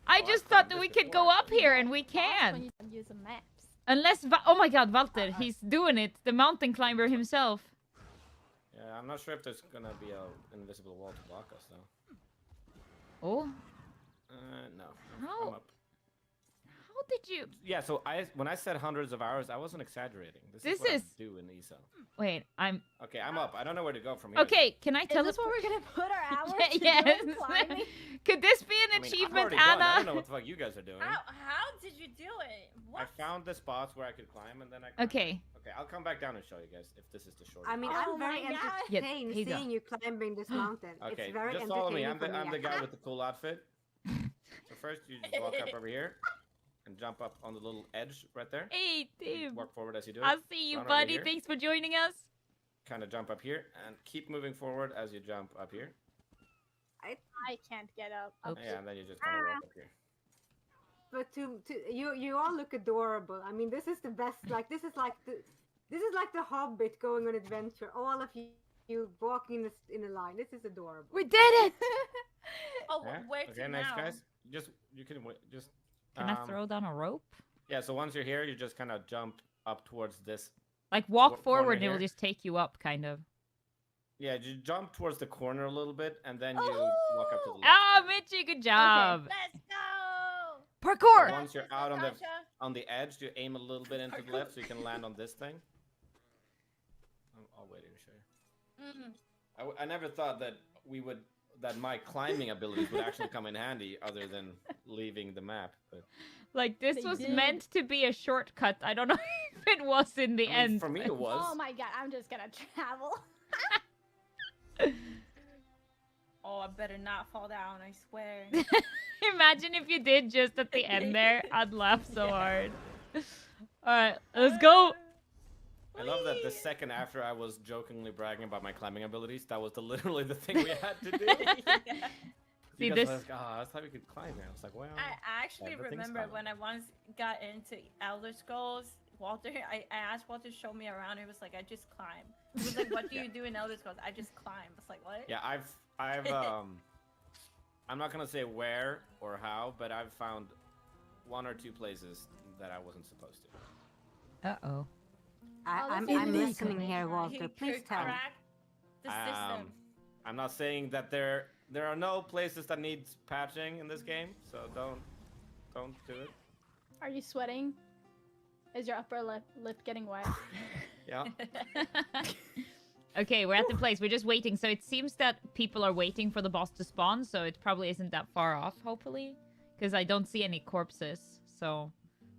I Oh, just I thought found that this we could before. go up here, and we That's when can. you can use the maps. Unless... oh my god, Walter, he's doing it. The mountain climber himself. Yeah, I'm not sure if there's gonna be an invisible wall to block us though. Oh, No. How? I'm up. how did you? Yeah, so when I said hundreds of hours, I wasn't exaggerating. This This what is- I do in ESO. Wait, I'm Okay, I'm up. I don't know where to go from here. okay. Can I Is tell this what we're gonna put our hours to Yes. doing climbing? Could this be I an mean, I've achievement, already done it. I Anna? don't know what the fuck you guys are doing. How did you do it? What? I found the spots where I could climb, and then I. Climbed. Okay. Okay, I'll come back down and show you guys if this is the short. I mean, Oh I'm very my God. entertained Yeah, Haida. seeing you climbing this mountain. Okay, It's very just follow me. entertaining I'm the for me. guy with the cool outfit. So first, you just walk up over here, and jump up on the little edge right there. Hey, Tim. Walk forward as you do it. I'll see you, Run over buddy. here. Thanks for joining us. Kind of jump up here, and keep moving forward as you jump up here. I can't get up. Oops. Yeah, and then you just kind of walk up here. But you all look adorable. I mean, this is the best. Like this is like the Hobbit going on adventure. All of you walking in a line. This is adorable. We did it. Oh, Yeah? where Okay, to nice now? guys. You can just. Can I throw down a rope? Yeah, so once you're here, you just kind of jump up towards this. Like walk Corner forward and it will here. just take you up, kind of. Yeah, you jump towards the corner a little bit, and then you walk up to the left. Ah, Mitchie, good job. Let's go. Parkour. So once you're out on Natasha. the edge, you aim a little bit into the left so you can land on this thing. I'll wait to show you. I never thought that my climbing abilities would actually come in handy, other than leaving the map. But Like this They was did. meant to be a shortcut. I don't know if it was in the I mean, end. for me, it was. Oh my god, I'm just gonna travel. Oh, I better not fall down. I swear. Imagine if you did just at the end there. I'd laugh so hard. All right, let's go. I love that the second after I was jokingly bragging about my climbing abilities, that was literally the thing we had to do. See You guys this? were like, oh, that's how we could climb. I was like, well. I actually everything's remember fine. when I once got into Elder Scrolls. Walter, I asked Walter to show me around. He was like, I just climb. He was like, what do you do in Elder Scrolls? I just climb. I was like, what? Yeah, I've I'm not gonna say where or how, but I've found one or two places that I wasn't supposed to. Uh-oh. I'm that's listening illegal. here, He Walter. could Please tell me. crack the system. I'm not saying that there are no places that needs patching in this game, so don't do it. Are you sweating? Is your upper lip getting wet? Yeah. Okay, we're at the place. We're just waiting. So it seems that people are waiting for the boss to spawn, so it probably isn't that far off, hopefully. Because I don't see any corpses, so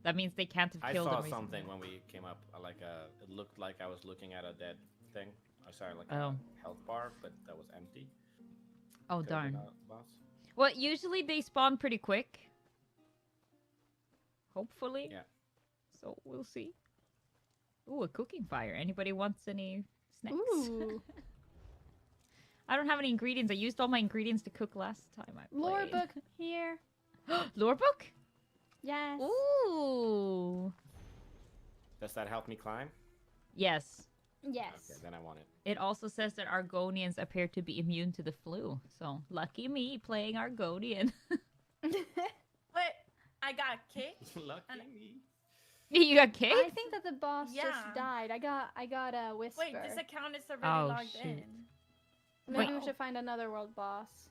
that means they can't have I killed saw them recently. something when we came up, it looked like I was looking at a dead thing. Oh, sorry, like Oh. a health bar, but that was empty. Oh, Could've been darn. a boss. Well, usually they spawn pretty quick. Hopefully. Yeah. So we'll see. Ooh, a cooking fire. Anybody wants any snacks? Ooh. I don't have any ingredients. I used all my ingredients to cook last time I played. Lore book here. Lore book? Yes. Ooh. Does that help me climb? Yes. Yes. Okay, then I want it. It also says that Argonians appear to be immune to the flu. So lucky me playing Argonian. But I got kicked. Lucky And- me. You got kicked? I think that the boss Yeah. just died. I got a whisper. Wait, this account is already Oh, logged shoot. in. Maybe Wait. we should find another world boss.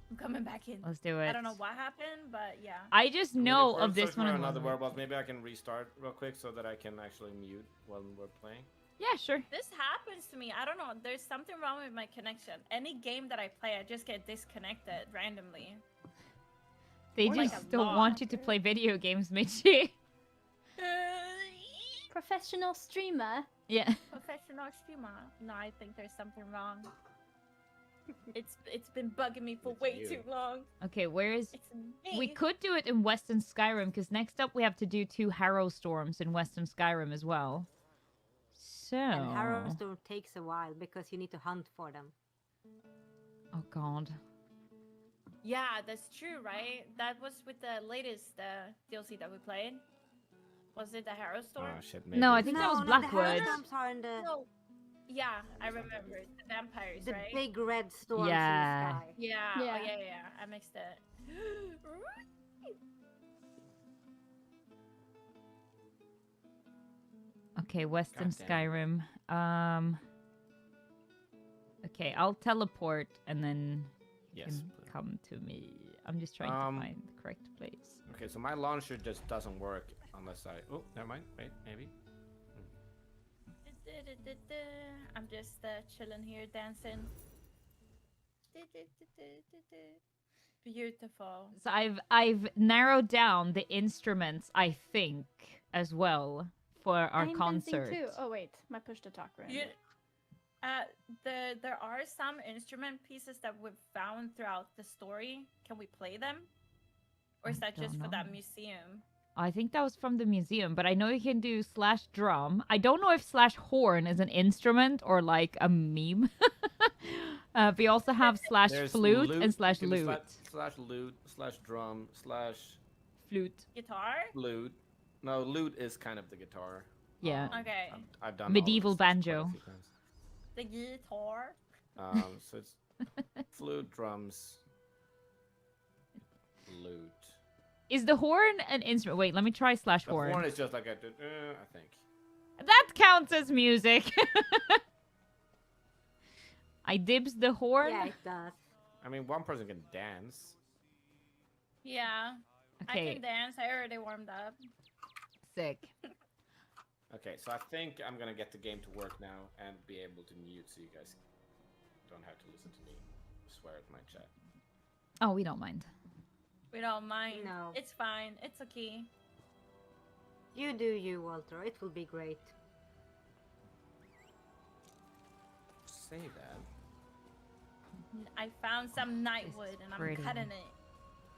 I'm coming back in. Let's do it. I don't know what happened, but yeah. I just I mean, know if we're of this searching one. for and another one more. werewolf. Maybe I can restart real quick so that I can actually mute while we're playing. Yeah, sure. This happens to me. I don't know. There's something wrong with my connection. Any game that I play, I just get disconnected randomly. They Or like just a don't log. want you to play video games, Mitchie. Professional streamer. Yeah. Professional streamer. No, I think there's something wrong. It's been bugging me for It's way you. too long. Okay, where is... It's me. We could do it in Western Skyrim, because next up we have to do 2 Harrow Storms in Western Skyrim as well. So... And Harrowstone takes a while because you need to hunt for them. Oh, God. Yeah, that's true, right? That was with the latest DLC that we played. Was it the Harrow Storm? Oh shit, maybe. No, I think that was The Blackwood. Harrowstorms are in the No. Yeah, I remember. The vampires, the right? big red storms Yeah. in the sky. Yeah, Yeah. Oh, yeah. I mixed it. Okay, Western God damn Skyrim. Okay, I'll teleport and then you Yes. can come to me. I'm just trying to find the correct place. Okay, so my launcher just doesn't work unless I. Oh, never mind. Wait, maybe. I'm just chilling here dancing. Beautiful. So I've narrowed down the instruments, I think, as well for our I'm concert. dancing too. Oh wait, my push to talk ran. There are some instrument pieces that we've found throughout the story. Can we play them? Or is I that just don't for that know. museum? I think that was from the museum, but I know you can do /drum. I don't know if /horn is an instrument or like a meme. We also have There's /flute and you can do /lute. /lute /drum Flute. Guitar? /lute. No, lute is kind of the guitar. Yeah. Okay. I've done Medieval all of this quite a banjo. few times. The guitar? So it's flute, drums, lute. Is the horn an instrument? Wait, let me try The /horn. horn is just like a, I think. That counts as music. I dibs the horn. Yeah, it does. I mean, one person can dance. Yeah. Okay. I can dance. I already warmed up. Sick. Okay, so I think I'm gonna get the game to work now and be able to mute so you guys don't have to listen to me swear at my chat. Oh, we don't mind. We don't mind. No. It's fine. It's okay. You do you, Walter. It will be great. Say that. I found some nightwood and I'm pretty. cutting it.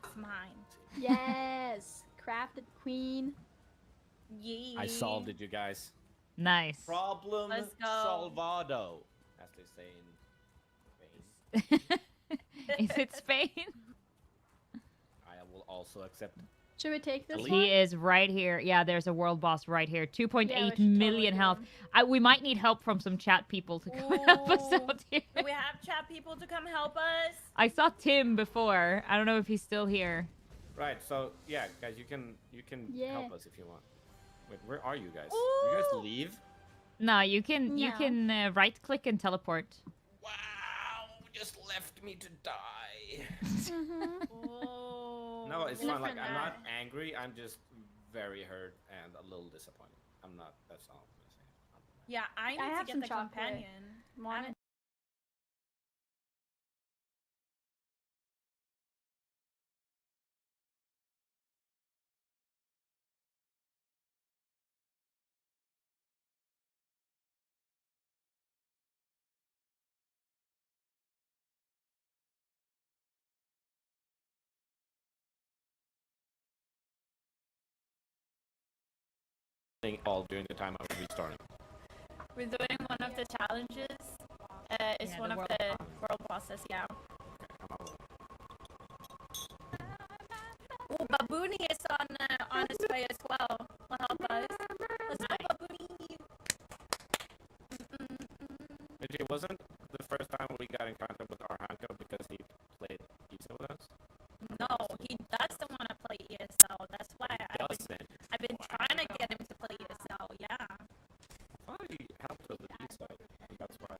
It's mine. Yes, crafted queen. Yeah. I solved it, you guys. Nice. Problem Let's go. solvado, as they say in Spain. Is it Spain? I will also accept. Should we take this Delete. one? He is right here. Yeah, there's a world boss right here. 2.8 Yeah, we should million totally health. do We might need help from some chat people to come help us Ooh. out here. Do we have chat people to come help us? I saw Tim before. I don't know if he's still here. Right, so yeah, guys, you can Yeah. help us if you want. Wait, where are you guys? You guys Ooh. leave? No, you can No. right click and teleport. Wow, just left me to die. Oh. No, it's fine. Like, listen, I'm not angry. I'm just very hurt and a little disappointed. I'm not. That's all I'm gonna say. Yeah, I need have to some get the chocolate. companion. Want it? All during the time I was restarting. We're doing one of the challenges. It's Yeah, one the of world the world bosses, yeah. Oh, Babooni is on his way as well. Will help us. Let's go, Babooni. It wasn't the first time we got in contact with Arhanko because he played pizza with us. No, he doesn't want to play ESL. That's why I've been trying to get him to play ESL. Yeah. Oh, he helped us with pizza. That's why.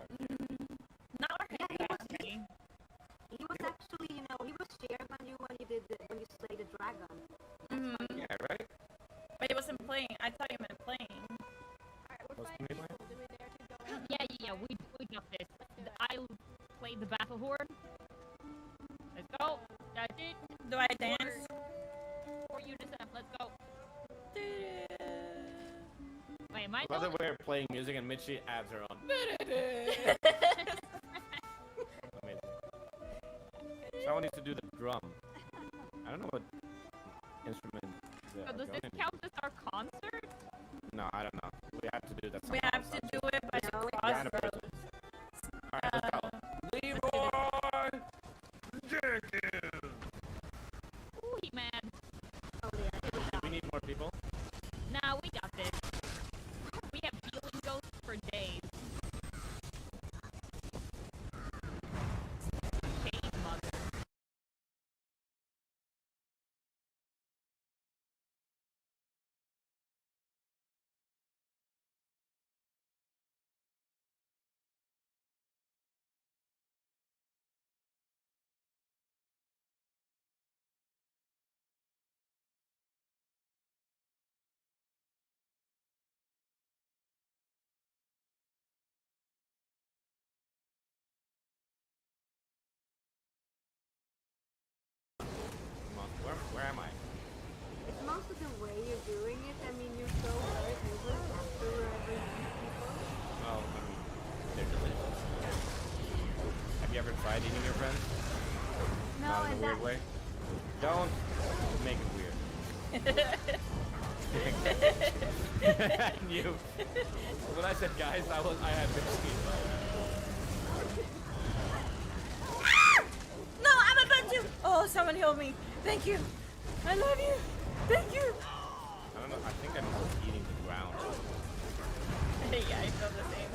Not He was actually, he was sharing on you when you slay the dragon. Mm-hmm. Yeah, right. But he wasn't playing. I thought you meant playing. Yeah, we got this. I'll play the battle horde. Let's go. That's it. Do I dance? For you to set. Let's go. Wait, am I By the doing- way, we're playing music and Mitchie adds her on. Amazing. Someone needs to do the drum. I don't know what instrument. So does this count as our concert? No, I don't know. We have to do that. We have to do it by the crossroads. Alright, let's go. Leroy Jenkins. Ooh, he mad. We need more people. Nah, we got this. We have healing ghosts for days. confiding in your friends? No, Not in and a weird that. way. Don't make it weird. You. When I said guys, I had 15. No, I'm about to. Oh, someone heal me. Thank you. I love you. Thank you. I don't know. I think I'm just eating the ground. Yeah, I feel the same.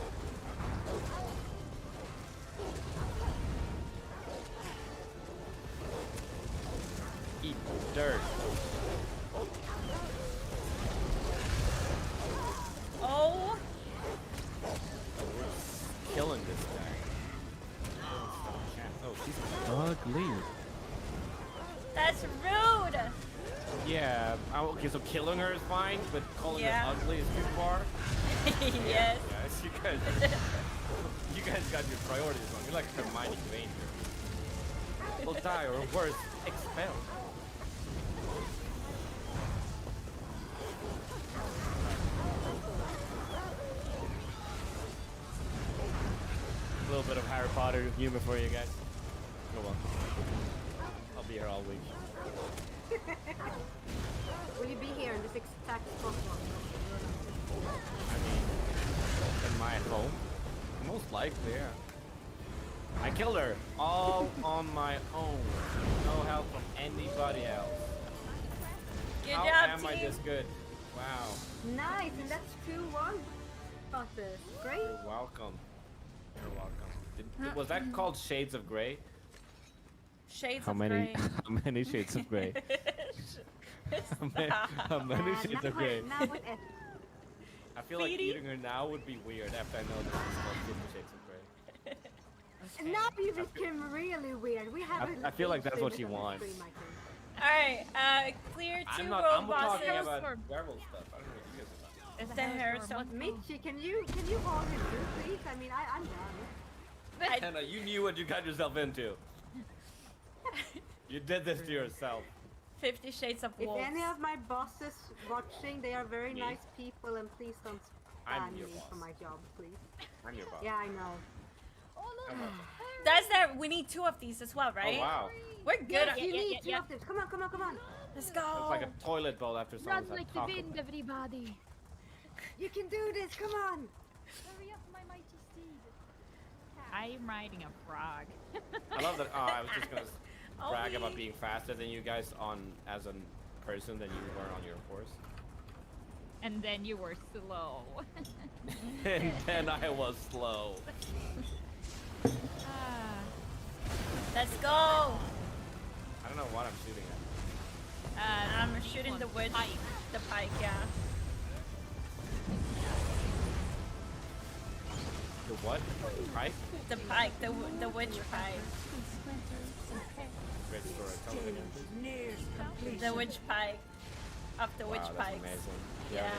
Eat dirt. Oh. We're killing this guy. Oh, she's ugly. That's rude. Yeah. Okay, so killing her is fine, but calling her ugly is too far. Yes. Guys, you guys got your priorities wrong. You're like Hermione Granger. Will die or worse, expelled. A little bit of Harry Potter humor for you guys. Oh well. I'll be here all week. Will you be here in this exact spot? I mean, in my home? Most likely, yeah. I killed her all on my own. No help from anybody else. Good How job, am team. I this good? Wow. Nice, and that's 2-1. Process. Great. You're welcome. You're welcome. Was that called Shades of Grey? Shades How of many? Grey. How many shades of grey? How many shades of grey? Now with it. I feel like eating her now would be weird after I know this is called 50 Shades of Grey. Now you became really weird. We have. I feel like that's what she wants. All right, clear 2 I'm world talking bosses. about werewolf stuff. I don't know what you guys are about. The hailstorm. Mitchie, can you hold him through, please? I mean, I'm done. Hannah, you knew what you got yourself into. You did this to yourself. 50 Shades of If Wolves. any of my bosses watching, they are very Me? nice people, and please don't I'm ban your me boss. from my job, please. I'm your boss. Yeah, I know. That's that. We need 2 of these as well, right? Oh wow. We're good. Yes, you need 2 of them. Come on, come on, come on. Let's It's go. like a toilet bowl after someone's had taco. everybody. You can do this. Come on. Hurry up, my mighty steed. I'm riding a frog. I love that. I was just gonna Oh, brag about me. being faster than you guys on as a person than you were on your horse. And then you were slow. And then I was slow. Let's go. I don't know what I'm shooting at. I'm shooting the wood. Pike. The pike, yeah. The what? Pike? The pike, the witch pike. Great story. Tell me again. The witch pike. Of the witch Wow, that's pikes. amazing. Yeah.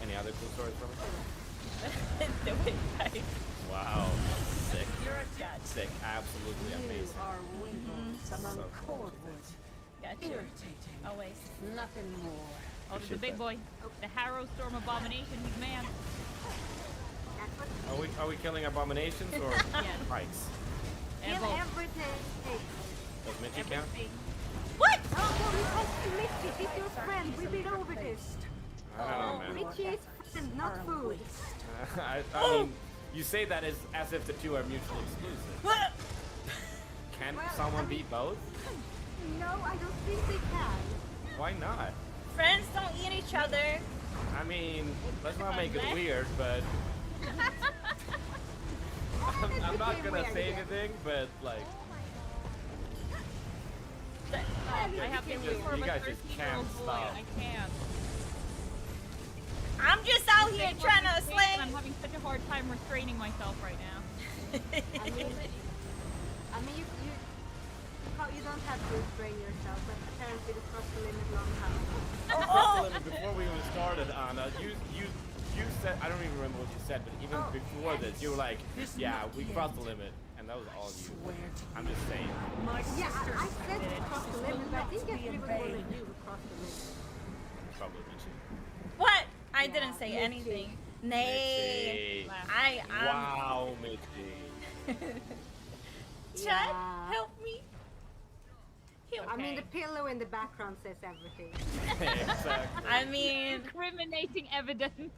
Any other cool stories from it? The witch pike. Wow. Sick. Gotcha. Sick. Absolutely amazing. Among cool. Gotcha. Always. Nothing more. Oh, there's a Appreciate big that. boy. The Harrow Storm Abomination. He's man. Are we killing abominations or Yes. pikes? And Kill both. everything. Hey. Does Mitchie count? Everything. What? Oh, no, we talked to Mitchie. He's your friend. We've been over this. I don't know, man. Mitchie is friend, not food. I mean, you say that as if the two are mutually exclusive. Can Well, someone I mean- be both? No, I don't think they can. Why not? Friends don't eat each other. I mean, let's not make it weird, but I'm not became gonna weird say again. anything, but like, I have to You inform a guys just 13-year-old can't boy. stop. I can't. I'm just out here They trying want to me slay. and I'm having such a hard time restraining myself right now. I mean, you don't have to restrain yourself, but apparently this crossed the limit long time ago. Oh, before we even started, Anna, you said, I don't even remember what you said, but even before this, you were like, yeah, we crossed the limit, and that was all you. I'm just saying. Yeah, I said we crossed the limit, but I think everyone more than you crossed the limit. Probably Mitchie. what? I didn't say anything. Nay. Mitchie. I'm Wow, Mitchie. Chat, Yeah. help me. I mean, the Okay. pillow in the background says everything. Exactly. I mean, Incriminating evidence.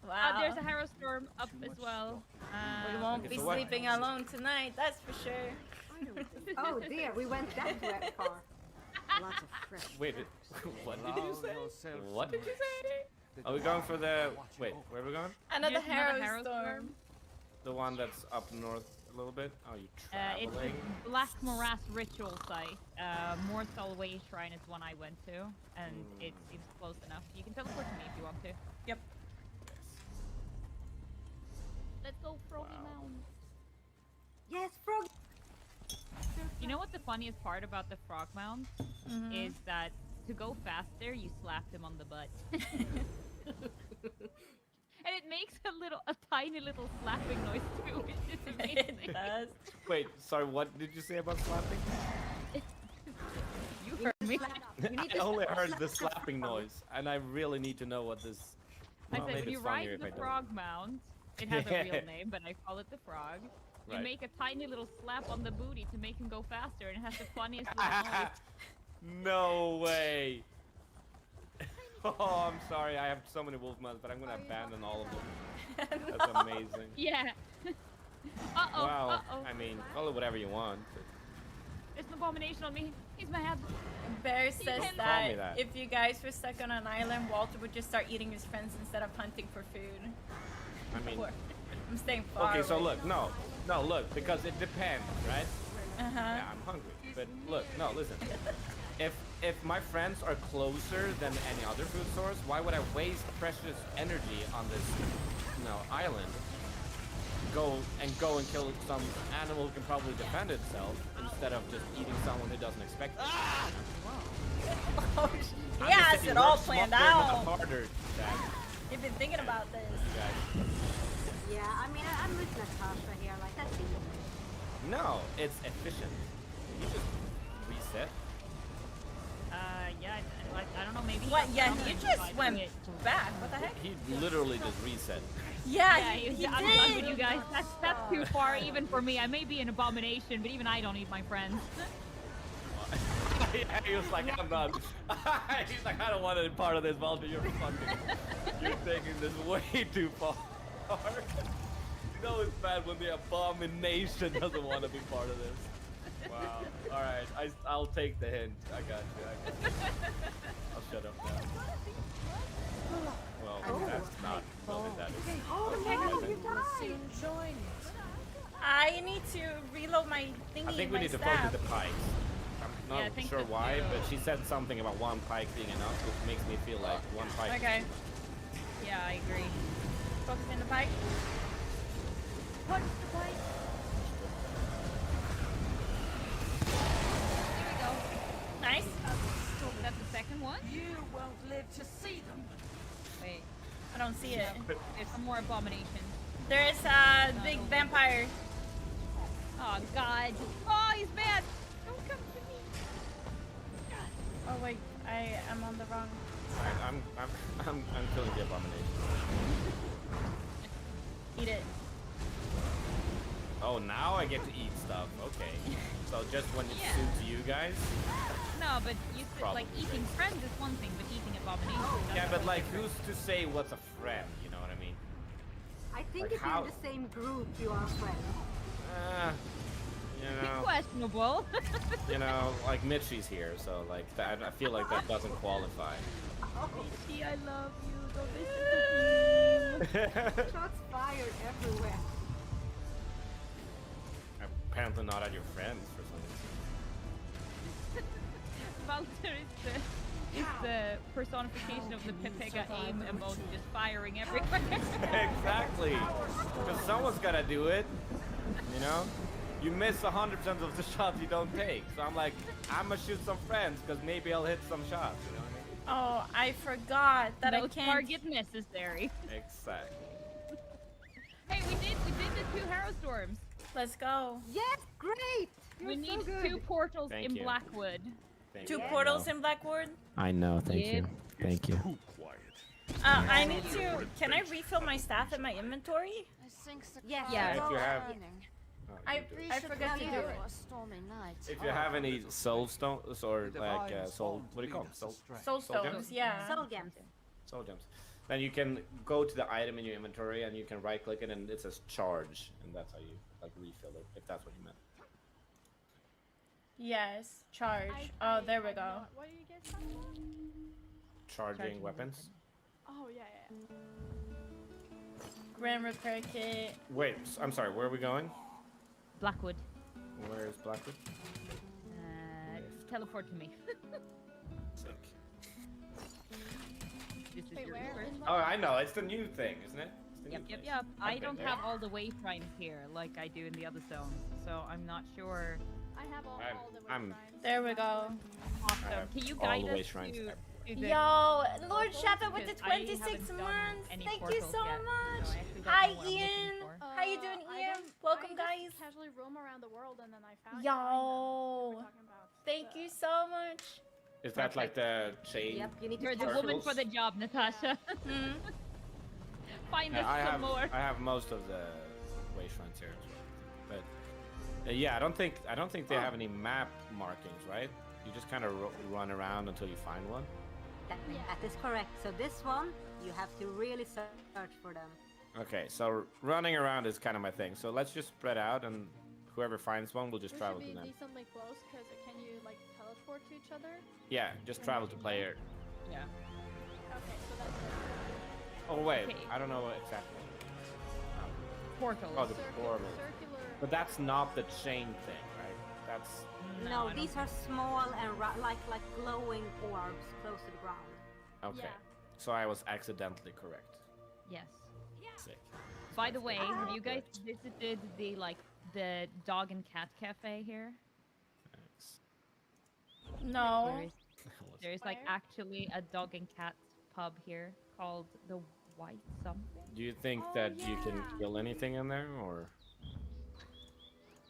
wow. There's a Harrow Storm up as well. We won't Okay, be so what- sleeping alone tonight, that's for sure. Oh dear, we went that way far. Lots of fresh. Wait, what did you say? yourself What did you say? Are we going for the... Wait, where are we going? Another Yes, another Harrow Harrow Storm. The one that's up north a little bit? Oh, you It's traveling? the Black Morass Ritual Site. Mortal Way Shrine is one I went to, and it seems close enough. You can teleport to me if you want to. Yep. Let's go, Froggy Wow. Mound. Yes, frog. You know what the funniest part about the Frog Mound is that to go faster, you slap him on the butt. And it makes a tiny little slapping noise too, which is amazing. It does. Wait, sorry, what did you say about slapping? You heard me. I only heard the slapping noise, and I really need to know what this... I Well, said maybe when you it's funnier ride if I the don't. Frog Mound, it has a real name, but I call it the Frog. You Right. make a tiny little slap on the booty to make him go faster, and it has the funniest little noise. No way! Oh, I'm sorry, I have so many wolf mounts, but I'm gonna abandon all of them. That's amazing. Yeah. Uh-oh, Wow, uh-oh. I mean, call it whatever you want. but- There's an abomination on me. He's mad. Bear says Don't call me that, that. if you guys were stuck on an island, Walter would just start eating his friends instead of hunting for food. I mean, I'm staying far okay, so away. look, no, look, because it depends, right? Uh-huh. Yeah, I'm hungry, but look, no, listen. If my friends are closer than any other food source, why would I waste precious energy on this, island? Go and kill some animal who can probably defend itself instead of just eating someone who doesn't expect it. Ah! I'm He just has thinking it all work planned smarter, not out. harder, Jack, You've been thinking about this. you guys. Yeah, I mean, I'm with Natasha here. Like, that's easy. No, it's efficient. You just reset. Yeah, I don't know, maybe... What? Yeah, he he has just something went to it. back. What the heck? He literally just reset. Yeah, Yeah, he I'm done with did. you guys. That's too far, even for me. I may be an abomination, but even I don't eat my friends. Yeah, he was like, I'm not. He's like, I don't want to be part of this, Walter. You're taking this way too far. You know it's bad when the abomination doesn't want to be part of this. Wow. All right, I'll take the hint. I got you. I'll shut up now. Well, that's not really that. Oh no, you died! Join. I need to reload my thingy. I think we my need to staff. focus the pikes. I'm Yeah, I not think sure so why, too. but she said something about one pike being enough, which makes me feel like one pike. Okay. Yeah, I agree. Focus in the pike. Punch the pipe. Here we go. Nice. That's the second one. You won't live to see them. Wait, I don't see it. there's some more abominations. There is a big vampire. Oh God! Oh, he's bad. Don't come to me. Oh wait, I am on the wrong. I'm killing the abomination. Eat it. Oh, now I get to eat stuff. Okay. So just when it Yeah. suits you guys? No, but you said, Probably. like eating friends is one thing, but eating abominations. Yeah, that's but totally like, different. who's to say what's a friend? You know what I mean? I think Like if how- you're in the same group, you are friends. You know, Questionable. like Mitchie's here, so like that, I feel like that doesn't qualify. Gee, I love you. Don't listen to me. Shots fired everywhere. Apparently not at your friends for some reason. Walter is the personification of the Pepega aim emoji, just firing everywhere. Exactly. Because someone's gotta do it. You know? You miss 100% of the shots you don't take. So I'm like, I'm gonna shoot some friends because maybe I'll hit some shots. You know what Oh, I forgot that No I can't. target necessary. I mean? Exactly. Hey, we did the 2 Harrow Storms. Let's go. Yes, great! You're We so need good. 2 portals Thank in you. Blackwood. Thank 2 you. portals in Blackwood. I know. Thank Yep. you. Thank you. I need to. Can I refill my staff in my inventory? Yes. Yeah. If you have, I forgot to do it. if you have any soul stones or like soul, what do you call them? Soul stones, gems? yeah. Soul gems. Soul gems. Then you can go to the item in your inventory and you can right click it and it says charge, and that's how you like refill it, if that's what you meant. Yes, charge. Oh, there we go. What do you guys talking about? Charging weapons. Oh, yeah, yeah. Grand repair kit. Wait, I'm sorry, where are we going? Blackwood. Where is Blackwood? Teleport to me. Sick. This is Wait, your where? first. Oh, I know, it's the new thing, isn't it? It's the new Yep. thing. I Okay, don't there. have all the wayfinds here like I do in the other zones, so I'm not sure. I have all the I'm- wayfinds. There we go. Awesome. Can you all guide the way us shrines to there. the Yo, Lord Shepard with the Because I 26 haven't done months. any Thank you portals so yet, much. so I actually don't Hi, know what I'm looking Ian. for. How you doing, I Ian? don't- Welcome, I guys. just casually roam around the world and then I found Yo. Thank you so much. Is that like the chain? Yep, you need to You're the catch woman circles? for the job, Natasha. Hmm? Find Yeah, us I some have more. I have most of the way shrines here as well, but yeah, I don't think they have any map markings, right? You just kind of run around until you find one. That is correct. So this one, you have to really search for them. Okay, so running around is kind of my thing. So let's just spread out, and whoever finds one will just We travel should to be them. decently close because can you like teleport to each other? Yeah, just travel to player. Yeah. Okay, so that's it. Oh wait, Okay. I don't know exactly. Portals. Oh, the Circular, portal. circular. But that's not the chain thing, right? That's No, I these don't are small and like glowing orbs close to the ground. okay. Yeah. So I was accidentally correct. Yes. Sick. By the way, have you guys Correct. visited the dog and cat cafe here? Thanks. No. There's like Where? actually a dog and cat pub here called the White something. Do you think Oh, that you can yeah. kill anything in there, or?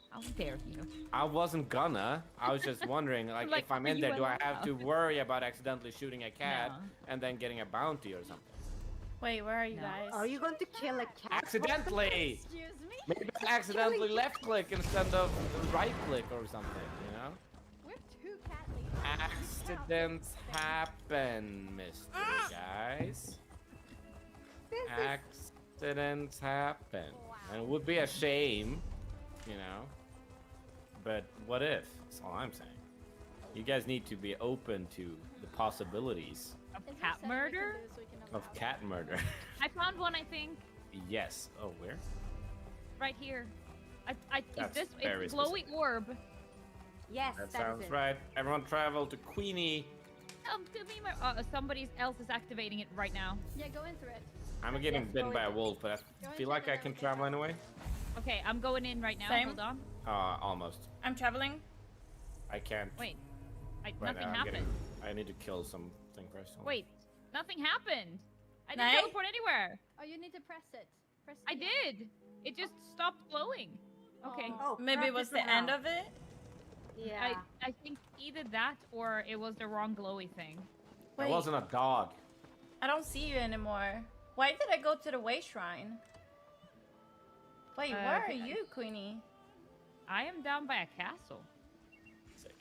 How dare you? I wasn't gonna. I was just wondering, like, Like, if I'm are in you there, do I have allowed? to worry about accidentally shooting a cat No. and then getting a bounty or something? Wait, where are you No. guys? Are you going to kill a cat? Accidentally! Excuse me? Maybe I accidentally left click instead of right click or something, you know? We're two cat ladies. Accidents happen, mystery guys. Accidents happen. And it would be a shame, you know? But what if? That's all I'm saying. You guys need to be open to the possibilities Of Is there cat something we can murder? do so we can of allow cat murder. I found one, I think, Yes. Oh, where? right here. Is That's this very it's a glowy orb? Yes, That that sounds is it. right. Everyone travel to Queenie. To me, somebody else is activating it right now. that? Yeah, go in through it. I'm getting Yes, bitten go by a in. wolf, but I Go feel into like the I can elevator. travel anyway. Okay, I'm going in right now. Same. Hold on. Almost. I'm traveling. I can't. Wait. Right Nothing now, happened. I need to kill something first. Hold on. Wait, nothing happened. I didn't Nay? teleport anywhere. Oh, you need to press it. Press I the- did. It just stopped glowing. Okay. Oh. Maybe it was the practice end around. of it. Yeah. I think either that or it was the wrong glowy thing. That Wait, wasn't a dog. I don't see you anymore. Why did I go to the way shrine? Wait, where are you, Queenie? I am down by a castle. Sick.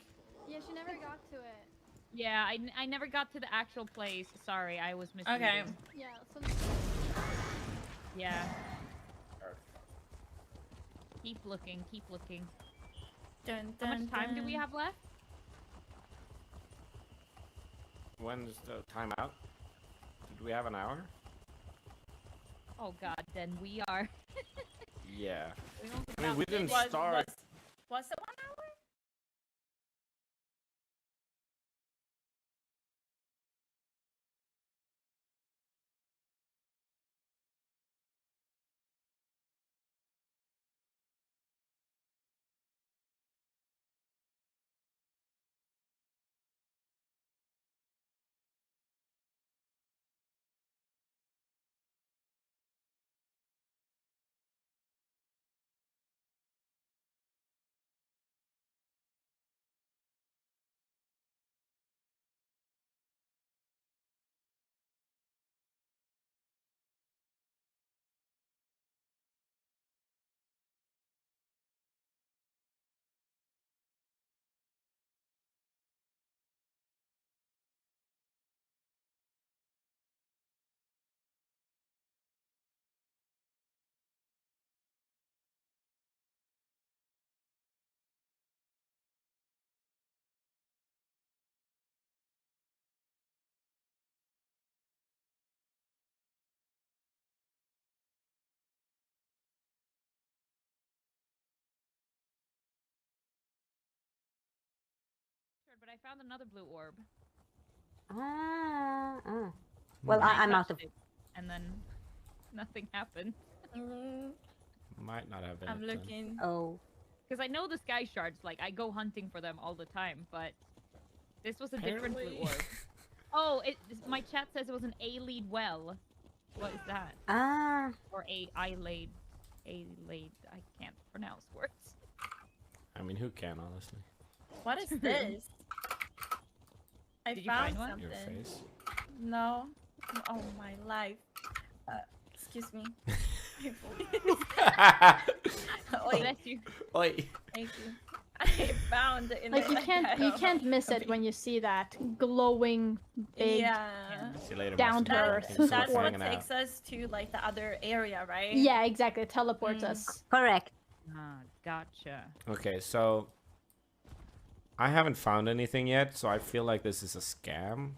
Yeah, she never got to it. Yeah, I never got to the actual place. Sorry, I was misreading. Okay. Yeah, so Yeah. Keep looking, keep looking. Dun, How dun, much time do we dun. have left? When's the time out? Did we have an hour? Oh god, then we are. Yeah. We don't I mean, we didn't Was, start. was it 1 hour? I found another blue orb. Well, And I I'm out of. touched it, and then nothing happened. Might not have been. I'm it then. looking. Oh. Because I know the sky shards, like I go hunting for them all the time, but this was a different blue Apparently. orb. Oh, my chat says it was an A-lead well. What is that? Or I-laid. A-laid. I can't pronounce words. I mean, who can, honestly? What is this? I Did you found find one? something. Your face. No. Oh my life. Excuse me. Oi. Bless you. Oi. Thank you. I found it in Like the you can't miss it when you see that glowing big See you later, down Master to Chief. earth. Thanks so much That's for what hanging out. takes us to like the other area, right? Yeah, exactly. It teleports us. Correct. Ah, gotcha. Okay, so I haven't found anything yet, so I feel like this is a scam.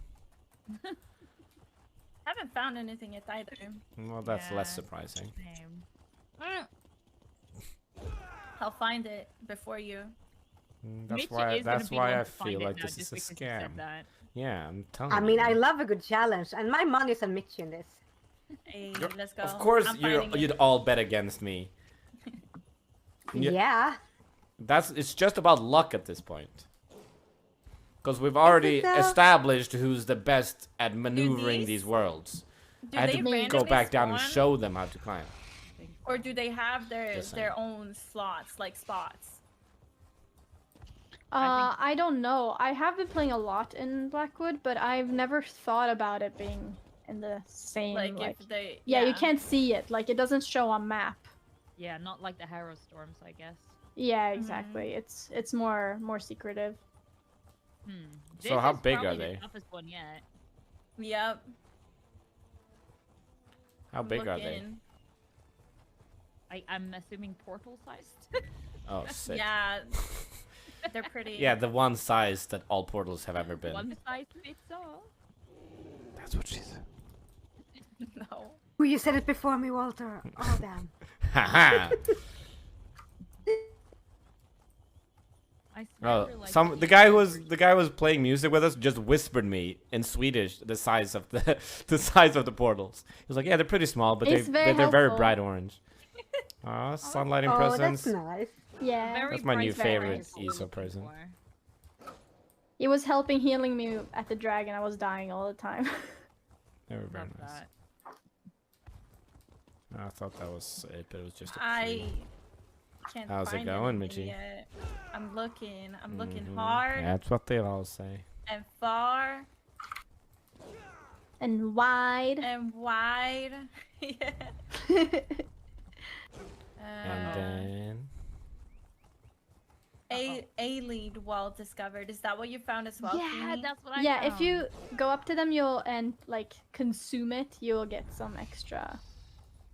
Haven't found anything yet either. Well, that's less Yeah, surprising. Same. I'll find it before you. That's Mitchie why. is gonna That's be why the one I to find feel it like now, this just is a because you said scam. that. Yeah, I'm telling I you. mean, I love a good challenge, and my money's on Mitch in this. Hey, let's go. Of course, I'm finding you'd it. all bet against me. Yeah. It's just about luck at this point. Because we've already though? established who's the best at maneuvering these- these worlds. Do I had they to go randomly back down and spawn? show them how to climb. Or do they have Just saying. their own slots, like spots? I don't know. I have been playing a lot in Blackwood, but I've never thought about it being in the same Like, like. if they Yeah, you can't see it. Like it doesn't show on map. Yeah, not like the Harrow Storms, I guess. Yeah, exactly. It's more secretive. Hmm. So This how is big are probably they? The toughest one yet. Yep. How big are they? Looking. I'm assuming portal sized. Oh, sick. Yeah. They're pretty. Yeah, the one size that all portals have ever been. One size fits all. That's what she said. No. Oh, you said it before me, Walter. Oh, damn. Haha. I Oh, swear, like, the guy who was playing music with us just whispered me in Swedish the size of the size of the portals. He was like, "Yeah, they're pretty small, but It's very they're very helpful. bright orange." Aw, sunlighting Oh, presents. that's nice. Yeah. Very That's my new bright favorite lights we're ESO looking present. for. It was helping healing me at the dragon. I was dying all the time. They were very Love nice. that. I thought that was it, but it was just a I tree. can't How's it find going, anything Mitchie? yet. I'm looking. I'm looking Mhm. hard That's what they all say. and far And wide. and wide. Yeah. And then A lead well discovered. Is that what you found as well? Yeah, Queenie? that's what I Yeah, found. if you go up to them, and like consume it, you'll get some extra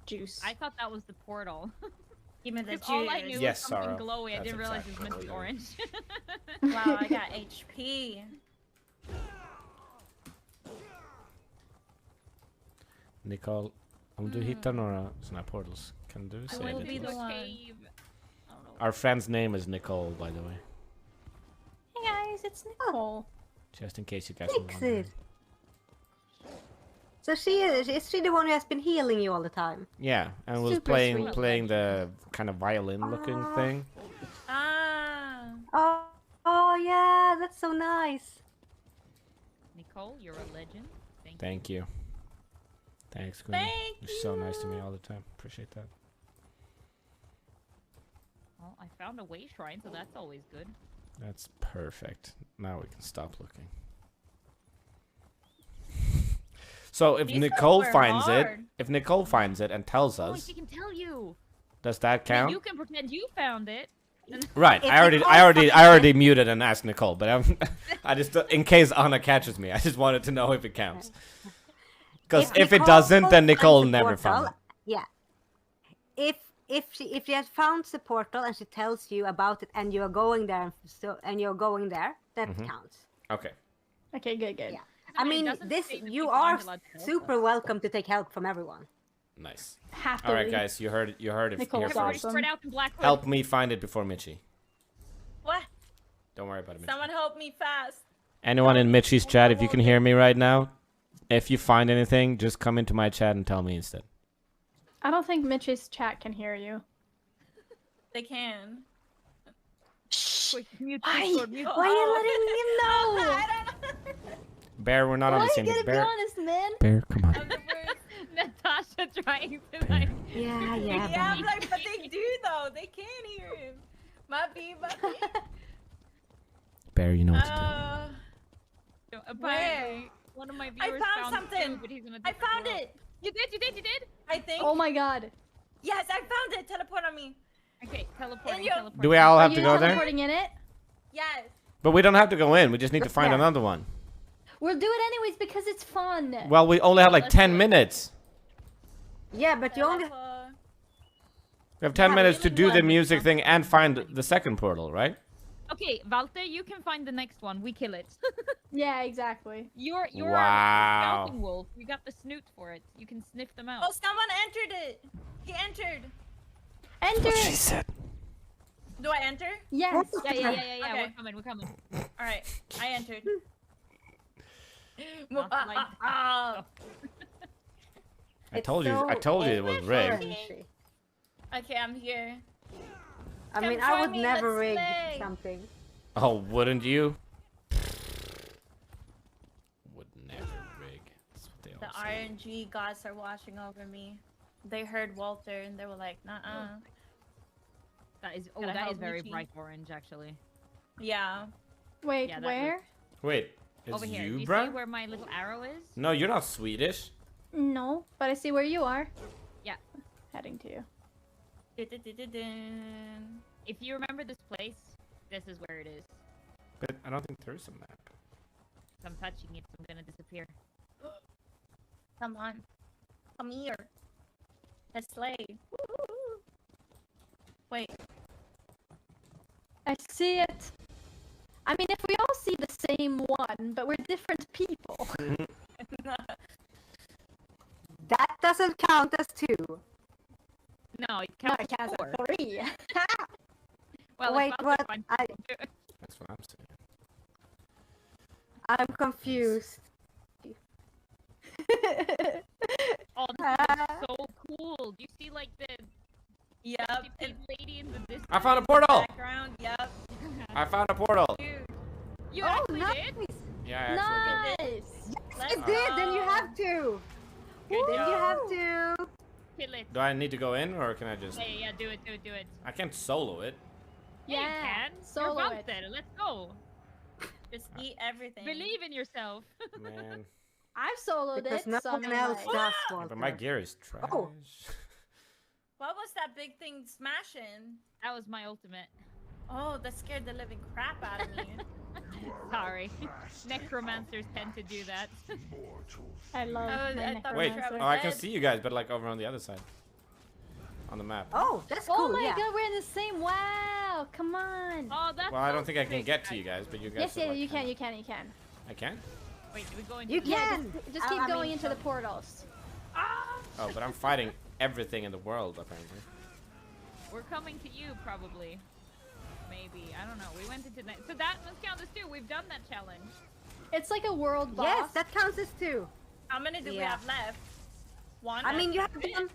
juice. I thought that was the portal. Give me the Because all I knew juice. Yes, was something Sarah. glowy. I That's didn't realize it was exactly meant to be what orange. Wow, I got HP. Nicole, om du hittar några såna här portals, kan du I säga will det be till the oss? one. Cave. I don't know. Our friend's name is Nicole, by the way. Hey guys, it's Nicole. Just in case you guys were wondering. Exit. So is she the one who has been healing you all the time? Yeah, and was Super playing sweet. the kind of violin-looking Ah. thing. Ah. Oh yeah, that's so nice. Nicole, you're a legend. Thank you. Thank you. Thanks, Queen. Thank You're so nice to me all the time. Appreciate that. Well, I found a way shrine, so that's always good. That's perfect. Now we can stop looking. So if These Nicole were finds it, hard. and tells Oh, us, she can tell you. does that I mean, count? you can pretend you found it. and- Right. If I already Nicole muted and asked Nicole, but I just in case Anna catches me, I just wanted to know if it counts. Because if it Nicole doesn't, then finds Nicole the never portal, found it. Yeah. If she has found the portal and she tells you about it and you're going there that Mhm. counts. Okay. Okay, good. Yeah. No, I it mean, doesn't this say that you people are aren't allowed to help super us. welcome to take help from everyone. Nice. Happily. All right, guys, you heard it Nicole's here Everybody first. awesome. spread out in Blackwood. Help me find it before Mitchie. What? Don't worry about it, Mitchie. Someone help me fast. Anyone in Mitchie's chat, if you can hear me right now, if you find anything, just come into my chat and tell me instead. I don't think Mitch's chat can hear you. They can. Quick, mute Why? Discord, mute Why are you letting him know? I don't know. Bear, we're not on the same page. Be Bear, honest, man. Bear, come on. I'm the worst. Natasha trying to like. Yeah, yeah. Yeah, I'm like, but they do though. They can hear him. Might be. Bear, you know what to Apparently, one of my I viewers found two, something. but he's in a I different found world. it. You did. I think. Oh my god. Yes, I found it. Teleport on me. Okay, teleporting. you- teleporting. do. We all have Are to you go there? teleporting in it? Yes. But we don't have to go in. We just need to find Yeah. another one. We'll do it anyways because it's fun. Well, we only have like Let's 10 do it. minutes. Yeah, but you only... Teleport. We have 10 Yeah, minutes we to only do the one. music thing and find the second portal, right? Okay, Walter, you can find the next one. We kill it. Yeah, exactly. You're Wow. a scouting wolf. You got the snoot for it. You can sniff them out. Oh, someone entered it. He entered. Enter it. said. Do I enter? Yes. Yeah. Okay. We're coming. All right. I entered. Not like- Ah. I told you it was rigged. Orangey. Okay, I'm here. I Come mean, I would join me, never let's rig play. something. Oh, wouldn't you? Would never rig. That's what they The all say. RNG gods are watching over me. They heard Walter and they were like, "Nuh-uh." That is Gotta that help is very Michi. bright orange actually. Yeah. Wait, Yeah, that where? Wait, it's Over here. Do you, you bro? see where my little arrow is? No, you're not Swedish. No, but I see where you are. Yeah. Heading to you. Dun-dun-dun-dun-dun. If you remember this place, this is where it is. But I don't think there's a map. If I'm touching it, I'm gonna disappear. Come on. Come here. Let's slay. Woo-hoo-hoo. Wait. I see it. I mean, if we all see the same one, but we're different people. That doesn't count as 2. No, it No, counts it counts as 4. as 3. Well, if Wait, Walter what? finds I- it- That's what I'm saying. I'm confused. Oh, this is so cool. Do you see like the Yep. big lady in the distance? I found a portal! Background. Yep. I found a portal! Dude. You Oh, actually nice! did? Yeah, I actually did. Nice. Let's I did, then you go. have to! Good Then job. you have to! Kill it. Do I need to go in or can I just... Yeah, do it. I can't solo it. Yeah, you Yeah, can. solo You're it. Walter. Let's go. Just eat everything. Believe in yourself. Man. I've soloed Because it. no so one I'm else like- does, Yeah, Walter. but my gear is trash. Oh. What was that big thing smashing? That was my ultimate. Oh, that scared the living crap out of me. Sorry. Necromancers tend to do that. I love Oh, my I thought Wait, necromancer. oh, I can see you guys, but like over on the other side. On the map. Oh, that's Oh cool, my yeah. god, we're in the same. Wow, come on. Oh, that's Well, I don't so think I can sick, get to you guys, but you guys Yes, are, yeah, like, you kinda- can. I can? Wait, do we go into You the- Yeah, can! just keep I going mean, into the portals. Oh, but I'm fighting everything in the world, apparently. We're coming to you, probably. Maybe. I don't know. We went into that. So that must count as 2. We've done that challenge. It's like a world boss. Yes, that counts as 2. How many do we Yeah. have left? One. I mean, you have done...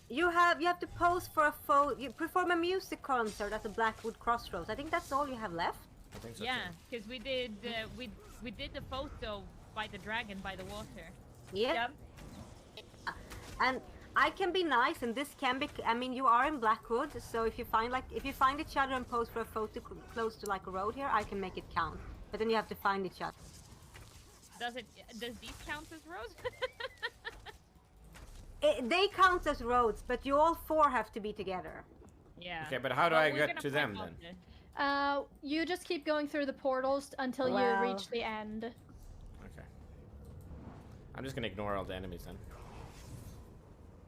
You have to pose for a you perform a music concert at the Blackwood Crossroads. I think that's all you have left. I think so. Yeah, because we did we did the photo by the dragon by the water. Yeah. Yep. And I can be nice, and this can be. I mean, you are in Blackwood, so if you find each other and pose for a photo close to like a road here, I can make it count. But then you have to find each other. Does these count as roads? They count as roads, but you all 4 have to be together. Yeah. Okay, but how do Well, I we're get gonna to find them out then? the- You just keep going through the portals until you Well. reach the end. Okay. I'm just gonna ignore all the enemies then.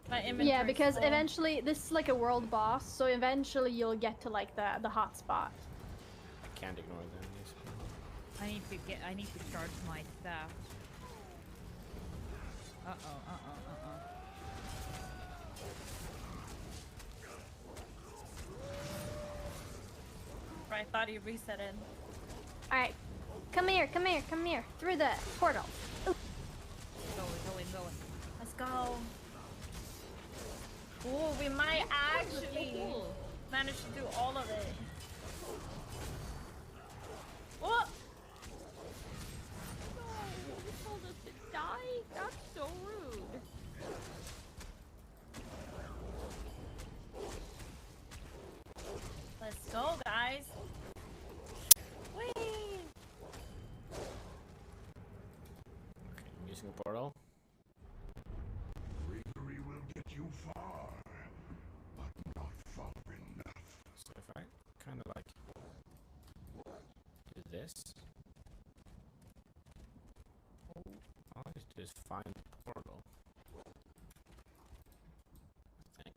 My inventory's Yeah, because full. eventually this is like a world boss, so eventually you'll get to like the hot spot. I can't ignore the enemies. I need to charge my staff. Uh-oh. I thought he reset it. All right, Come here, come here, come here. Through the portal. Ooh. Going. Let's go. Ooh, we might actually manage to do all of it. Oh! No, you told us to die? That's so rude. Let's go, guys. Whee! Okay, I'm using a portal. Bravery will get you far, but not far enough. So if I kind of like do this, all I have to do is find the portal. I think.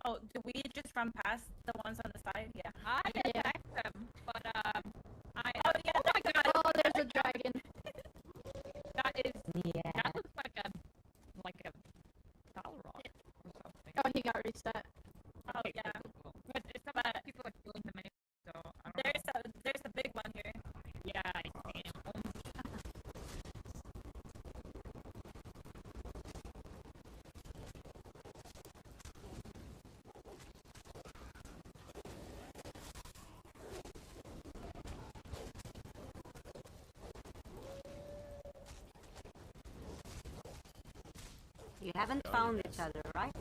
Oh, do we just run past the ones on the side? Yeah. I attacked them, but Oh yeah. oh my god! Oh, there's a dragon. That looks like a Balrog or something. Oh, he got reset. Oh yeah. But it's not that people are killing them anyway, so I don't know. There's a big one here. Yeah, I see him. You haven't found each other, right?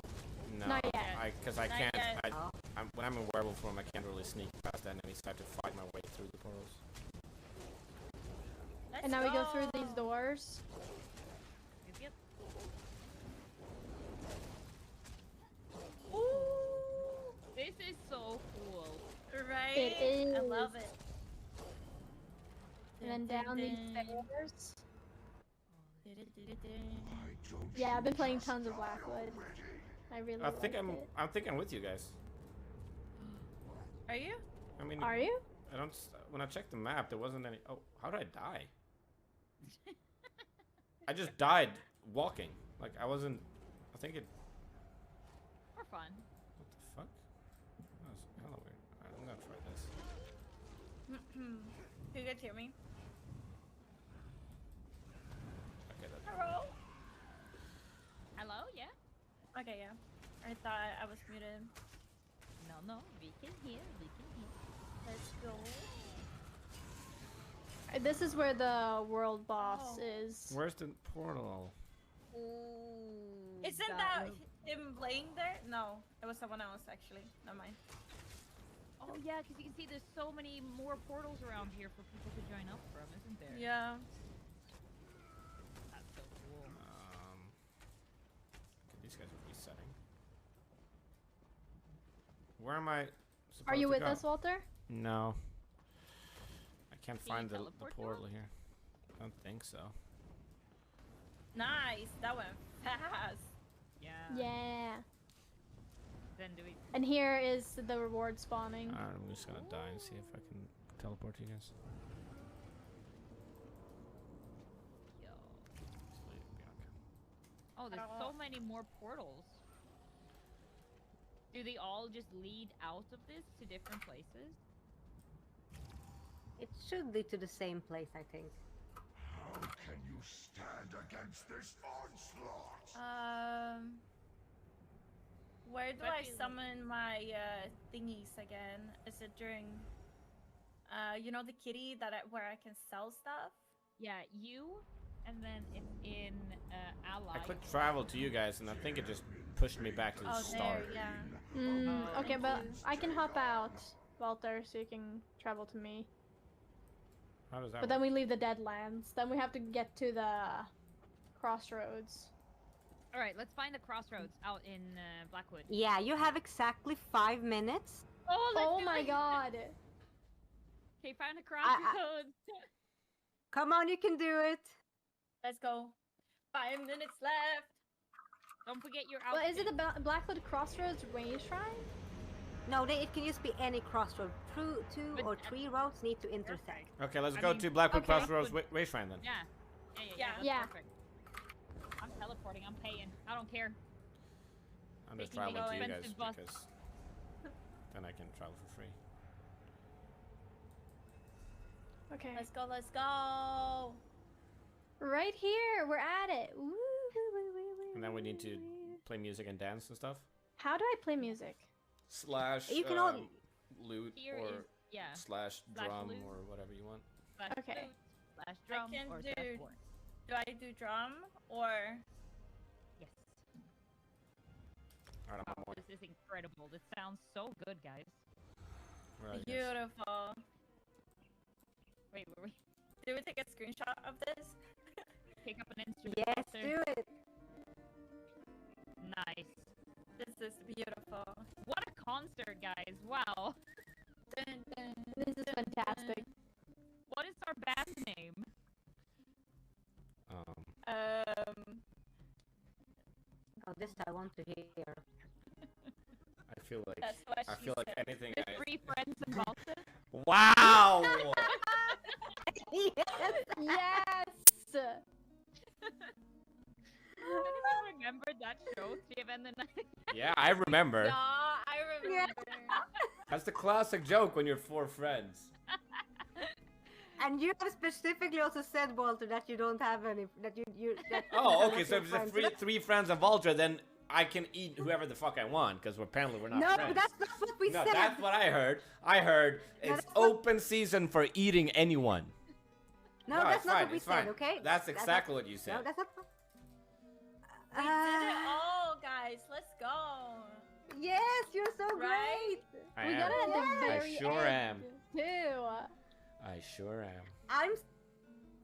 No, Not yet. Because I Not can't. yet. When I'm in werewolf form, I can't really sneak past enemies. I have to fight my way through the portals. Let's And now we go through these doors. Yep. Ooh, This is so cool. right? It is. I love it. And then down these stairs. I don't Yeah, I've been see playing just tons of enough Blackwood. already. I really I think like it. I think I'm with you guys. Are you? I mean, Are you? I don't. When I checked the map, there wasn't any. Oh, how did I die? I just died walking. Like I wasn't. I think it. For fun. What the fuck? That was hella weird. Alright, I'm gonna try this. You guys hear me? Okay, that's Hello? Hello? Yeah? Okay, yeah. I thought I was muted. No, we can hear. Let's go. This is where the world boss Oh. is. Where's the portal? Ooh. Isn't that him playing there? No, it was someone else actually. Never mind. Oh yeah, because you can see there's so many more portals around here for people to join up from, isn't there? Yeah. That's so cool. Okay, these guys are resetting. Where am I supposed Are you to with go? us, Walter? No. I can't Can you find the teleport portal now? here. I don't think so. Nice. That went fast. Yeah. Yeah. Then do we? And here is the reward spawning. I'm just gonna die and see if I can teleport you guys. Yo. Just leave Bianca. Oh, there's so many more portals. Do they all just lead out of this to different places? It should lead to the same place, I think. How can you stand against this onslaught? Where do But I you- summon my thingies again? Is it during you know the kitty that where I can sell stuff? Yeah, you, and then it's in ally. I clicked travel to you guys, and I think it just pushed me back to the Oh, start. there, yeah. Okay, thank but you. I can hop out, Walter, so you can travel to me. How does that But then work? we leave the Deadlands. Then we have to get to the crossroads. All right, let's find the crossroads out in Blackwood. Yeah, you have exactly 5 minutes. Oh my god. Okay, find the crossroads. Come on, you can do it. Let's go. 5 minutes left. Don't forget your outfit. Well, is it the Blackwood Crossroads Way Shrine? No, it can just be any crossroad. Two But- or three roads need to intersect. Okay, let's I go mean, to Blackwood okay. Crossroads Wayshrine then. Yeah. Yeah. That's Yeah. perfect. I'm teleporting. I'm paying. I don't care. I'm just Taking the traveling to you guys expensive bus. because then I can travel for free. Okay. Let's go, let's go. Right here. We're at it. Woo, woo, woo, woo, woo, And then we need to woo. play music and dance and stuff. How do I play music? Slash You can all- loot Here or is slash drum loot. or whatever you want. slash Okay. flute, slash drum can or do- slash horn. Do I do drum or? Yes. Alright, I'm Oh, on. this is incredible. This sounds so good, guys. Right, yes. Beautiful. Wait, wait. Do we take a screenshot of this? Pick up an instrument. Yes, Walter. do it. Nice. This is beautiful. What a concert, guys. Wow. Dun, dun, This is fantastic. What is our band name? Oh, this I want to hear. I feel like That's what I she feel like said. anything. The Three Friends and Walter? Wow! Yes. Does anyone remember that show, Three and the Night? Yeah, I remember. Yeah, I remember. That's the classic joke when you're four friends. And you have specifically also said, Walter, that you don't have any. That you. That Oh, okay. that So your if it's friends- three friends of Vulture, then I can eat whoever the fuck I want because apparently we're not No, friends. that's not what we No, said. that's what I heard. I heard No, it's that's what- open season for eating anyone. No, No, that's it's not fine, what we it's said. fine. Okay. That's exactly not, what you said. No, that's not. We did it all, guys. Let's go. Yes, you're so Right? great. I We am. got it at the I very sure end, too. I sure am. I'm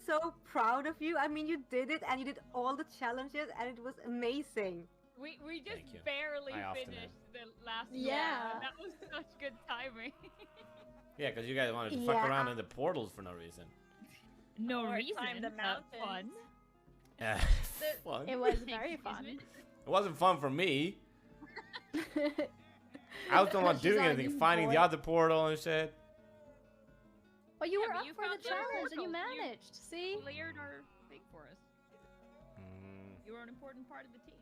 so proud of you. I mean, you did it, and you did all the challenges, and it was amazing. We just Thank you. barely I often finished the last Yeah. one. That was such good timing. Yeah, because you guys wanted to fuck Yeah. around in the portals for no reason. No Or reason. climb the Fun. mountains. Fun. It was very fun. It wasn't fun for me. I was the one She's doing on anything, you, finding the boy. other portal and shit. Well, you Yeah, were but up you for the found the challenge and you portal. You- managed. See? Cleared our thing for us. Mm, You were an important part of the team.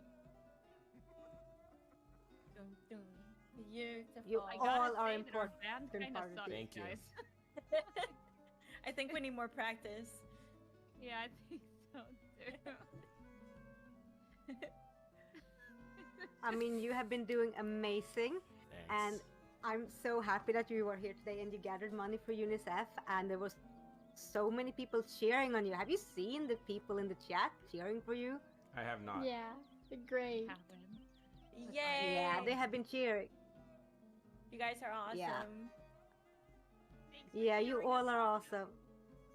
Dun, dun. Beautiful. You I all gotta are say that our important band kind of part of sucks, the Thank you. guys. I think we need more practice. Yeah, I think so too. I mean, you have been doing amazing, thanks. and I'm so happy that you were here today and you gathered money for UNICEF, and there was so many people cheering on you. Have you seen the people in the chat cheering for you? I have not. Yeah. Great. Happened. Yay! Yeah, they have been cheering. You guys are awesome. Yeah. Thanks for Yeah, you cheering all us are on. awesome.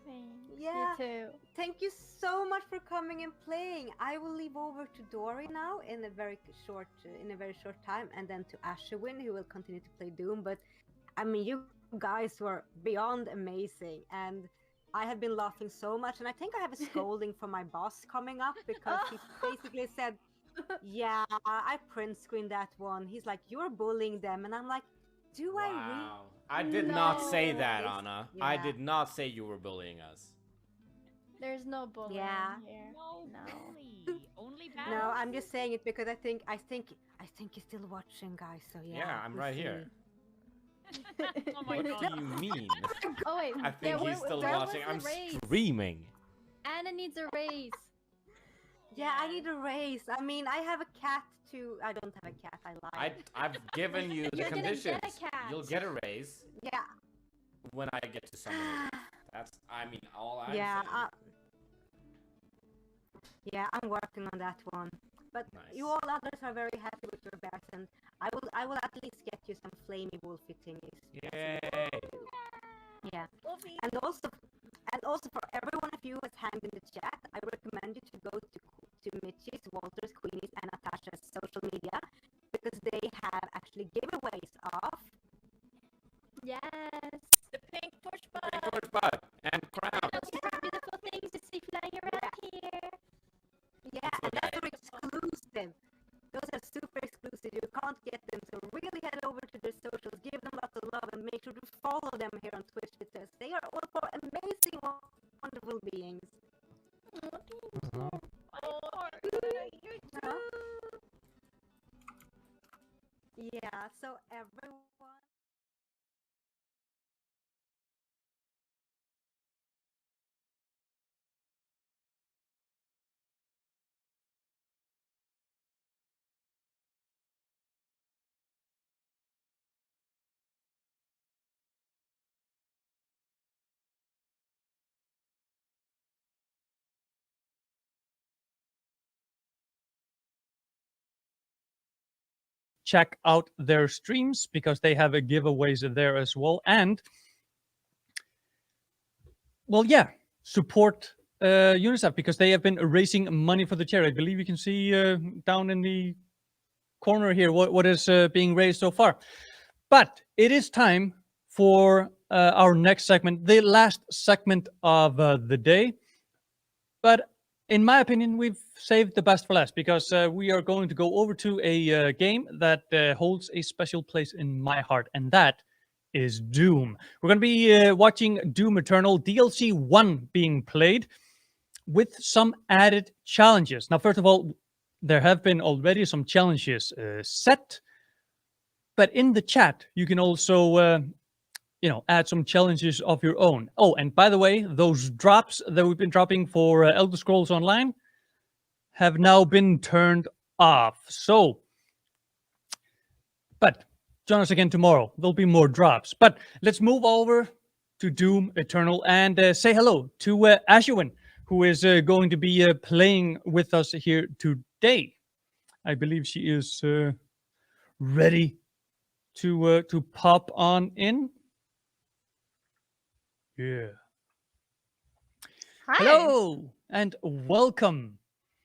Thanks. Yeah. You too. Thank you so much for coming and playing. I will leave over to Dory now in a very short time, and then to Ashwin, who will continue to play Doom. But I mean, you guys were beyond amazing, and I have been laughing so much. And I think I have a scolding from my boss coming up because he basically said, "Yeah, I print screened that one." He's like, "You're bullying them," and I'm like, "Do I really?" Wow. I did not say No. that, It's- Anna. I yeah. did not say you were bullying us. There's no bullying Yeah. here. No, No. bully. Only bad. No, I'm just saying it because I think you're still watching, guys. So yeah. Yeah, I'm we'll right see. here. Oh my What god. do you mean? Oh wait. I think yeah, he's still where watching. I'm was the raise? streaming. Anna needs a raise. Yeah, I need a raise. I mean, I have a cat too. I don't have a cat. I lied. I've given you the You're gonna conditions. get a cat. You'll get a raise Yeah. when I get to summon it. That's, I mean, all I'm Yeah. saying. Yeah, I'm working on that one. But Nice. you all others are very happy with your bears, and I will at least get you some flamey wolfy thingies. Yay! Yeah. Wolfie. And also for every one of you who has hanged in the chat, I recommend you to go to Mitchie's, Walter's, Queenie's, and Natasha's social media because they have actually giveaways of Yes. The pink push button. George Bud and Crown. Beautiful things to see flying around here. yeah, and those are exclusive. Those are super exclusive. You can't get them. So really head over to their socials, give them lots of love, and make sure to follow them here on Twitch because they are all for amazing, wonderful beings. Yeah, so everyone. check out their streams because they have a giveaways there as well. And well, yeah, support UNICEF because they have been raising money for the charity. I believe you can see down in the corner here what is being raised so far. But it is time for our next segment, the last segment of the day. But in my opinion, we've saved the best for last because we are going to go over to a game that holds a special place in my heart, and that is Doom. We're going to be watching Doom Eternal DLC 1 being played with some added challenges. Now, first of all, there have been already some challenges set, but in the chat, you can also add some challenges of your own. Oh, and by the way, those drops that we've been dropping for Elder Scrolls Online have now been turned off. So, but join us again tomorrow. There'll be more drops. But let's move over to Doom Eternal and say hello to Ashwin, who is going to be playing with us here today. I believe she is ready to pop on in. Yeah. Hi. Hello and welcome.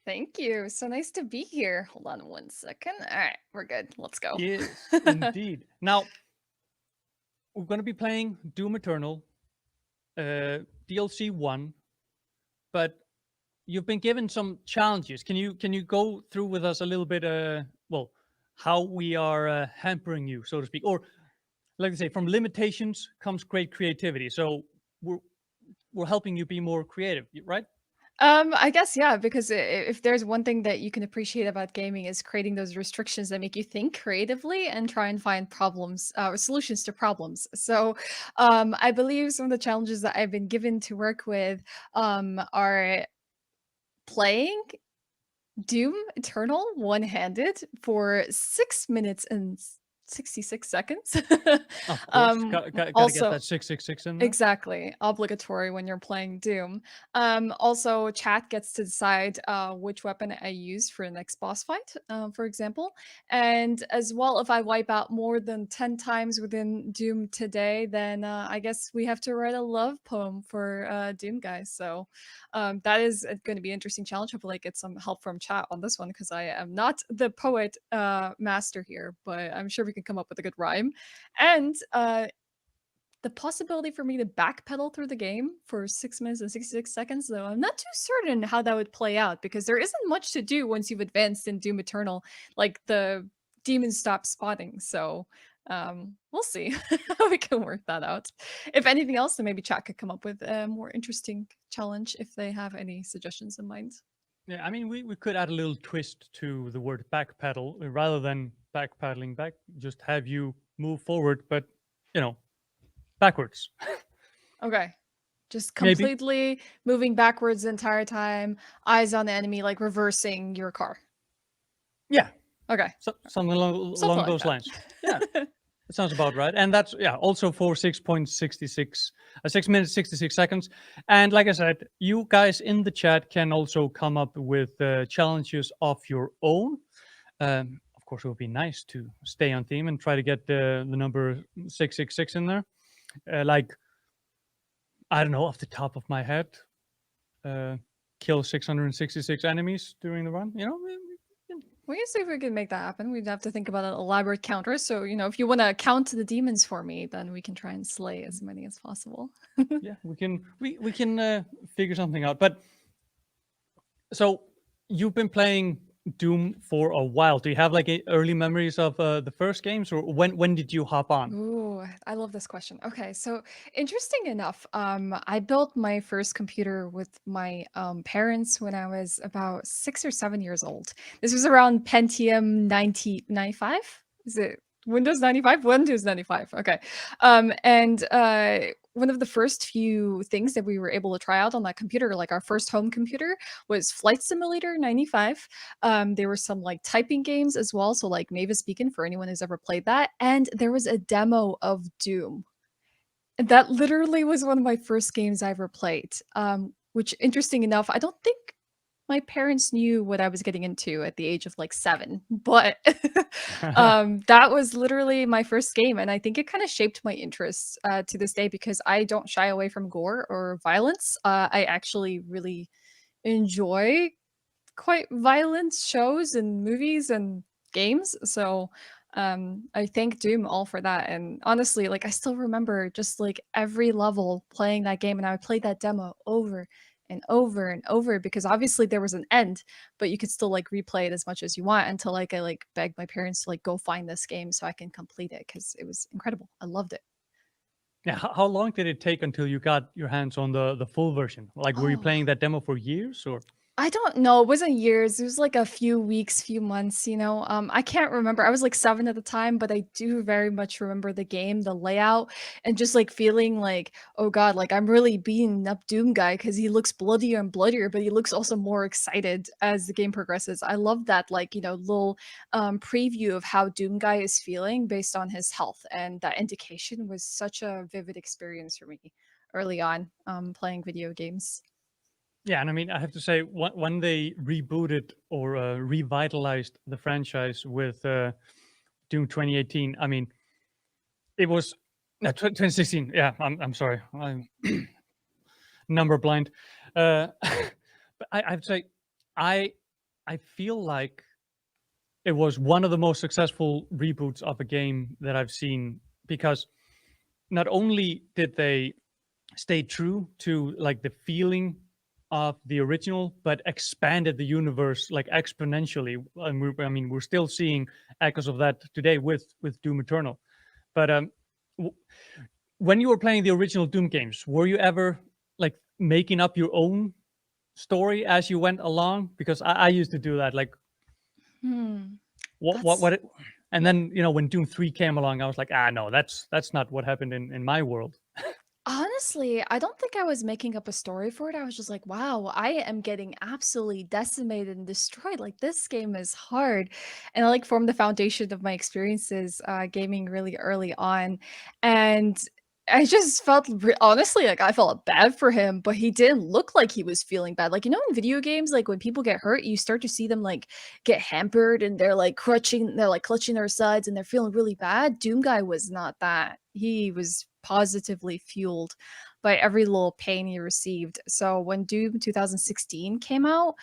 Thank you. So nice to be here. Hold on 1 second. All right, we're good. Let's go. Yes, indeed. Now, we're going to be playing Doom Eternal, DLC 1, but you've been given some challenges. Can you go through with us a little bit, how we are hampering you, so to speak? Or, like I say, from limitations comes great creativity. So we're helping you be more creative, right? I guess, yeah, because if there's one thing that you can appreciate about gaming is creating those restrictions that make you think creatively and try and find problems or solutions to problems. So I believe some of the challenges that I've been given to work with are playing Doom Eternal one-handed for 6 minutes and 66 seconds. Of course, gotta get Also, that 666 in there. exactly, obligatory when you're playing Doom. Also, chat gets to decide which weapon I use for the next boss fight, for example. And as well, if I wipe out more than 10 times within Doom today, then I guess we have to write a love poem for Doom guys. So that is going to be an interesting challenge. Hopefully, I get some help from chat on this one because I am not the poet master here, but I'm sure we can come up with a good rhyme. And the possibility for me to backpedal through the game for 6 minutes and 66 seconds, though, I'm not too certain how that would play out because there isn't much to do once you've advanced in Doom Eternal. Like the demons stop spawning, so we'll see how we can work that out. If anything else, then maybe chat could come up with a more interesting challenge if they have any suggestions in mind. Yeah, I mean, we could add a little twist to the word backpedal rather than backpedaling back. Just have you move forward, but backwards. Okay. Just Maybe. completely moving backwards the entire time, eyes on the enemy, like reversing your car. Yeah. Okay. Something along like those that. lines. Yeah. That sounds about right. And that's, also for 6.66, 6 minutes, 66 seconds. And like I said, you guys in the chat can also come up with challenges of your own. Of course, it would be nice to stay on theme and try to get the number 666 in there. Like, I don't know, off the top of my head, kill 666 enemies during the run. We can see if we can make that happen. We'd have to think about an elaborate counter. So, if you want to count the demons for me, then we can try and slay as many as possible. Yeah, we can figure something out. But so you've been playing Doom for a while. Do you have like early memories of the first games, or when did you hop on? Ooh, I love this question. Okay, so interesting enough, I built my first computer with my parents when I was about 6 or 7 years old. This was around Pentium 95. Is it Windows 95? Windows 95. Okay. And one of the first few things that we were able to try out on that computer, like our first home computer, was Flight Simulator 95. There were some like typing games as well, so like Mavis Beacon for anyone who's ever played that, and there was a demo of Doom. And that literally was one of my first games I ever played. Which, interesting enough, I don't think my parents knew what I was getting into at the age of like 7, but that was literally my first game, and I think it kind of shaped my interests to this day because I don't shy away from gore or violence. I actually really enjoy quite violent shows and movies and games. So I thank Doom all for that. And honestly, like I still remember just like every level playing that game, and I would play that demo over and over and over because obviously there was an end, but you could still like replay it as much as you want until like I like begged my parents to like go find this game so I can complete it because it was incredible. I loved it. Yeah, how long did it take until you got your hands on the full version? Like, were you Oh. playing that demo for years or? I don't know. It wasn't years. It was like a few weeks, few months, you know. I can't remember. I was like 7 at the time, but I do very much remember the game, the layout, and just like feeling like, oh God, like I'm really beating up Doom Guy because he looks bloodier and bloodier, but he looks also more excited as the game progresses. I love that, like, you know, little preview of how Doom Guy is feeling based on his health. And that indication was such a vivid experience for me early on playing video games. Yeah, and I mean, I have to say, when they rebooted or revitalized the franchise with Doom 2018, I mean, it was no 2016. Yeah, I'm sorry, I'm number blind. But I have to say, I I feel like it was one of the most successful reboots of a game that I've seen because not only did they stay true to like the feeling of the original, but expanded the universe like exponentially. And I mean, we're still seeing echoes of that today with Doom Eternal. But when you were playing the original Doom games, were you ever like making up your own story as you went along? Because I used to do that. Like, what it, and then you know when Doom 3 came along, I was like, no, that's not what happened in my world. Honestly, I don't think I was making up a story for it. I was just like, wow, I am getting absolutely decimated and destroyed. Like, this game is hard. And I like formed the foundation of my experiences gaming really early on. And I just felt, honestly, like I felt bad for him, but he didn't look like he was feeling bad. Like, you know, in video games, like when people get hurt, you start to see them like get hampered and they're like clutching their sides and they're feeling really bad. Doom Guy was not that. He was positively fueled by every little pain he received. So when Doom 2016 came out,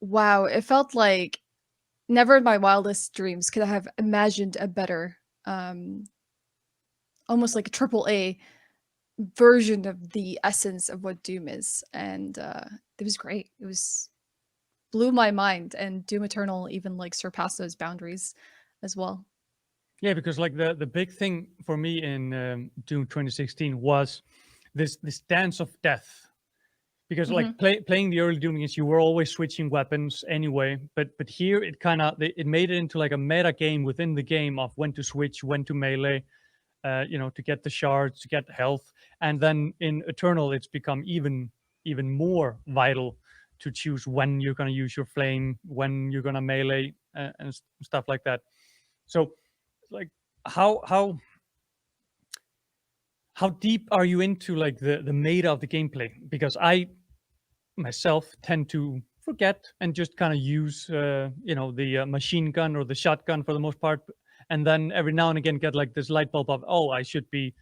wow, it felt like never in my wildest dreams could I have imagined a better, almost like a triple A version of the essence of what Doom is. And it was great. It was blew my mind, and Doom Eternal even like surpassed those boundaries as well. Yeah, because like the big thing for me in Doom 2016 was this dance of death. Because like playing the early Doom games, you were always switching weapons anyway. But here it kind of it made it into like a meta game within the game of when to switch, when to melee, you know, to get the shards, to get health. And then in Eternal, it's become even more vital to choose when you're going to use your flame, when you're going to melee, and stuff like that. So like how deep are you into like the meta of the gameplay? Because I myself tend to forget and just kind of use you know the machine gun or the shotgun for the most part, and then every now and again get like this light bulb of, oh, I should be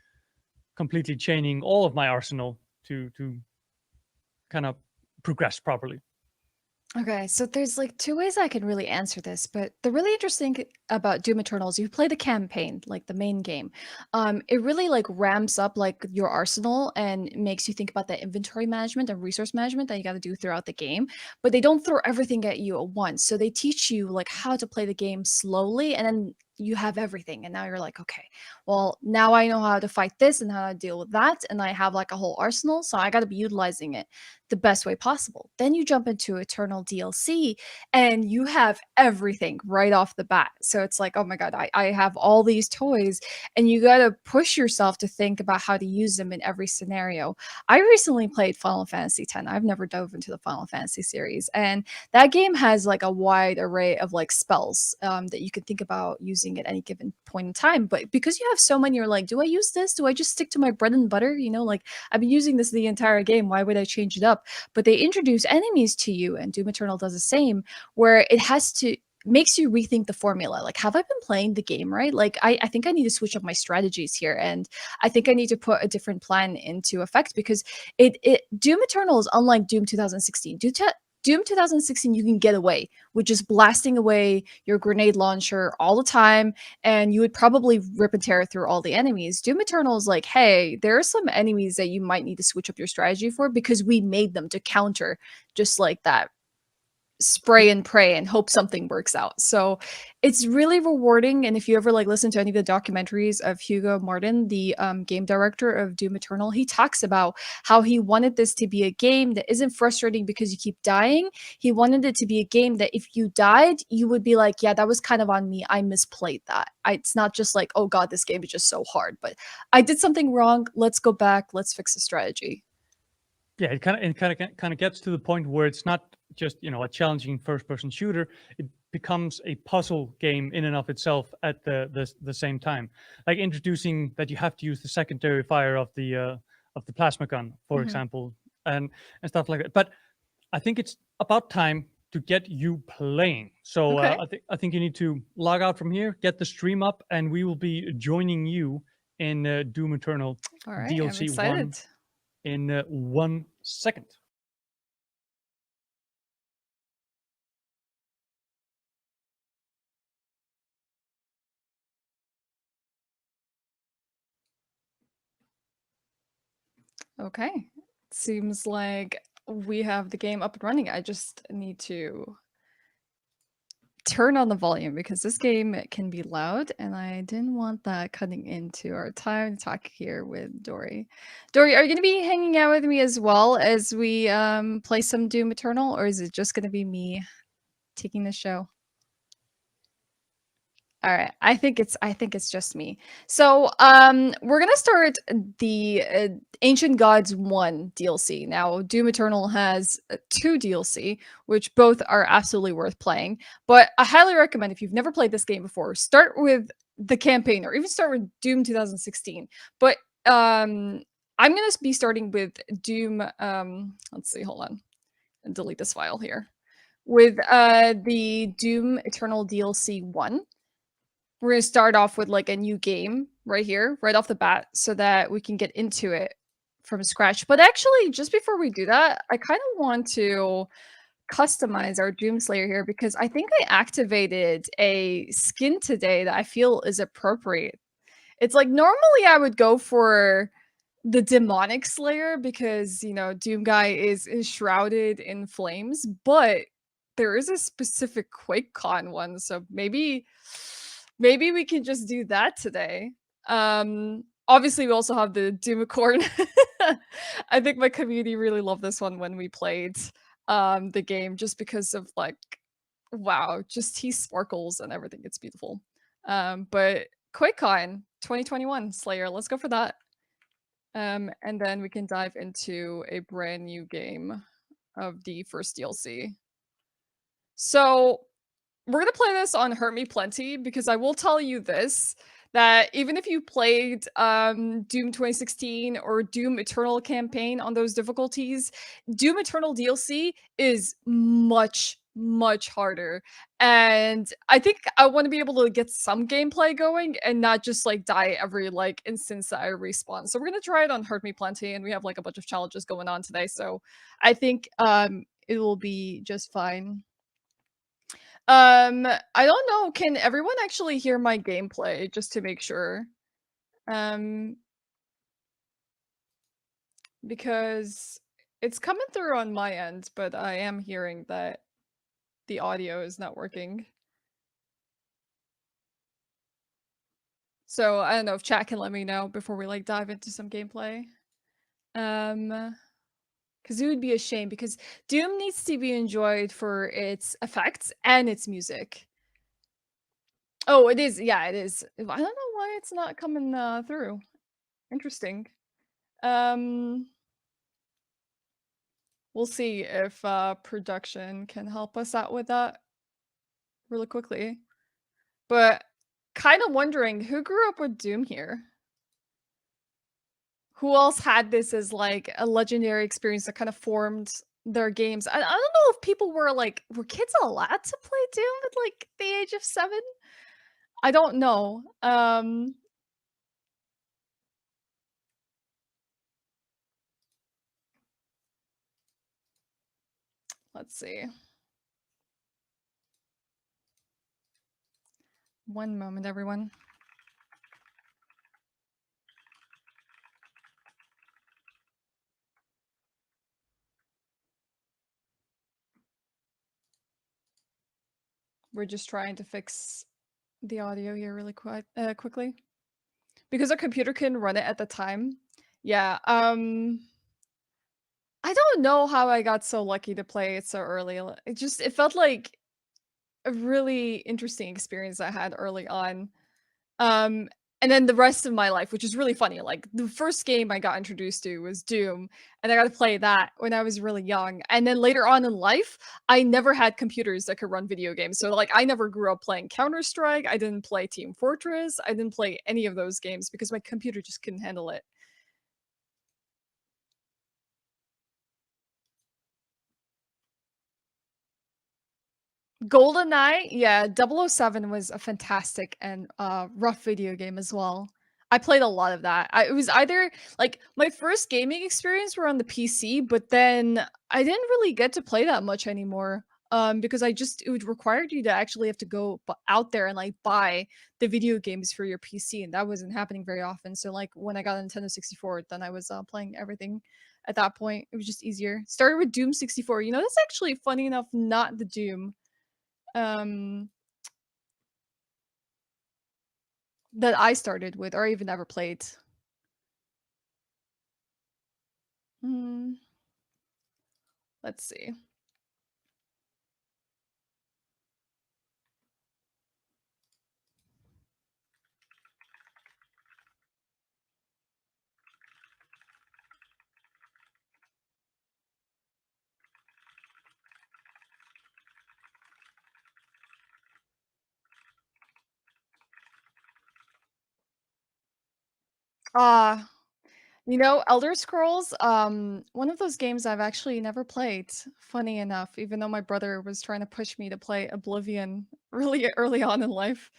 completely chaining all of my arsenal to kind of progress properly. Okay, so there's like two ways I can really answer this, but the really interesting about Doom Eternal is you play the campaign, like the main game. It really like ramps up like your arsenal and makes you think about the inventory management and resource management that you got to do throughout the game. But they don't throw everything at you at once, so they teach you like how to play the game slowly, and then you have everything, and now you're like, okay, well, now I know how to fight this and how to deal with that, and I have like a whole arsenal, so I got to be utilizing it the best way possible. Then you jump into Eternal DLC and you have everything right off the bat. So So it's like, oh my god, I have all these toys, and you gotta push yourself to think about how to use them in every scenario. I recently played Final Fantasy X. I've never dove into the Final Fantasy series, and that game has like a wide array of like spells that you can think about using at any given point in time. But because you have so many, you're like, do I use this? Do I just stick to my bread and butter? You know, like I've been using this the entire game. Why would I change it up? But they introduce enemies to you, and Doom Eternal does the same, where it has to makes you rethink the formula. Like, have I been playing the game right? Like, I think I need to switch up my strategies here, and I think I need to put a different plan into effect because it Doom Eternal is unlike Doom 2016. Doom 2016, you can get away with just blasting away your grenade launcher all the time, and you would probably rip and tear through all the enemies. Doom Eternal is like, hey, there are some enemies that you might need to switch up your strategy for because we made them to counter just like that spray and pray and hope something works out. So it's really rewarding. And if you ever like listen to any of the documentaries of Hugo Martin, the game director of Doom Eternal, he talks about how he wanted this to be a game that isn't frustrating because you keep dying. He wanted it to be a game that if you died, you would be like, yeah, that was kind of on me. I misplayed that. It's not just like, oh god, this game is just so hard, but I did something wrong. Let's go back. Let's fix the strategy. Yeah, it kind of gets to the point where it's not just a challenging first-person shooter. It becomes a puzzle game in and of itself at the same time, like introducing that you have to use the secondary fire of the plasma gun, for example, and stuff like that. But I think it's about time to get you playing. So Okay. I think you need to log out from here, get the stream up, and we will be joining you in Doom Eternal All right, I'm DLC 1 excited. in 1 second. Okay. Seems like we have the game up and running. I just need to turn on the volume because this game can be loud and I didn't want that cutting into our time to talk here with Dory. Dory, are you going to be hanging out with me as well as we play some Doom Eternal, or is it just going to be me taking the show? All right, I think it's just me. So, we're gonna start the Ancient Gods 1 DLC. Now, Doom Eternal has 2 DLC, which both are absolutely worth playing. But I highly recommend if you've never played this game before, start with the campaign or even start with Doom 2016. But I'm gonna be starting with Doom. Let's see, hold on, and delete this file here. With the Doom Eternal DLC 1. We're gonna start off with like a new game right here, right off the bat, so that we can get into it from scratch. But actually, just before we do that, I kind of want to customize our Doomslayer here because I think I activated a skin today that I feel is appropriate. It's like normally I would go for the demonic slayer because Doom guy is enshrouded in flames, but there is a specific QuakeCon one, so maybe we can just do that today. Obviously we also have the Doomicorn. I think my community really loved this one when we played the game just because of like, wow, just he sparkles and everything. It's beautiful. But QuakeCon 2021 Slayer, let's go for that. And then we can dive into a brand new game of the first DLC. So we're gonna play this on Hurt Me Plenty because I will tell you this, that even if you played Doom 2016 or Doom Eternal campaign on those difficulties, Doom Eternal DLC is much harder. And I think I want to be able to get some gameplay going and not just like die every like instance that I respawn. So we're gonna try it on Hurt Me Plenty, and we have like a bunch of challenges going on today. So I think it will be just fine. I don't know. Can everyone actually hear my gameplay just to make sure? Because it's coming through on my end, but I am hearing that the audio is not working. So I don't know if chat can let me know before we like dive into some gameplay. Because it would be a shame because Doom needs to be enjoyed for its effects and its music. Oh, it is. Yeah, it is. I don't know why it's not coming through. Interesting. We'll see if production can help us out with that really quickly. But kind of wondering who grew up with Doom here? Who else had this as like a legendary experience that kind of formed their games? I don't know if people were kids allowed to play Doom at like the age of 7? I don't know. Let's see. One moment, everyone. We're just trying to fix the audio here really quickly. Because our computer couldn't run it at the time. Yeah, I don't know how I got so lucky to play it so early. It felt like a really interesting experience I had early on. Um, and then the rest of my life, which is really funny, like the first game I got introduced to was Doom, and I got to play that when I was really young. And then later on in life, I never had computers that could run video games. So like I never grew up playing Counter-Strike, I didn't play Team Fortress, I didn't play any of those games because my computer just couldn't handle it. GoldenEye, yeah, 007 was a fantastic and rough video game as well. I played a lot of that. It was either like my first gaming experience were on the PC, but then I didn't really get to play that much anymore. Because it would require you to actually have to go out there and like buy the video games for your PC, and that wasn't happening very often. So like when I got a Nintendo 64, then I was playing everything at that point. It was just easier. Started with Doom 64. You know, that's actually funny enough, not the Doom that I started with or even ever played. Let's see. You know, Elder Scrolls, one of those games I've actually never played, funny enough, even though my brother was trying to push me to play Oblivion really early on in life.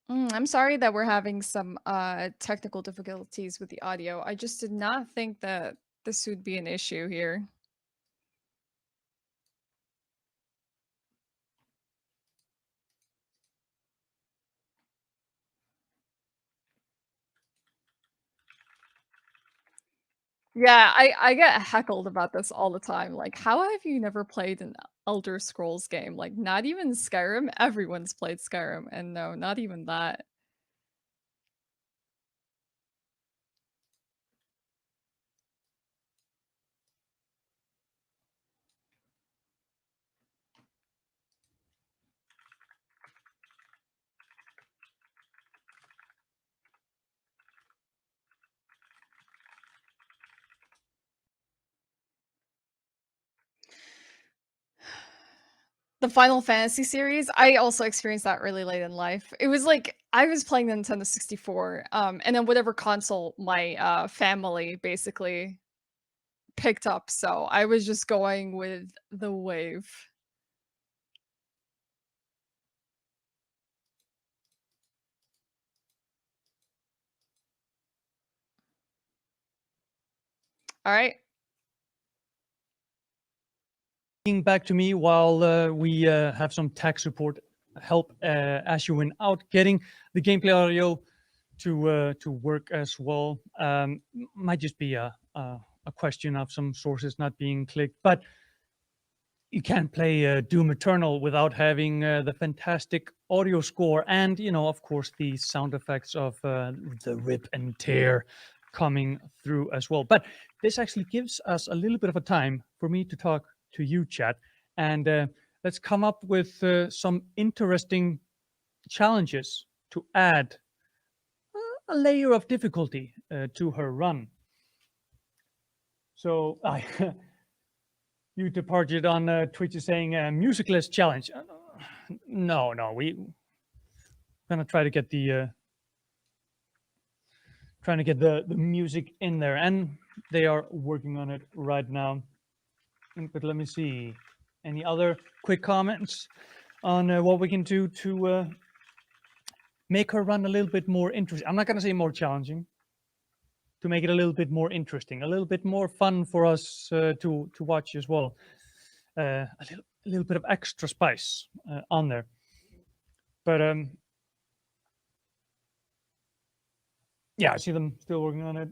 I'm sorry that we're having some technical difficulties with the audio. I just did not think that this would be an issue here. Yeah, I get heckled about this all the time. Like, how have you never played an Elder Scrolls game? Like, not even Skyrim? Everyone's played Skyrim, and no, not even that. The Final Fantasy series, I also experienced that really late in life. It was like I was playing the Nintendo 64, and then whatever console my family basically picked up. So I was just going with the wave. All right. Back to me while we have some tech support help Ashwin out getting the gameplay audio to work as well. Might just be a question of some sources not being clicked, but you can't play Doom Eternal without having the fantastic audio score and, you know, of course, the sound effects of the rip and tear coming through as well. But this actually gives us a little bit of a time for me to talk to you, chat, and let's come up with some interesting challenges to add a layer of difficulty to her run. So you departed on Twitch is saying musicless challenge. No, we're gonna try to get the trying to get the music in there, and they are working on it right now. But let me see, any other quick comments on what we can do to make her run a little bit more interesting? I'm not gonna say more challenging, to make it a little bit more interesting, a little bit more fun for us to watch as well. A little bit of extra spice on there. But yeah, I see them still working on it.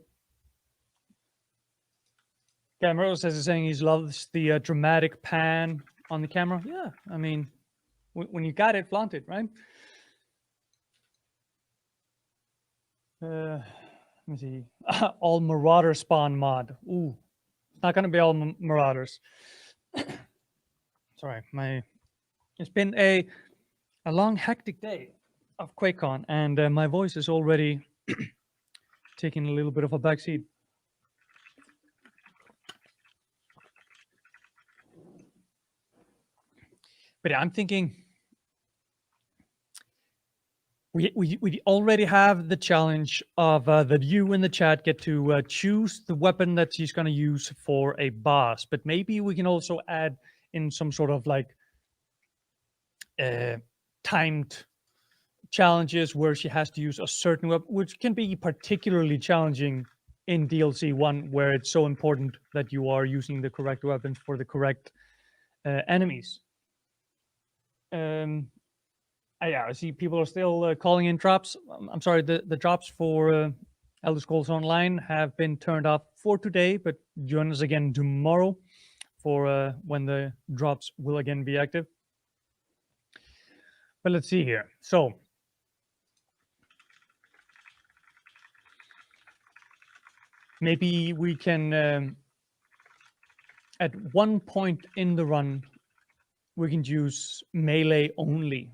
Camero says he's saying he loves the dramatic pan on the camera. Yeah, I mean, when you got it, flaunt it, right? Let me see. All Marauder spawn mod. Ooh, it's not gonna be all Marauders. Sorry, it's been a long hectic day of QuakeCon, and my voice is already taking a little bit of a backseat. But yeah, I'm thinking we already have the challenge of that you in the chat get to choose the weapon that she's going to use for a boss. But maybe we can also add in some sort of like timed challenges where she has to use a certain weapon, which can be particularly challenging in DLC 1, where it's so important that you are using the correct weapons for the correct enemies. Yeah, I see people are still calling in drops. I'm sorry, the drops for Elder Scrolls Online have been turned off for today, but join us again tomorrow for when the drops will again be active. But let's see here. So maybe we can, at one point in the run, we can use melee only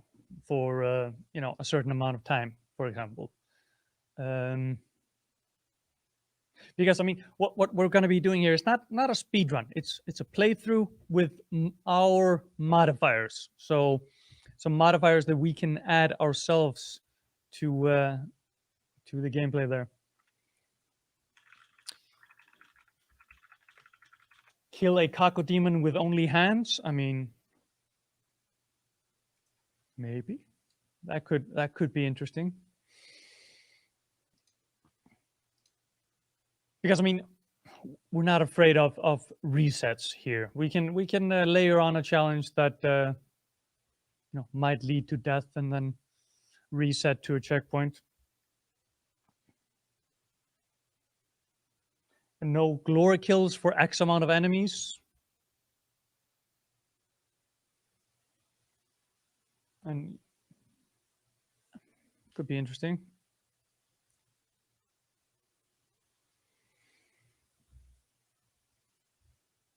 for a certain amount of time, for example. Because I mean, what we're going to be doing here is not a speed run. It's a playthrough with our modifiers. So some modifiers that we can add ourselves to the gameplay there. Kill a cacodemon with only hands. I mean, maybe that could be interesting. Because I mean, we're not afraid of resets here. We can layer on a challenge that might lead to death and then reset to a checkpoint. And no glory kills for X amount of enemies. And could be interesting.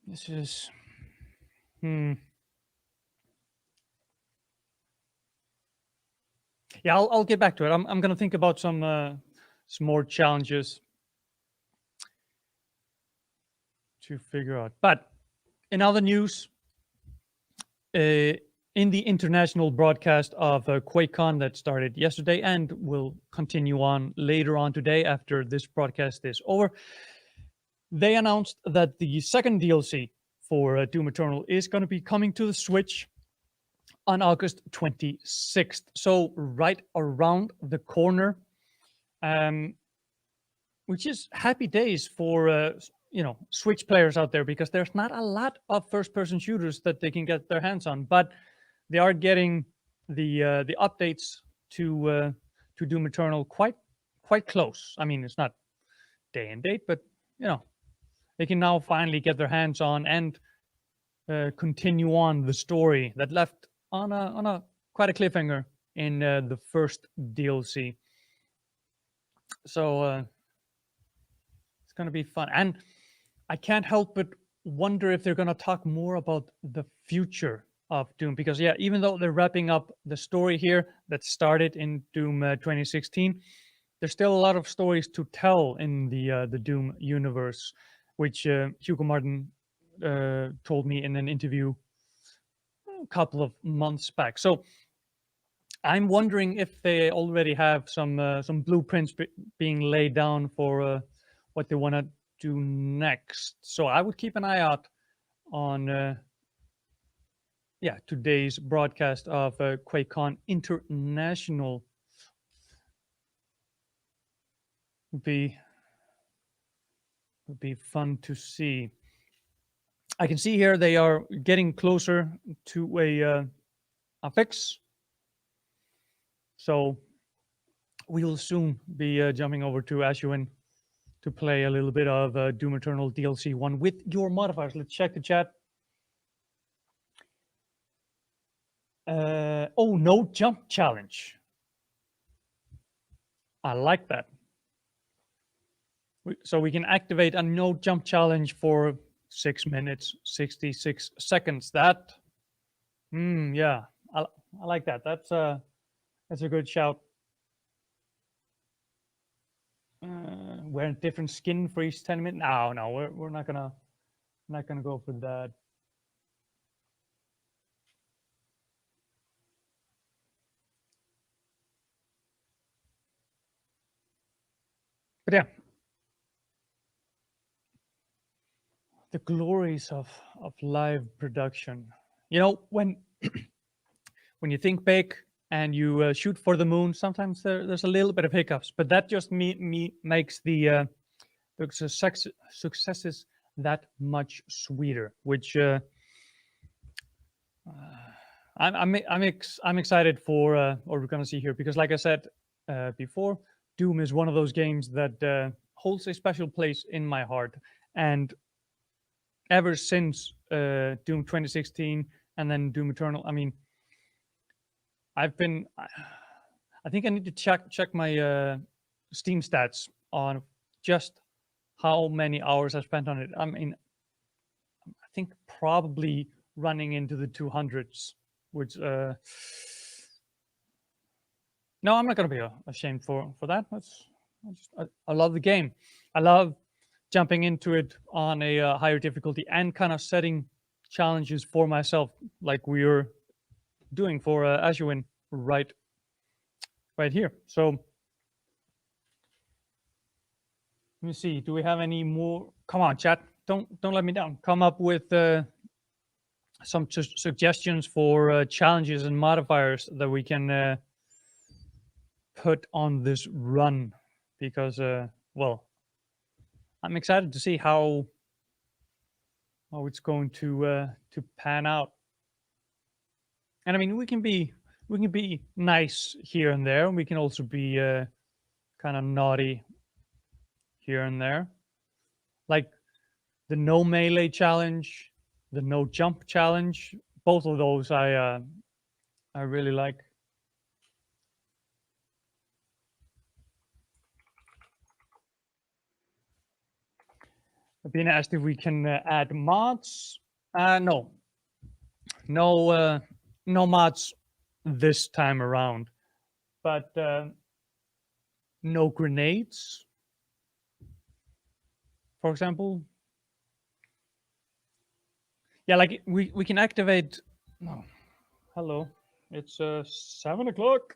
This is yeah, I'll get back to it. I'm gonna think about some more challenges to figure out. But in other news, in the international broadcast of QuakeCon that started yesterday and will continue on later on today after this broadcast is over, they announced that the second DLC for Doom Eternal is going to be coming to the Switch on August 26th. So right around the corner, which is happy days for Switch players out there, because there's not a lot of first-person shooters that they can get their hands on, but they are getting the updates to Doom Eternal quite close. I mean, it's not day and date, but they can now finally get their hands on and continue on the story that left on a quite a cliffhanger in the first DLC. So it's going to be fun, and I can't help but wonder if they're going to talk more about the future of Doom, because yeah, even though they're wrapping up the story here that started in Doom 2016, there's still a lot of stories to tell in the Doom universe, which Hugo Martin told me in an interview a couple of months back. So I'm wondering if they already have some blueprints being laid down for what they want to do next. So I would keep an eye out on today's broadcast of Quakecon International. Would be fun to see. I can see here they are getting closer to a fix. So we will soon be jumping over to Ashuin to play a little bit of Doom Eternal DLC 1 with your modifiers. Let's check the chat. Oh, no jump challenge. I like that. So we can activate a no jump challenge for 6 minutes, 66 seconds. That, yeah, I like that. That's a good shout. Wearing different skin for each 10 minutes. No, we're not gonna go for that. But yeah, the glories of live production. You know, when when you think big and you shoot for the moon, sometimes there's a little bit of hiccups, but that just makes the successes that much sweeter. Which I'm excited for what we're gonna see here, because like I said before, Doom is one of those games that holds a special place in my heart, and ever since Doom 2016 and then Doom Eternal, I mean, I think I need to check my Steam stats on just how many hours I've spent on it. I mean, I think probably running into the 200s, which no, I'm not gonna be ashamed for that. I love the game. I love jumping into it on a higher difficulty and kind of setting challenges for myself, like we are doing for Ashuin right here. So let me see. Do we have any more? Come on, chat. Don't let me down. Come up with some suggestions for challenges and modifiers that we can put on this run, because well, I'm excited to see how it's going to pan out. And I mean, we can be nice here and there. We can also be kind of naughty here and there, like the no melee challenge, the no jump challenge. Both of those I really like. Being asked if we can add mods. No mods this time around, but no grenades, for example. Yeah, like we can activate. No, hello, it's 7 o'clock.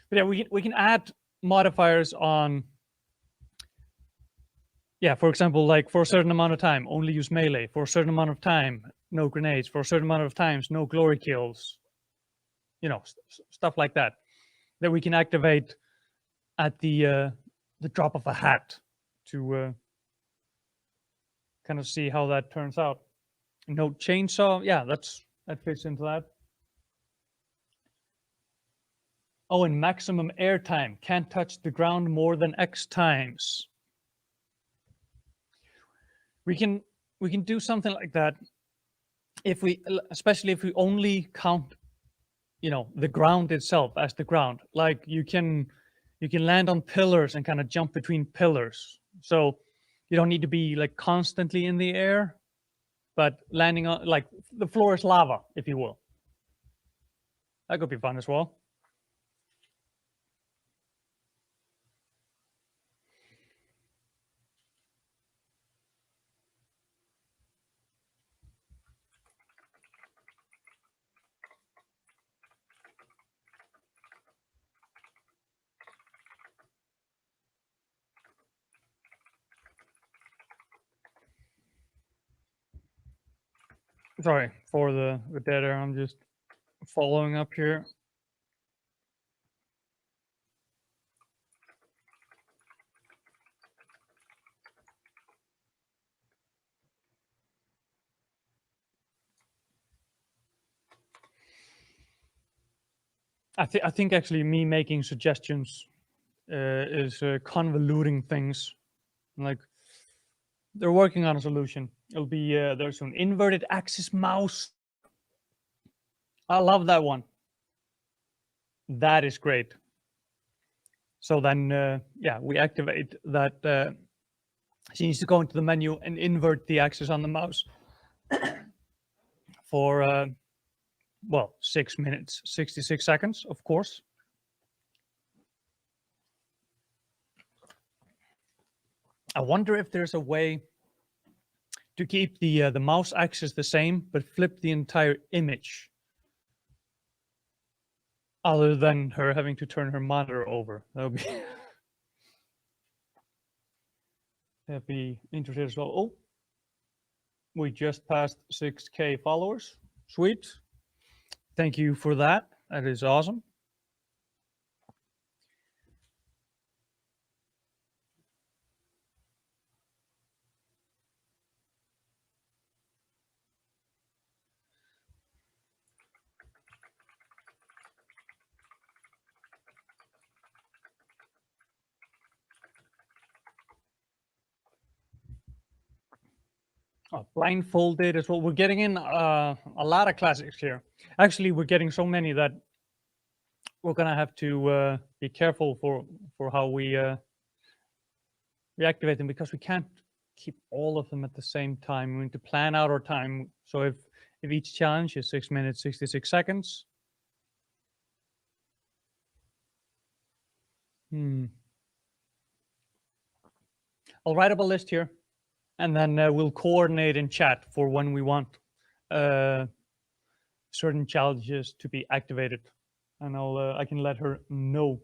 But yeah, we can add modifiers on. Yeah, for example, like for a certain amount of time, only use melee. For a certain amount of time, no grenades. For a certain amount of times, no glory kills. You know, stuff like that we can activate at the drop of a hat to kind of see how that turns out. No chainsaw. Yeah, that fits into that. Oh, and maximum airtime. Can't touch the ground more than X times. We can do something like that especially if we only count, you know, the ground itself as the ground. Like you can land on pillars and kind of jump between pillars. So you don't need to be like constantly in the air. but landing on like the floor is lava, if you will. That could be fun as well. Sorry for the dead air. I'm just following up here. I think actually me making suggestions is convoluting things. Like they're working on a solution. It'll be there's an inverted axis mouse. I love that one. That is great. So then, yeah, we activate that. She needs to go into the menu and invert the axis on the mouse for, well, 6 minutes, 66 seconds, of course. I wonder if there's a way to keep the mouse axis the same, but flip the entire image, other than her having to turn her monitor over. That would be that'd be interesting as well. Oh, we just passed 6K followers. Sweet. Thank you for that. That is awesome. Blindfolded as well. We're getting in a lot of classics here. Actually, we're getting so many that we're gonna have to be careful for how we activate them, because we can't keep all of them at the same time. We need to plan out our time. So if each challenge is 6 minutes 66 seconds. I'll write up a list here, and then we'll coordinate in chat for when we want certain challenges to be activated, and I can let her know.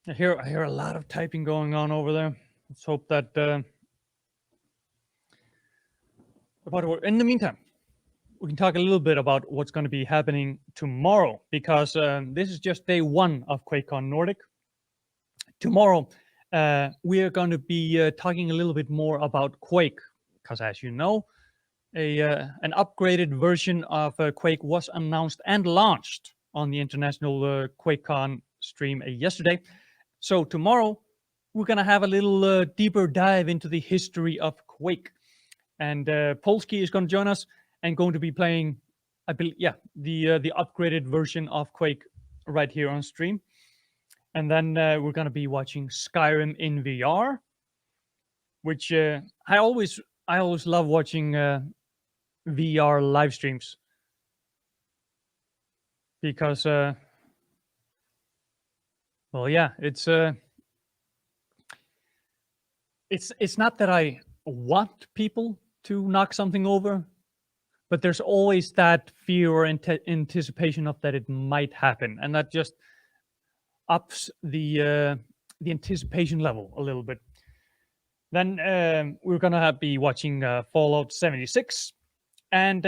I hear a lot of typing going on over there. Let's hope that. But in the meantime, we can talk a little bit about what's going to be happening tomorrow, because this is just day one of Quakecon Nordic. Tomorrow, we are going to be talking a little bit more about Quake, because as you know, an upgraded version of Quake was announced and launched on the international Quakecon stream yesterday. So tomorrow, we're going to have a little deeper dive into the history of Quake. And Polsky is going to join us and going to be playing, I believe, yeah, the upgraded version of Quake right here on stream. And then we're going to be watching Skyrim in VR, which I always love watching VR live streams, because well, yeah, it's not that I want people to knock something over, but there's always that fear or anticipation of that it might happen, and that just ups the anticipation level a little bit. Then we're gonna be watching Fallout 76, and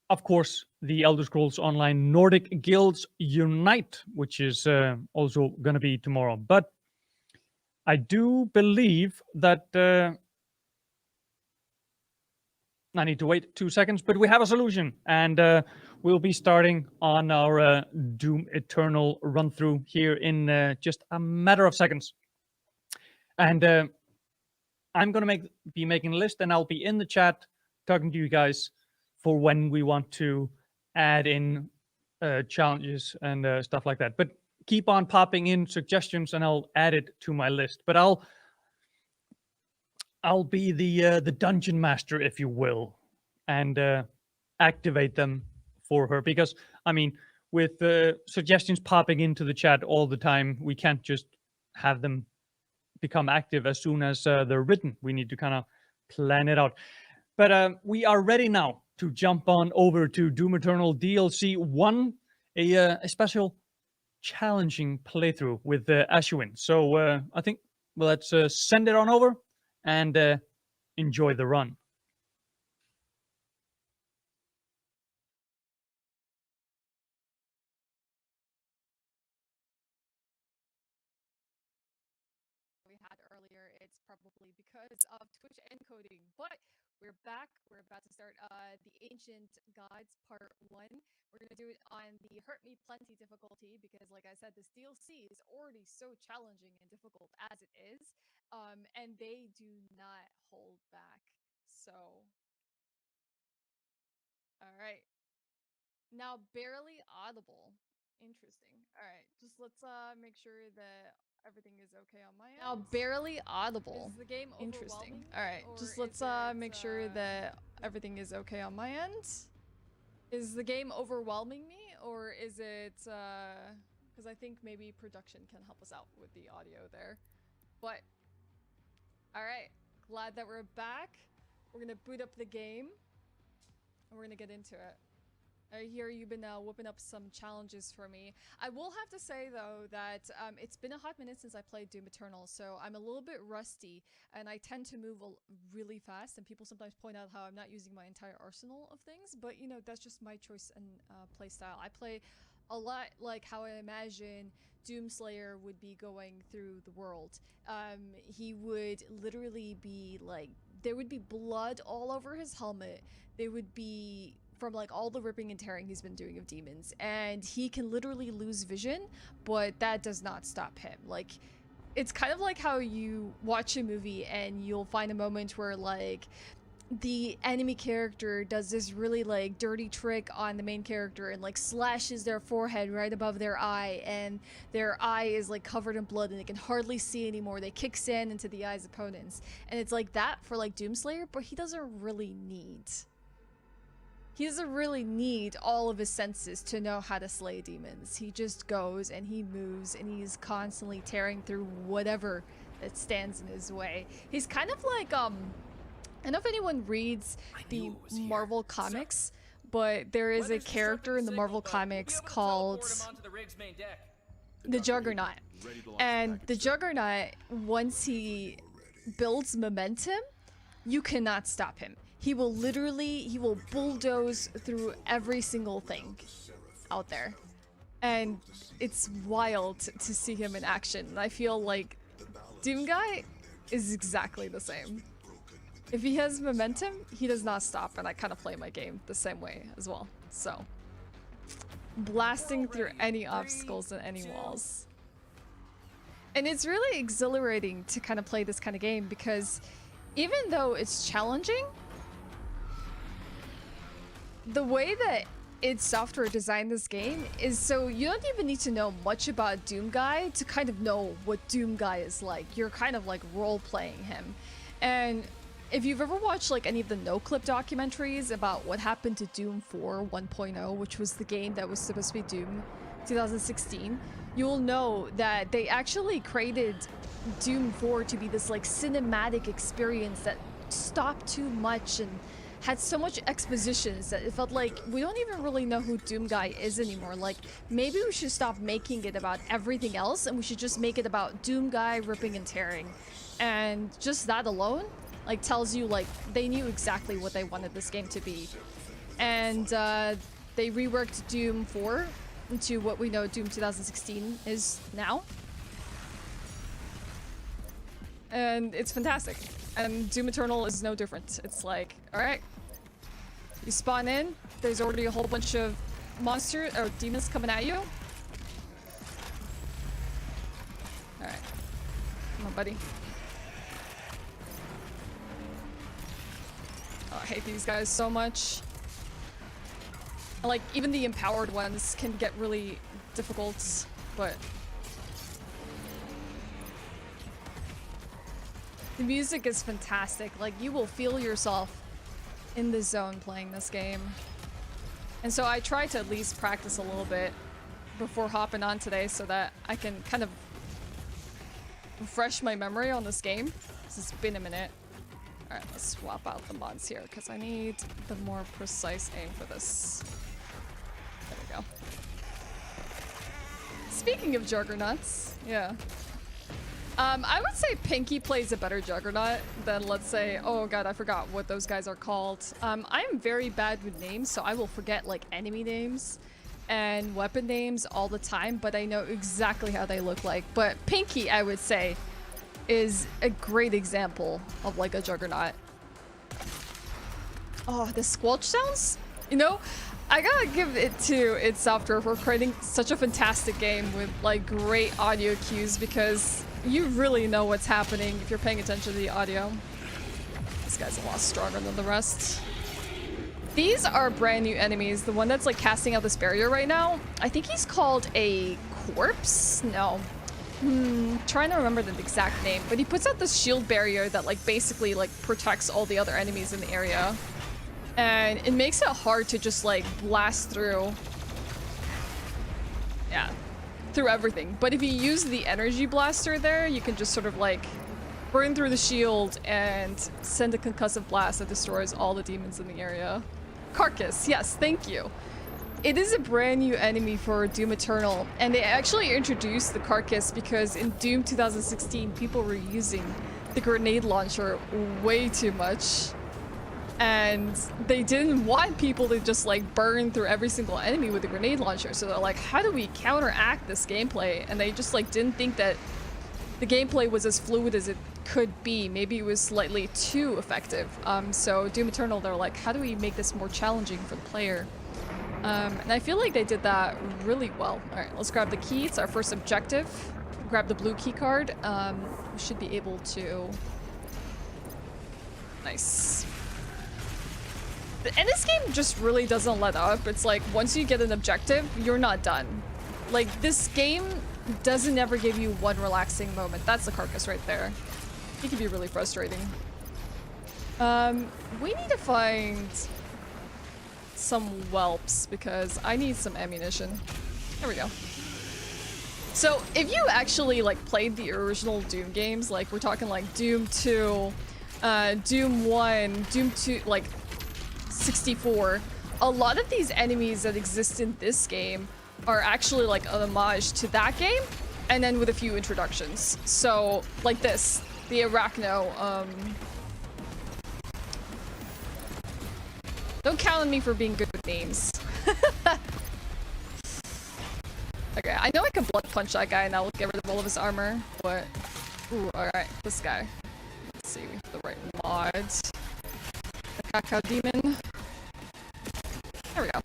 of course the Elder Scrolls Online Nordic Guilds Unite, which is also gonna be tomorrow. But I do believe that I need to wait 2 seconds, but we have a solution, and we'll be starting on our Doom Eternal run through here in just a matter of seconds. And I'm gonna be making a list, and I'll be in the chat talking to you guys for when we want to add in challenges and stuff like that. But keep on popping in suggestions, and I'll add it to my list. But I'll be the dungeon master, if you will, and activate them for her, because I mean, with suggestions popping into the chat all the time, we can't just have them become active as soon as they're written. We need to kind of plan it out. But we are ready now to jump on over to Doom Eternal DLC 1, a special challenging playthrough with Ashwin. So I think let's send it on over and enjoy the run. We had earlier, it's probably because of Twitch encoding, but we're back. We're about to start the Ancient Gods Part 1. We're going to do it on the Hurt Me Plenty difficulty because, like I said, this DLC is already so challenging and difficult as it is, and they do not hold back. So, all right. Now, barely audible. Interesting. All right, just let's make sure that everything is okay on my end. Now, barely audible. Is the game interesting? All right, just let's make sure that everything is okay on my end. Is the game overwhelming me, or is it because I think maybe production can help us out with the audio there. But all right, glad that we're back. We're gonna boot up the game and we're gonna get into it. I hear you've been whooping up some challenges for me. I will have to say, though, that it's been a hot minute since I played Doom Eternal, so I'm a little bit rusty, and I tend to move really fast, and people sometimes point out how I'm not using my entire arsenal of things, but, you know, that's just my choice and play style. I play a lot like how I imagine Doomslayer would be going through the world. He would literally be, like, there would be blood all over his helmet. There would be from like all the ripping and tearing he's been doing of demons, and he can literally lose vision, but that does not stop him. Like, it's kind of like how you watch a movie and you'll find a moment where like the enemy character does this really like dirty trick on the main character and like slashes their forehead right above their eye, and their eye is like covered in blood and they can hardly see anymore. They kick sand into the eyes of opponents, and it's like that for like Doomslayer, but he doesn't really need all of his senses to know how to slay demons. He just goes and he moves and he's constantly tearing through whatever that stands in his way. He's kind of like, I don't know if anyone reads the Marvel comics, but there is a character in the Marvel comics called the Juggernaut. And the Juggernaut, once he builds momentum, you cannot stop him. He will bulldoze through every single thing out there. And it's wild to see him in action. And I feel like Doom Guy is exactly the same. If he has momentum, he does not stop, and I kind of play my game the same way as well. So, blasting through any obstacles and any walls. And it's really exhilarating to kind of play this kind of game because even though it's challenging, the way that id Software designed this game is so you don't even need to know much about Doom Guy to kind of know what Doom Guy is like. You're kind of like role-playing him. And if you've ever watched like any of the no-clip documentaries about what happened to Doom 4 1.0, which was the game that was supposed to be Doom 2016, you'll know that they actually created Doom 4 to be this like cinematic experience that stopped too much and had so much expositions that it felt like we don't even really know who Doom Guy is anymore. Like, maybe we should stop making it about everything else and we should just make it about Doom Guy ripping and tearing. And just that alone, like, tells you, like, they knew exactly what they wanted this game to be. And they reworked Doom 4 into what we know Doom 2016 is now. And it's fantastic. And Doom Eternal is no different. It's like, alright, you spawn in, there's already a whole bunch of monsters or demons coming at you. Alright. Come on, buddy. I hate these guys so much. Like, even the empowered ones can get really difficult, but... The music is fantastic. Like, you will feel yourself in the zone playing this game. And so I try to at least practice a little bit before hopping on today so that I can kind of refresh my memory on this game. This has been a minute. Alright, let's swap out the mods here because I need the more precise aim for this. There we go. Speaking of juggernauts, yeah. I would say Pinky plays a better Juggernaut than, let's say, oh god, I forgot what those guys are called. I am very bad with names, so I will forget like enemy names and weapon names all the time, but I know exactly how they look like. But Pinky, I would say, is a great example of like a Juggernaut. Oh, the squelch sounds? You know, I gotta give it to id Software for creating such a fantastic game with like great audio cues because you really know what's happening if you're paying attention to the audio. This guy's a lot stronger than the rest. These are brand new enemies. The one that's like casting out this barrier right now, I think he's called a corpse? No. Trying to remember the exact name, but he puts out this shield barrier that like basically like protects all the other enemies in the area. And it makes it hard to just like blast through. Yeah. Through everything. But if you use the energy blaster there, you can just sort of like burn through the shield and send a concussive blast that destroys all the demons in the area. Carcass, yes, thank you. It is a brand new enemy for Doom Eternal, and they actually introduced the Carcass because in Doom 2016 people were using the grenade launcher way too much. And they didn't want people to just like burn through every single enemy with a grenade launcher. So they're like, how do we counteract this gameplay? And they just like didn't think that the gameplay was as fluid as it could be. Maybe it was slightly too effective. So Doom Eternal, they're like, how do we make this more challenging for the player? And I feel like they did that really well. All right, let's grab the key. It's our first objective. Grab the blue key card. We should be able to... Nice. And this game just really doesn't let up. It's like, once you get an objective, you're not done. Like, this game doesn't ever give you one relaxing moment. That's the Carcass right there. It can be really frustrating. We need to find some whelps because I need some ammunition. There we go. So, if you actually, like, played the original Doom games, like, we're talking, like, Doom 2, Doom 1, Doom 2, like, 64, a lot of these enemies that exist in this game are actually like an homage to that game and then with a few introductions. So like this, the Arachno, don't count on me for being good with names. Okay, I know I can blood punch that guy and I'll get rid of all of his armor, but ooh, alright, this guy. Let's see, the right mods. The Cacao Demon. There we go.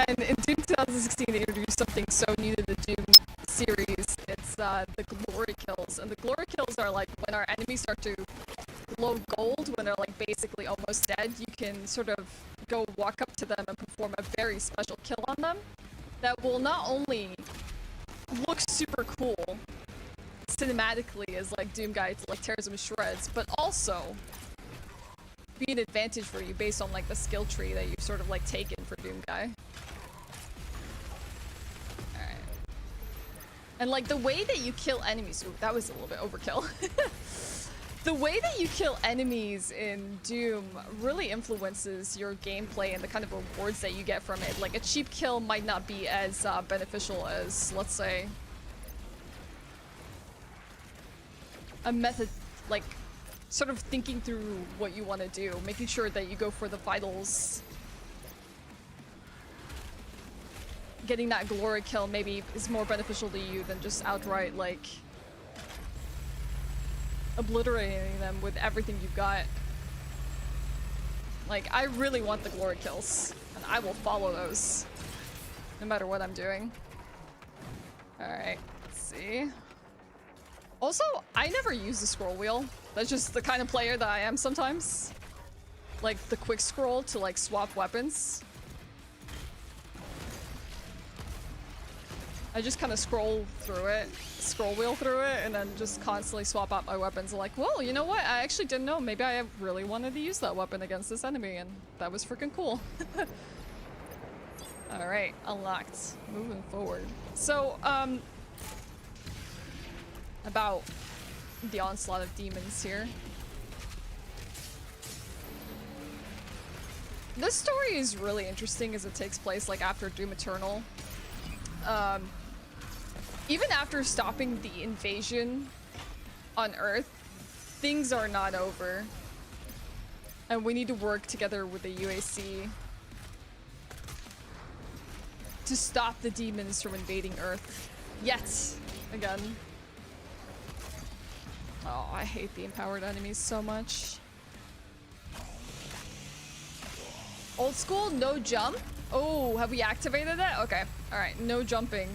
And in Doom 2016, they introduced something so new to the Doom series. It's the glory kills. And the glory kills are like when our enemies start to glow gold, when they're like basically almost dead, you can sort of go walk up to them and perform a very special kill on them that will not only look super cool cinematically as like Doom Guy to like tears them to shreds, but also be an advantage for you based on like the skill tree that you've sort of like taken for Doom Guy. Alright. And like the way that you kill enemies, ooh, that was a little bit overkill. The way that you kill enemies in Doom really influences your gameplay and the kind of rewards that you get from it. Like a cheap kill might not be as beneficial as, let's say, a method, like, sort of thinking through what you want to do, making sure that you go for the vitals. Getting that glory kill maybe is more beneficial to you than just outright, like, obliterating them with everything you've got. Like, I really want the glory kills, and I will follow those, no matter what I'm doing. Alright, let's see. Also, I never use the scroll wheel. That's just the kind of player that I am sometimes. Like the quick scroll to like swap weapons. I just kind of scroll wheel through it, and then just constantly swap out my weapons. Like, well, you know what? I actually didn't know. Maybe I really wanted to use that weapon against this enemy, and that was freaking cool. Alright, unlocked. Moving forward. So, about the onslaught of demons here. This story is really interesting as it takes place like after Doom Eternal. Even after stopping the invasion on Earth, things are not over. And we need to work together with the UAC to stop the demons from invading Earth. Yet again. Oh, I hate the empowered enemies so much. Old school, no jump. Oh, have we activated that? Okay, alright, no jumping.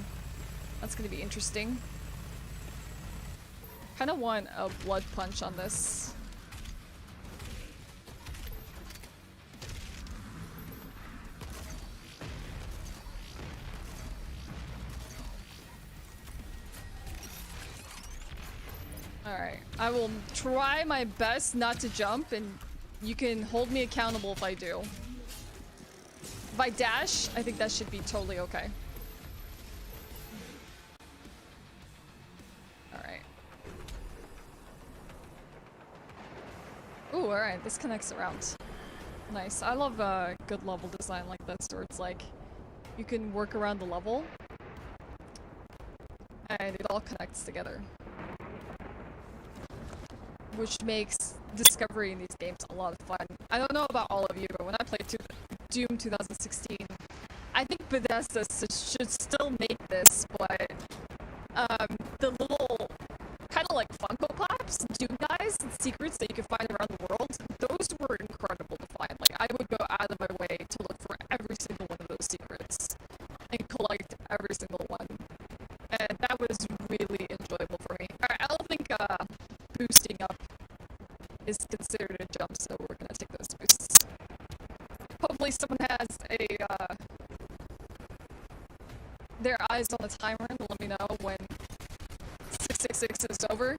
That's gonna be interesting. Kinda want a blood punch on this. Alright, I will try my best not to jump, and you can hold me accountable if I do. If I dash, I think that should be totally okay. Alright. Ooh, alright, this connects around. Nice. I love good level design like this, where it's like, you can work around the level, and it all connects together. Which makes discovery in these games a lot of fun. I don't know about all of you, but when I played Doom 2016, I think Bethesda should still make this, but the little kind of like Funko Pops, Doom guys, and secrets that you can find around the world, those were incredible to find. Like, I would go out of my way to look for every single one of those secrets and collect every single one. And that was really enjoyable for me. Alright, I don't think boosting up is considered a jump, so we're gonna take those boosts. Hopefully someone has their eyes on the timer and let me know when 666 is over.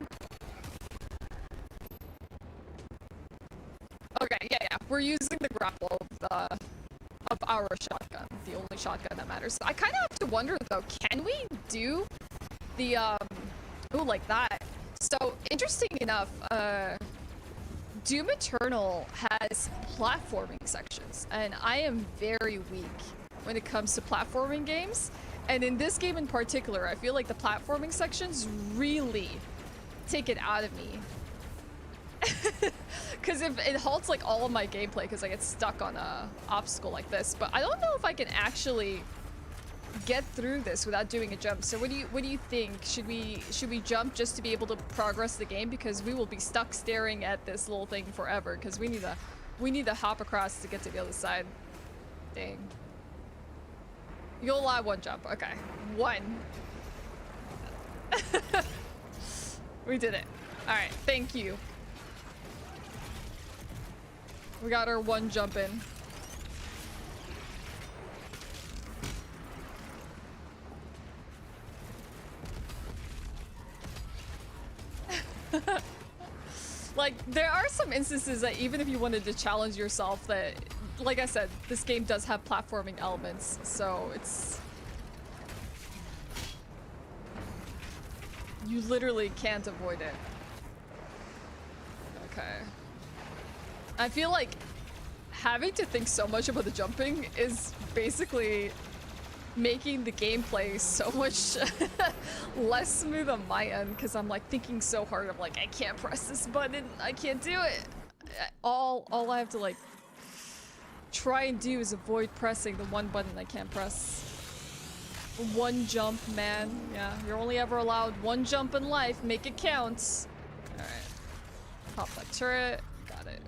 Okay, yeah. We're using the grapple of our shotgun, the only shotgun that matters. I kind of have to wonder though, can we do the ooh, like that? So interesting enough, Doom Eternal has platforming sections, and I am very weak when it comes to platforming games. And in this game in particular, I feel like the platforming sections really take it out of me. Because if it halts like all of my gameplay because I get stuck on a obstacle like this. But I don't know if I can actually get through this without doing a jump. So what do you think? Should we jump just to be able to progress the game, because we will be stuck staring at this little thing forever because we need to hop across to get to the other side. Dang. You'll allow one jump. Okay. One. We did it. Alright, thank you. We got our one jump in. Like, there are some instances that even if you wanted to challenge yourself, that, like I said, this game does have platforming elements, so it's... You literally can't avoid it. Okay. I feel like having to think so much about the jumping is basically making the gameplay so much less smooth on my end, because I'm like thinking so hard. I'm like, I can't press this button, I can't do it. All I have to like try and do is avoid pressing the one button I can't press. One jump, man. Yeah, you're only ever allowed one jump in life. Make it count. Alright. Pop that turret. Got it.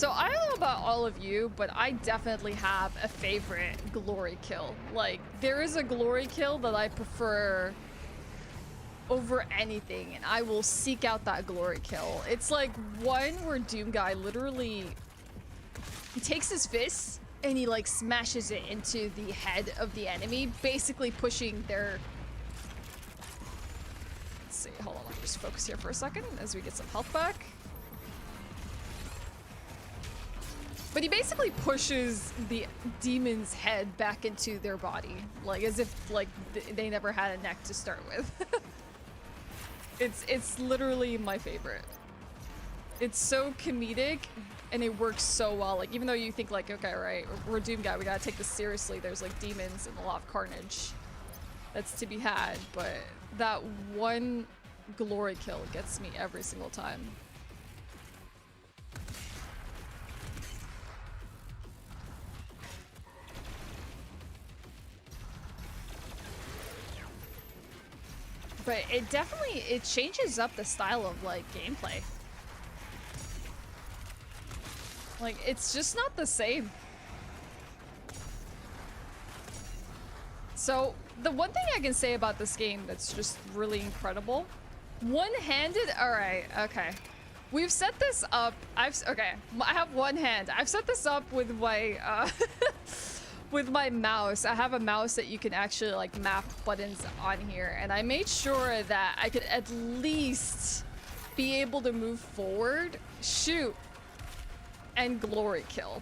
So I don't know about all of you, but I definitely have a favorite glory kill. Like, there is a glory kill that I prefer over anything, and I will seek out that glory kill. It's like one where Doom Guy literally, he takes his fist and he like smashes it into the head of the enemy, basically pushing their... Let's see, hold on, let me just focus here for a second as we get some health back. But he basically pushes the demon's head back into their body, like as if like they never had a neck to start with. It's literally my favorite. It's so comedic and it works so well. Like, even though you think like, okay, right, we're a Doom Guy, we gotta take this seriously. There's like demons and a lot of carnage that's to be had, but that one glory kill gets me every single time. But it definitely, it changes up the style of like gameplay. Like, it's just not the same. So the one thing I can say about this game that's just really incredible, one-handed, all right, okay. We've set this up, okay, I have one hand. I've set this up with my, with my mouse. I have a mouse that you can actually like map buttons on here, and I made sure that I could at least be able to move forward, shoot, and glory kill.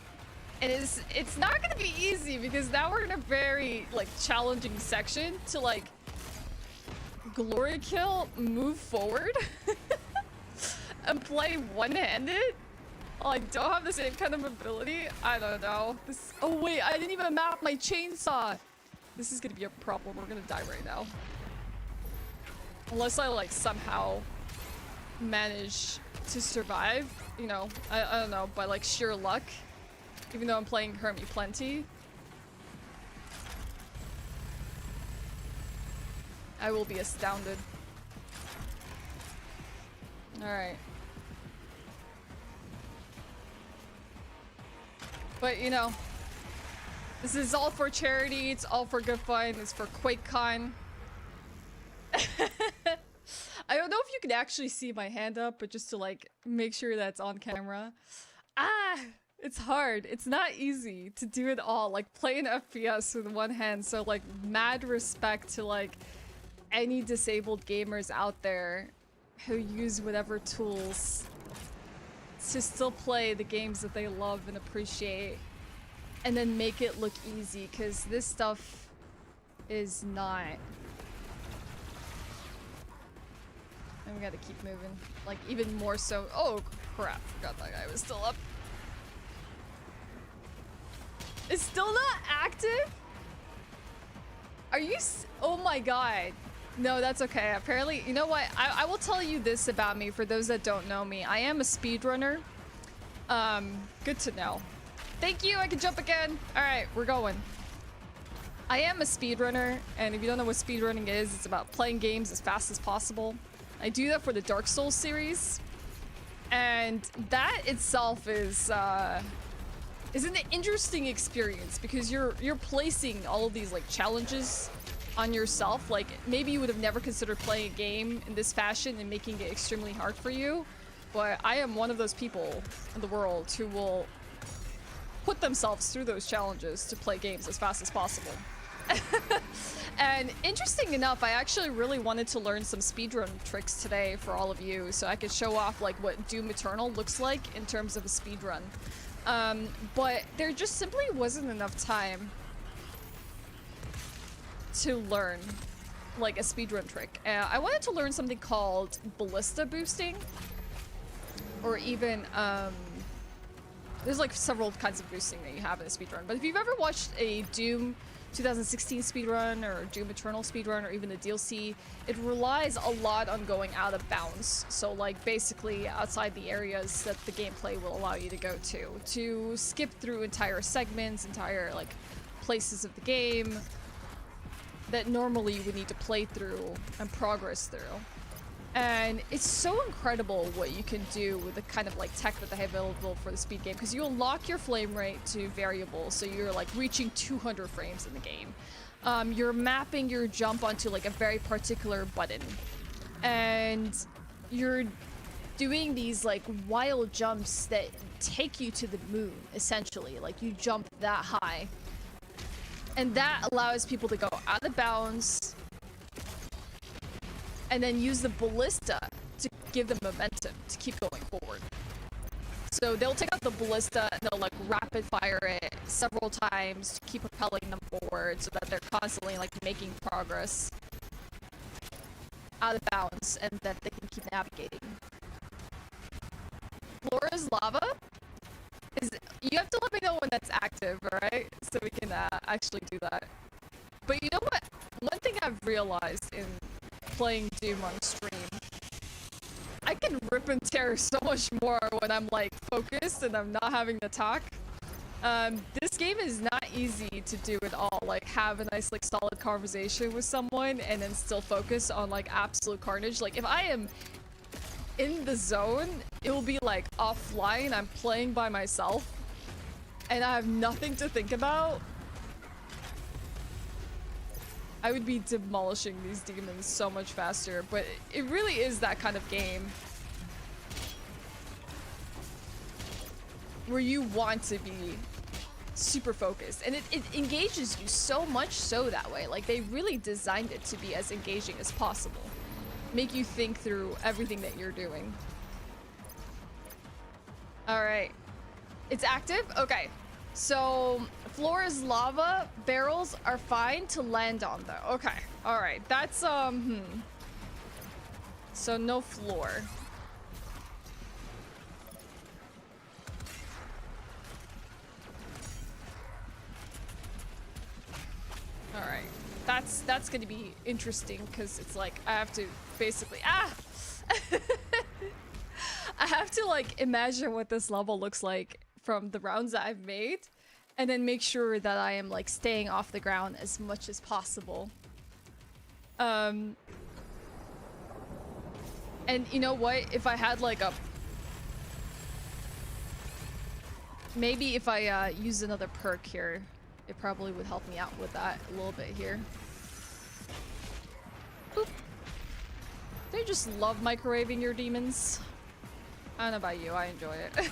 And it's not gonna be easy because now we're in a very like challenging section to like glory kill, move forward, and play one-handed. Oh, I don't have the same kind of ability. I don't know. This. Oh wait, I didn't even map my chainsaw. This is gonna be a problem. We're gonna die right now. Unless I like somehow manage to survive. You know, I don't know, by like sheer luck. Even though I'm playing Hermie Plenty. I will be astounded. Alright. But, you know, this is all for charity, it's all for good fun, it's for Quakecon. I don't know if you can actually see my hand up, but just to, like, make sure that's on camera. Ah! It's hard. It's not easy to do it all. Like, play an FPS with one hand, so, like, mad respect to, like, any disabled gamers out there who use whatever tools to still play the games that they love and appreciate, and then make it look easy, because this stuff is not. And we gotta keep moving. Like, even more so. Oh, crap. Forgot that guy was still up. It's still not active? Are you oh my god. No, that's okay. Apparently, you know what? I will tell you this about me for those that don't know me. I am a speedrunner. Good to know. Thank you, I can jump again. Alright, we're going. I am a speedrunner, and if you don't know what speedrunning is, it's about playing games as fast as possible. I do that for the Dark Souls series. And that itself is an interesting experience because you're placing all of these like challenges on yourself. Like, maybe you would have never considered playing a game in this fashion and making it extremely hard for you, but I am one of those people in the world who will put themselves through those challenges to play games as fast as possible. And interesting enough, I actually really wanted to learn some speedrun tricks today for all of you so I could show off like what Doom Eternal looks like in terms of a speedrun. But there just simply wasn't enough time to learn like a speedrun trick. I wanted to learn something called ballista boosting, or even there's like several kinds of boosting that you have in a speedrun. But if you've ever watched a Doom 2016 speedrun or Doom Eternal speedrun or even the DLC, it relies a lot on going out of bounds. So like basically outside the areas that the gameplay will allow you to go to skip through entire segments, entire like places of the game that normally you would need to play through and progress through. And it's so incredible what you can do with the kind of like tech that they have available for the speed game, because you unlock your frame rate to variable, so you're like reaching 200 frames in the game. You're mapping your jump onto like a very particular button, and you're doing these like wild jumps that take you to the moon, essentially. Like you jump that high, and that allows people to go out of bounds and then use the ballista to give them momentum to keep going forward. So they'll take out the ballista and they'll like rapid fire it several times to keep propelling them forward so that they're constantly like making progress out of bounds and that they can keep navigating. Flora's lava is, you have to let me know when that's active, alright? So we can actually do that. But you know what? One thing I've realized in playing Doom on stream, I can rip and tear so much more when I'm like focused and I'm not having to talk. This game is not easy to do at all. Like have a nice like solid conversation with someone and then still focus on like absolute carnage. Like if I am in the zone, it will be like offline, I'm playing by myself and I have nothing to think about. I would be demolishing these demons so much faster, but it really is that kind of game where you want to be super focused, and it engages you so much so that way. Like they really designed it to be as engaging as possible, make you think through everything that you're doing. All right, it's active. Okay, so Flora's lava barrels are fine to land on though. Okay, all right, that's so no floor. All right, that's gonna be interesting because it's like I have to basically I have to like imagine what this level looks like from the rounds that I've made, and then make sure that I am like staying off the ground as much as possible. And you know what? If I had like a maybe if I use another perk here, it probably would help me out with that a little bit here. Boop. They just love microwaving your demons. I don't know about you, I enjoy it.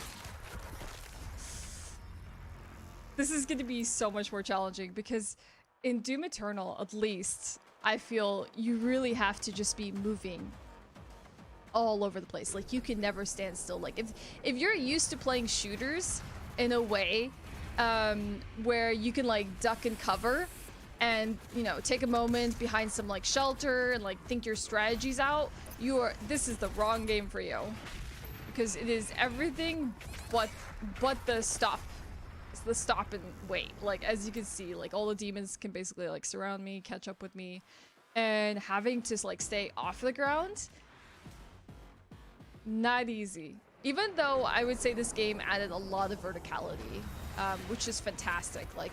This is going to be so much more challenging because in Doom Eternal, at least, I feel you really have to just be moving all over the place. Like you can never stand still. Like if you're used to playing shooters in a way where you can like duck and cover and, you know, take a moment behind some like shelter and like think your strategies out, this is the wrong game for you, because it is everything but the stop. It's the stop and wait. Like as you can see, like all the demons can basically like surround me, catch up with me, and having to like stay off the ground, not easy. Even though I would say this game added a lot of verticality, which is fantastic. Like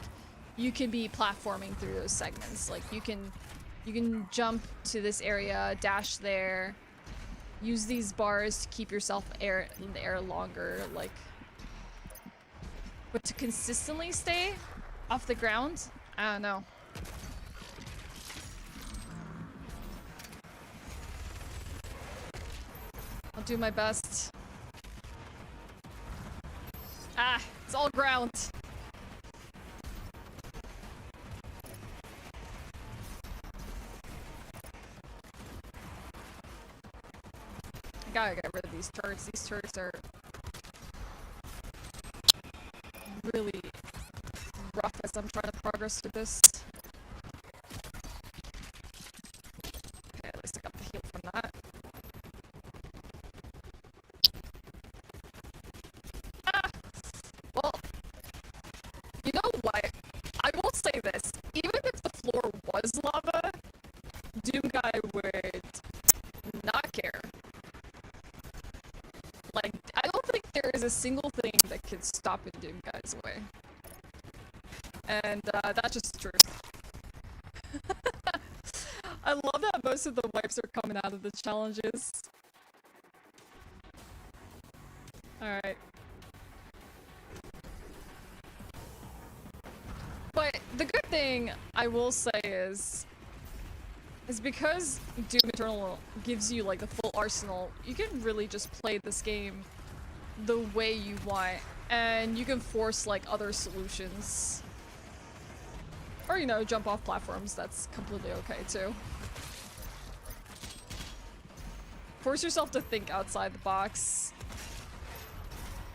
you can be platforming through those segments. Like you can jump to this area, dash there, use these bars to keep yourself in the air longer. Like, but to consistently stay off the ground, I don't know. I'll do my best. Ah, it's all ground. I gotta get rid of these turrets. These turrets are really rough as I'm trying to progress through this. Okay, at least I got the heal from that. Well, you know what? I will say this. Even if the floor was lava, Doom Guy would not care. Like, I don't think there is a single thing that could stop in Doom Guy's way. And that's just the truth. I I love that most of the wipes are coming out of the challenges. Alright. But the good thing I will say is because Doom Eternal gives you like the full arsenal, you can really just play this game the way you want, and you can force like other solutions. Or, you know, jump off platforms, that's completely okay too. Force yourself to think outside the box.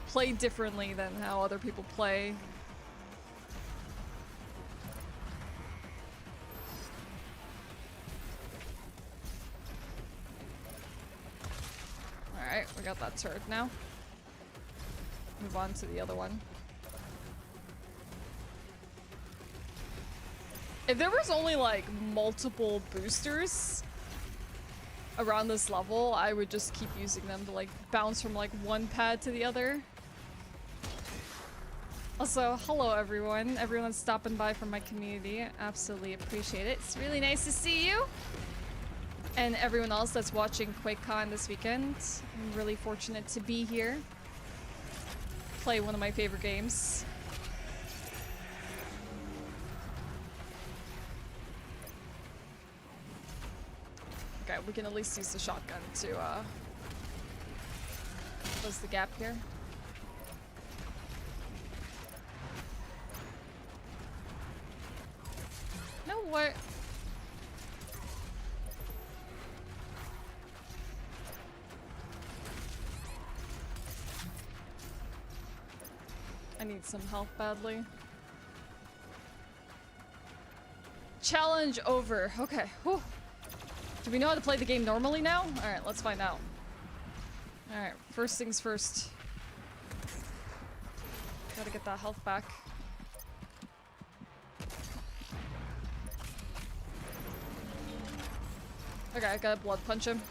Play differently than how other people play. Alright, we got that turret now. Move on to the other one. If there was only like multiple boosters around this level, I would just keep using them to like bounce from like one pad to the other. Also, hello everyone. Everyone's stopping by from my community. Absolutely appreciate it. It's really nice to see you. And everyone else that's watching Quakecon this weekend. I'm really fortunate to be here. Play one of my favorite games. Okay, we can at least use the shotgun to close the gap here. No, what? I need some help badly. Challenge over. Okay. Whew. Do we know how to play the game normally now? Alright, let's find out. Alright, first things first. Gotta get that health back. Okay, I gotta blood punch him.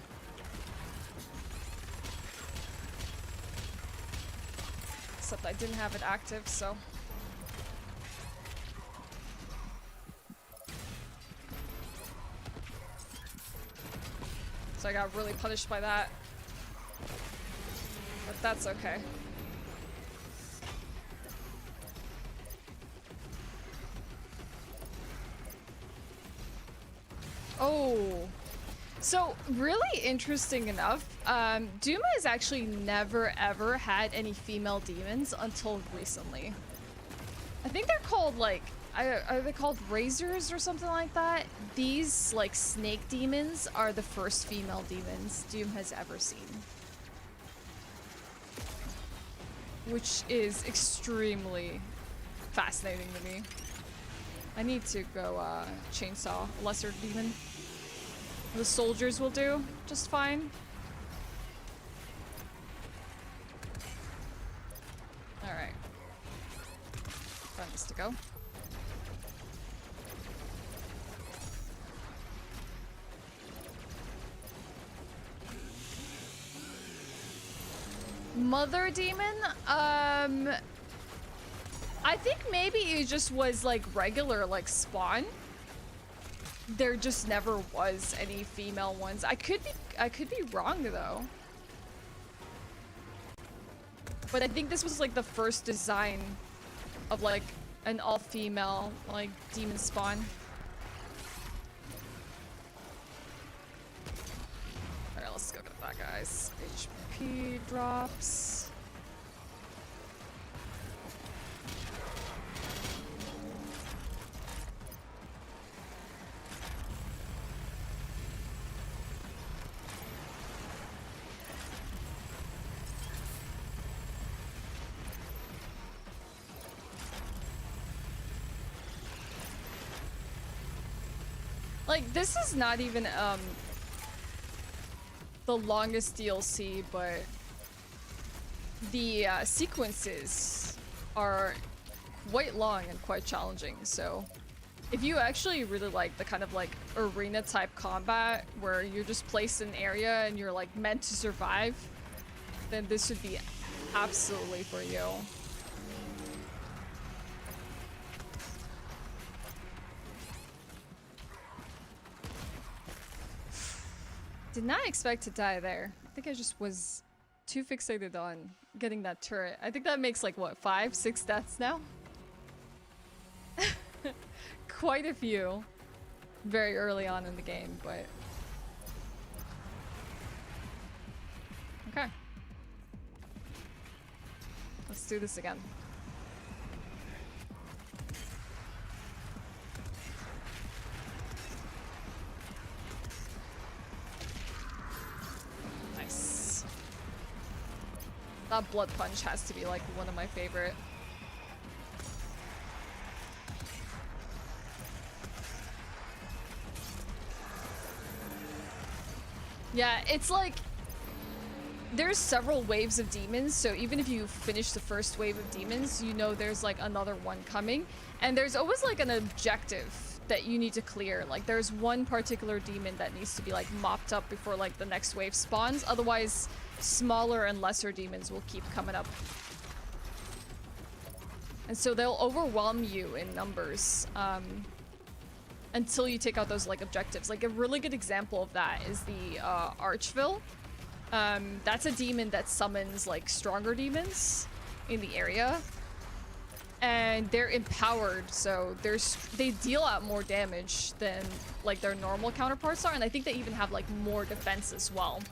Except I didn't have it active, so... So I got really punished by that. But that's okay. Oh. So, really interesting enough, Doom has actually never ever had any female demons until recently. I think they're called like, are they called razors or something like that? These like snake demons are the first female demons Doom has ever seen. Which is extremely fascinating to me. I need to go chainsaw a lesser demon. The soldiers will do just fine. Alright. Find this to go. Mother demon? I think maybe it just was like regular like spawn. There just never was any female ones. I could be wrong though. But I think this was like the first design of like an all-female like demon spawn. Alright, let's go get that guys. HP drops. Like, this is not even, the longest DLC, but the sequences are quite long and quite challenging, so if you actually really like the kind of like arena type combat where you're just placed in an area and you're like meant to survive, then this would be absolutely for you. Did not expect to die there. I think I just was too fixated on getting that turret. I think that makes like, what, 5, 6 deaths now? Quite a few. Very early on in the game, but... Okay. Let's do this again. Nice. That blood punch has to be like one of my favorite. Yeah, it's like there's several waves of demons, so even if you finish the first wave of demons, you know there's like another one coming, and there's always like an objective that you need to clear. Like there's one particular demon that needs to be like mopped up before like the next wave spawns, otherwise smaller and lesser demons will keep coming up. And so they'll overwhelm you in numbers until you take out those like objectives. Like a really good example of that is the Archville. That's a demon that summons like stronger demons in the area, and they're empowered, so they deal out more damage than like their normal counterparts are, and I think they even have like more defense as well.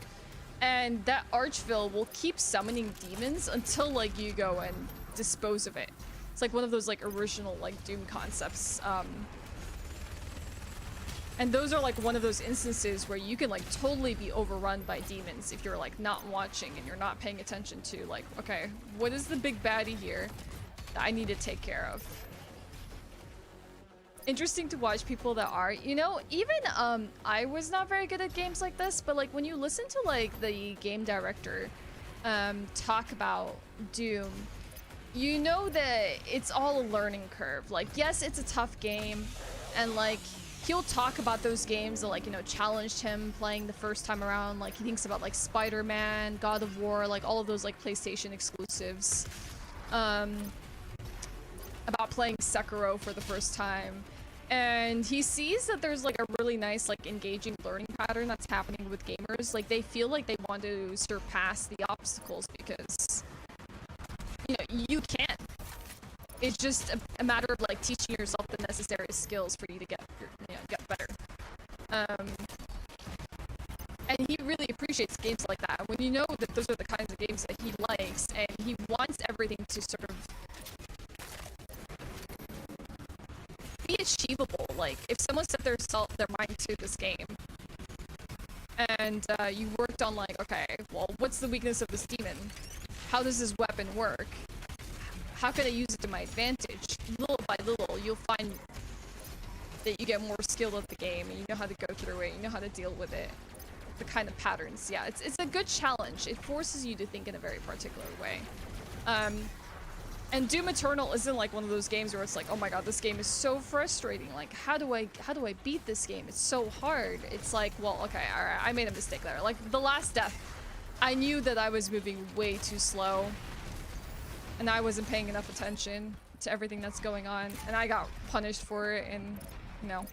And that Archville will keep summoning demons until like you go and dispose of it. It's like one of those like original like Doom concepts. And those are like one of those instances where you can like totally be overrun by demons if you're like not watching and you're not paying attention to like, okay, what is the big baddie here that I need to take care of? Interesting to watch people that are, you know, even I was not very good at games like this, but like when you listen to like the game director talk about Doom, you know that it's all a learning curve. Like, yes, it's a tough game, and like he'll talk about those games that like, you know, challenged him playing the first time around. Like he thinks about like Spider-Man, God of War, like all of those like PlayStation exclusives. About playing Sekiro for the first time. And he sees that there's like a really nice like engaging learning pattern that's happening with gamers. Like they feel like they want to surpass the obstacles because, you know, you can't. It's just a matter of like teaching yourself the necessary skills for you to get better. And he really appreciates games like that. When you know that those are the kinds of games that he likes, and he wants everything to sort of be achievable. Like if someone set their mind to this game, and you worked on like, okay, well, what's the weakness of this demon? How does this weapon work? How can I use it to my advantage? Little by little, you'll find that you get more skilled at the game, and you know how to go through it, you know how to deal with it. The kind of patterns, yeah, it's a good challenge. It forces you to think in a very particular way. And Doom Eternal isn't like one of those games where it's like, oh my god, this game is so frustrating. Like, how do I beat this game? It's so hard. It's like, well, okay, alright, I made a mistake there. Like, the last death, I knew that I was moving way too slow, and I wasn't paying enough attention to everything that's going on, and I got punished for it, and, you know,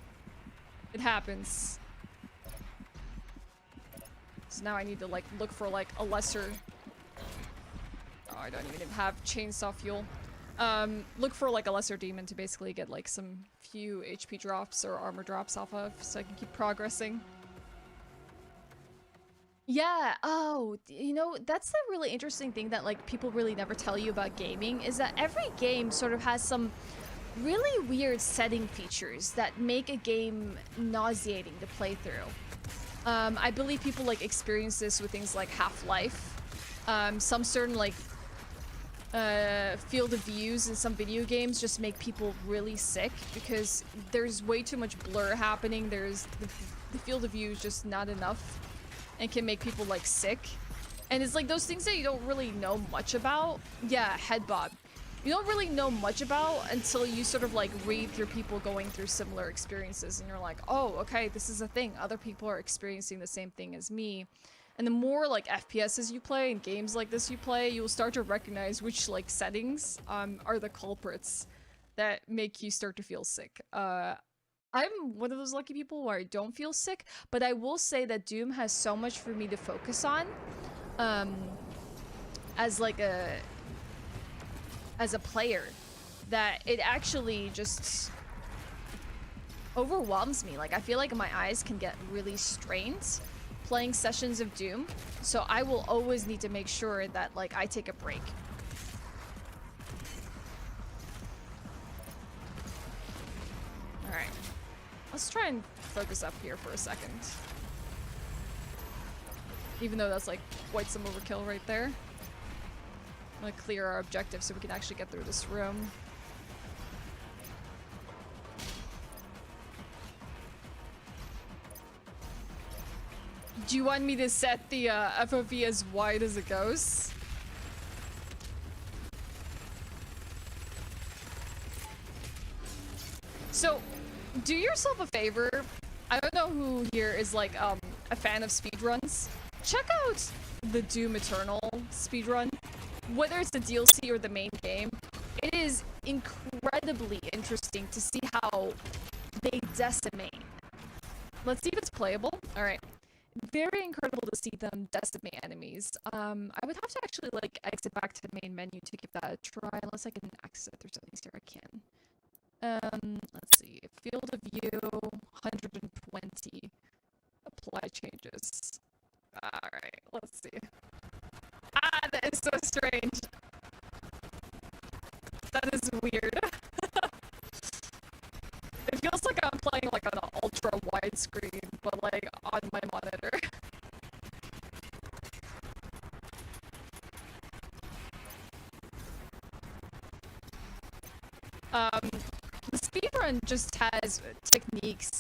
it happens. So now I need to, like, look for, like, a lesser... Oh, I don't even have chainsaw fuel. Look for, like, a lesser demon to basically get, like, some few HP drops or armor drops off of, so I can keep progressing. Yeah, oh, you know, that's the really interesting thing that, like, people really never tell you about gaming, is that every game sort of has some really weird setting features that make a game nauseating to play through. I believe people, like, experience this with things like Half-Life. Some certain, like, field of views in some video games just make people really sick because there's way too much blur happening. There's the field of view is just not enough and can make people like sick. And it's like those things that you don't really know much about. Yeah, head bob. You don't really know much about until you sort of like read through people going through similar experiences, and you're like, oh, okay, this is a thing. Other people are experiencing the same thing as me. And the more like FPSs you play and games like this you play, you'll start to recognize which like settings are the culprits that make you start to feel sick. I'm one of those lucky people where I don't feel sick, but I will say that Doom has so much for me to focus on, as like as a player, that it actually just overwhelms me. Like, I feel like my eyes can get really strained playing sessions of Doom, so I will always need to make sure that like I take a break. All right. Let's try and focus up here for a second. Even though that's like quite some overkill right there. I'm gonna clear our objective so we can actually get through this room. Do you want me to set the FOV as wide as it goes? So, do yourself a favor. I don't know who here is like a fan of speedruns. Check out the Doom Eternal speedrun. Whether it's the DLC or the main game, it is incredibly interesting to see how they decimate. Let's see if it's playable. All right. Very incredible to see them decimate enemies. I would have to actually like exit back to the main menu to give that a try, unless I can access it through settings here. I can. Let's see. Field of view, 120. Apply changes. Alright, let's see. Ah, that is so strange. That is weird. It feels like I'm playing like on an ultra wide screen, but like on my monitor. The speedrun just has techniques,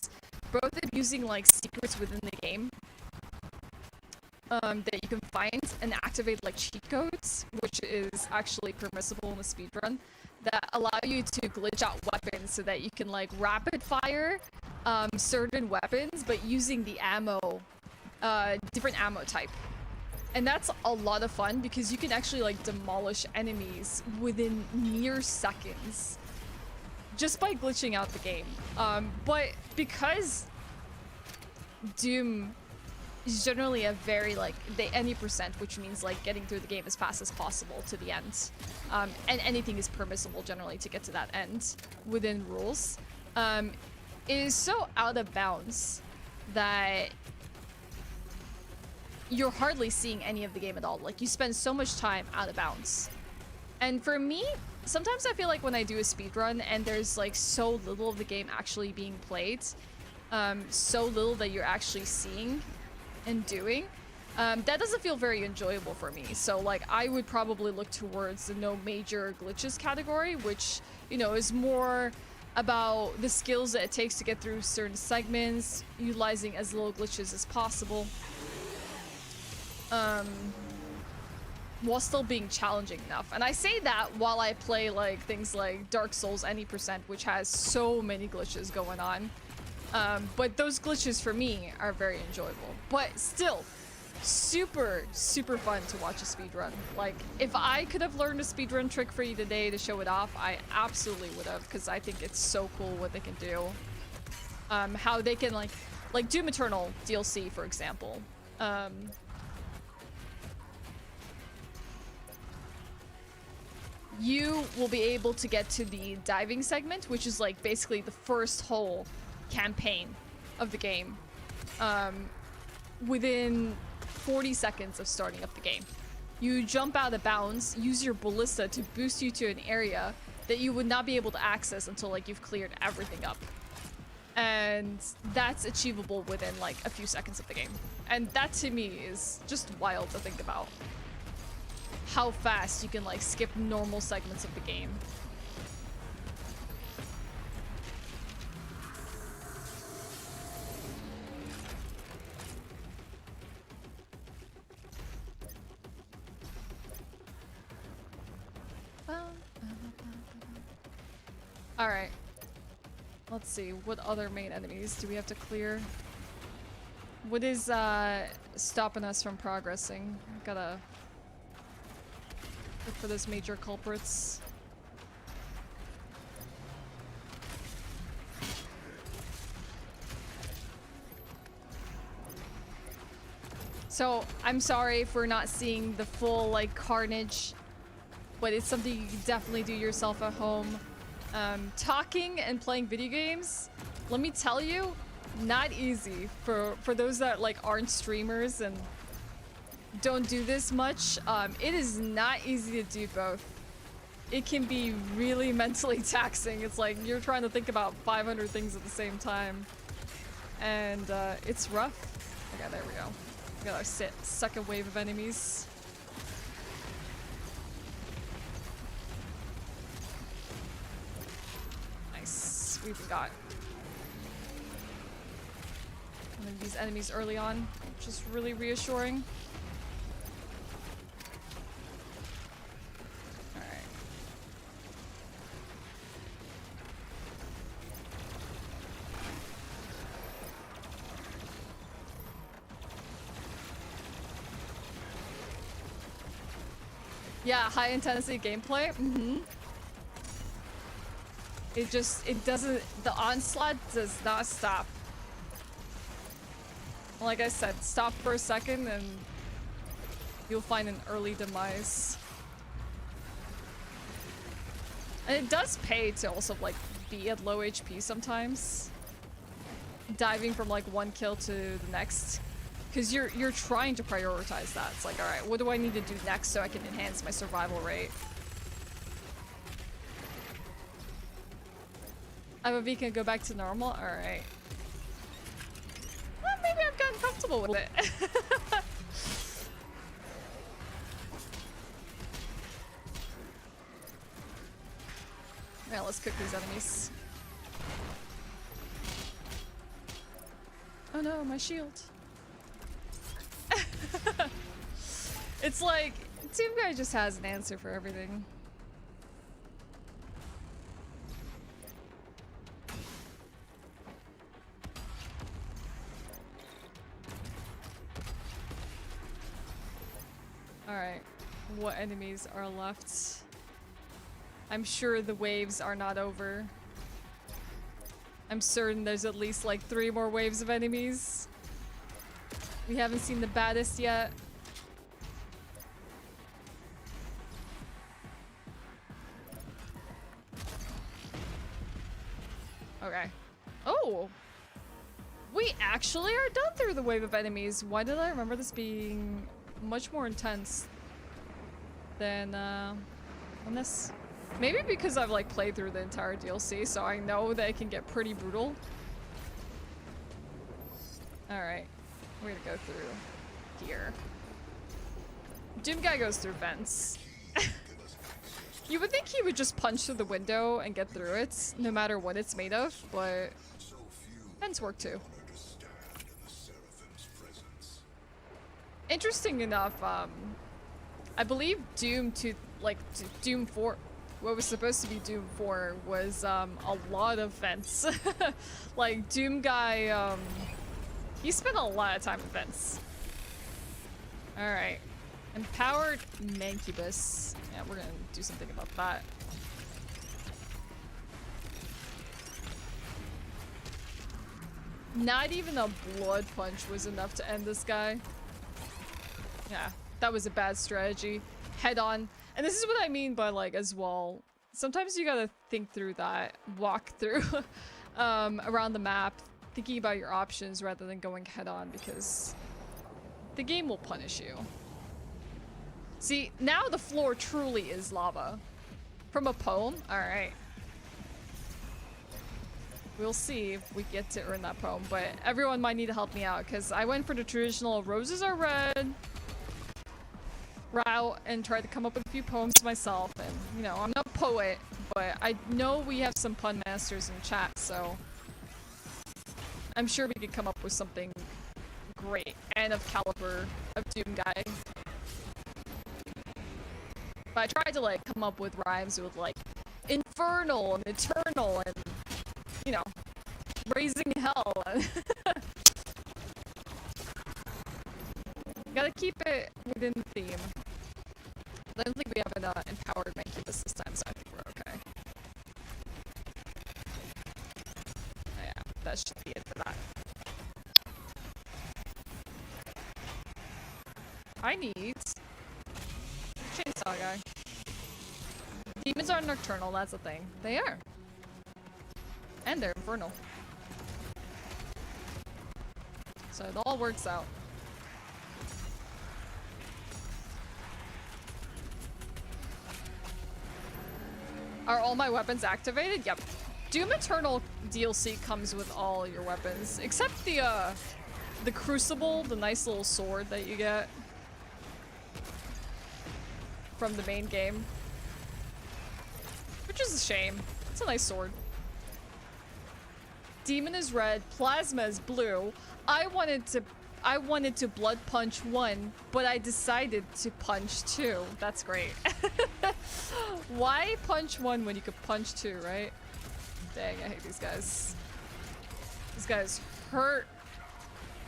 both of using like secrets within the game that you can find and activate like cheat codes, which is actually permissible in the speedrun, that allow you to glitch out weapons so that you can like rapid fire certain weapons, but using the ammo, different ammo type. And that's a lot of fun because you can actually like demolish enemies within mere seconds just by glitching out the game. But because Doom is generally a very like any percent, which means like getting through the game as fast as possible to the end, and anything is permissible generally to get to that end within rules, it is so out of bounds that you're hardly seeing any of the game at all. Like, you spend so much time out of bounds. And for me, sometimes I feel like when I do a speedrun and there's like so little of the game actually being played, so little that you're actually seeing and doing, that doesn't feel very enjoyable for me. So like, I would probably look towards the no major glitches category, which, you know, is more about the skills that it takes to get through certain segments, utilizing as little glitches as possible, while still being challenging enough. And I say that while I play like things like Dark Souls any percent, which has so many glitches going on. But those glitches for me are very enjoyable. But still, super, super fun to watch a speedrun. Like, if I could have learned a speedrun trick for you today to show it off, I absolutely would have, because I think it's so cool what they can do. How they can like Doom Eternal DLC, for example. You will be able to get to the diving segment, which is like basically the first whole campaign of the game, within 40 seconds of starting up the game. You jump out of bounds, use your ballista to boost you to an area that you would not be able to access until like you've cleared everything up. And that's achievable within like a few seconds of the game. And that to me is just wild to think about. How fast you can like skip normal segments of the game. Alright. Let's see, what other main enemies do we have to clear? What is stopping us from progressing? Gotta look for those major culprits. So I'm sorry if we're not seeing the full like carnage, but it's something you can definitely do yourself at home. Talking and playing video games, let me tell you, not easy for those that like aren't streamers and don't do this much. It is not easy to do both. It can be really mentally taxing. It's like you're trying to think about 500 things at the same time. And it's rough. Okay, there we go. We got our second wave of enemies. Nice. We even got one of these enemies early on, which is really reassuring. Yeah, high intensity gameplay. It doesn't, the onslaught does not stop. Like I said, stop for a second and you'll find an early demise. And it does pay to also like be at low HP sometimes. Diving from like one kill to the next. Because you're trying to prioritize that. It's like, alright, what do I need to do next so I can enhance my survival rate? IVV can go back to normal? Alright. Well, maybe I've gotten comfortable with it. Yeah, let's cook these enemies. Oh no, my shield. It's like, Doom Guy just has an answer for everything. Alright, what enemies are left? I'm sure the waves are not over. I'm certain there's at least like 3 more waves of enemies. We haven't seen the baddest yet. Okay. Oh! We actually are done through the wave of enemies. Why did I remember this being much more intense than on this? Maybe because I've like played through the entire DLC, so I know that it can get pretty brutal. Alright. We're gonna go through here. Doom Guy goes through vents. You would think he would just punch through the window and get through it, no matter what it's made of, but vents work too. Interesting enough, I believe Doom 4, what was supposed to be Doom 4 was a lot of vents. Like Doom Guy, he spent a lot of time in vents. Alright. Empowered Mancubus. Yeah, we're gonna do something about that. Not even a blood punch was enough to end this guy. Yeah, that was a bad strategy. Head on. And this is what I mean by like as well. Sometimes you gotta think through that. Walk through around the map. Thinking about your options rather than going head on because the game will punish you. See, now the floor truly is lava. From a poem? Alright. We'll see if we get to earn that poem, but everyone might need to help me out because I went for the traditional roses are red route and tried to come up with a few poems myself. And, you know, I'm not a poet, but I know we have some pun masters in chat, so I'm sure we could come up with something great and of caliber of Doom Guy. But I tried to like come up with rhymes with like infernal and eternal and, you know, raising hell. Gotta keep it within the theme. I don't think we have an empowered Mancubus this time, so I think we're okay. Oh, yeah, that should be it for that. I need chainsaw guy. Demons are nocturnal, that's the thing. They are. And they're infernal. So it all works out. Are all my weapons activated? Yep. Doom Eternal DLC comes with all your weapons, except the Crucible, the nice little sword that you get from the main game. Which is a shame. It's a nice sword. Demon is red, Plasma is blue. I wanted to blood punch 1, but I decided to punch 2. That's great. Why punch 1 when you could punch 2, right? Dang, I hate these guys. These guys hurt.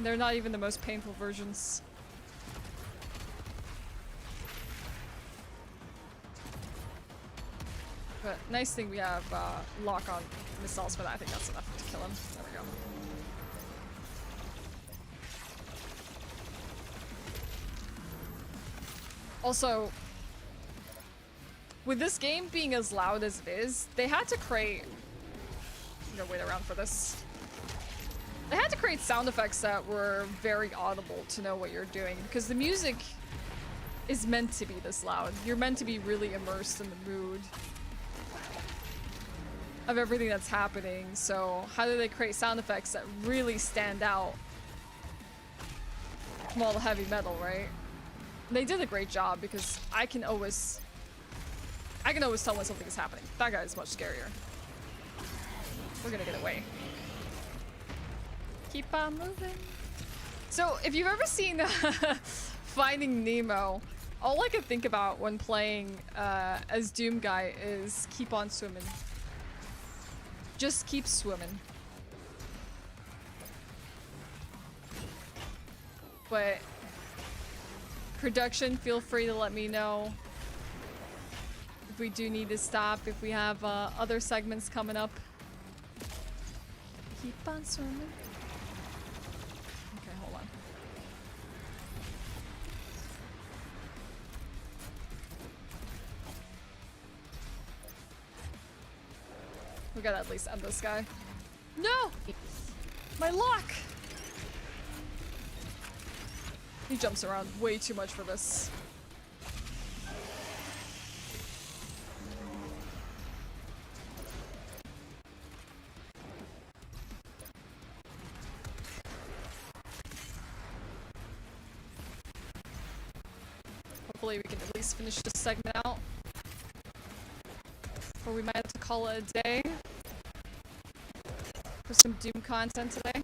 They're not even the most painful versions. But nice thing we have lock-on missiles for that. I think that's enough to kill him. There we go. Also, with this game being as loud as it is, they had to create... I'm gonna wait around for this. They had to create sound effects that were very audible to know what you're doing, because the music is meant to be this loud. You're meant to be really immersed in the mood of everything that's happening, so how do they create sound effects that really stand out from all the heavy metal, right? They did a great job, because I can always tell when something is happening. That guy is much scarier. We're gonna get away. Keep on moving. So, if you've ever seen Finding Nemo, all I can think about when playing as Doom Guy is keep on swimming. Just keep swimming. But production, feel free to let me know if we do need to stop, if we have other segments coming up. Keep on swimming. Okay, hold on. We gotta at least end this guy. No! My lock! He jumps around way too much for this. Hopefully we can at least finish this segment out. Or we might have to call it a day for some Doom content today.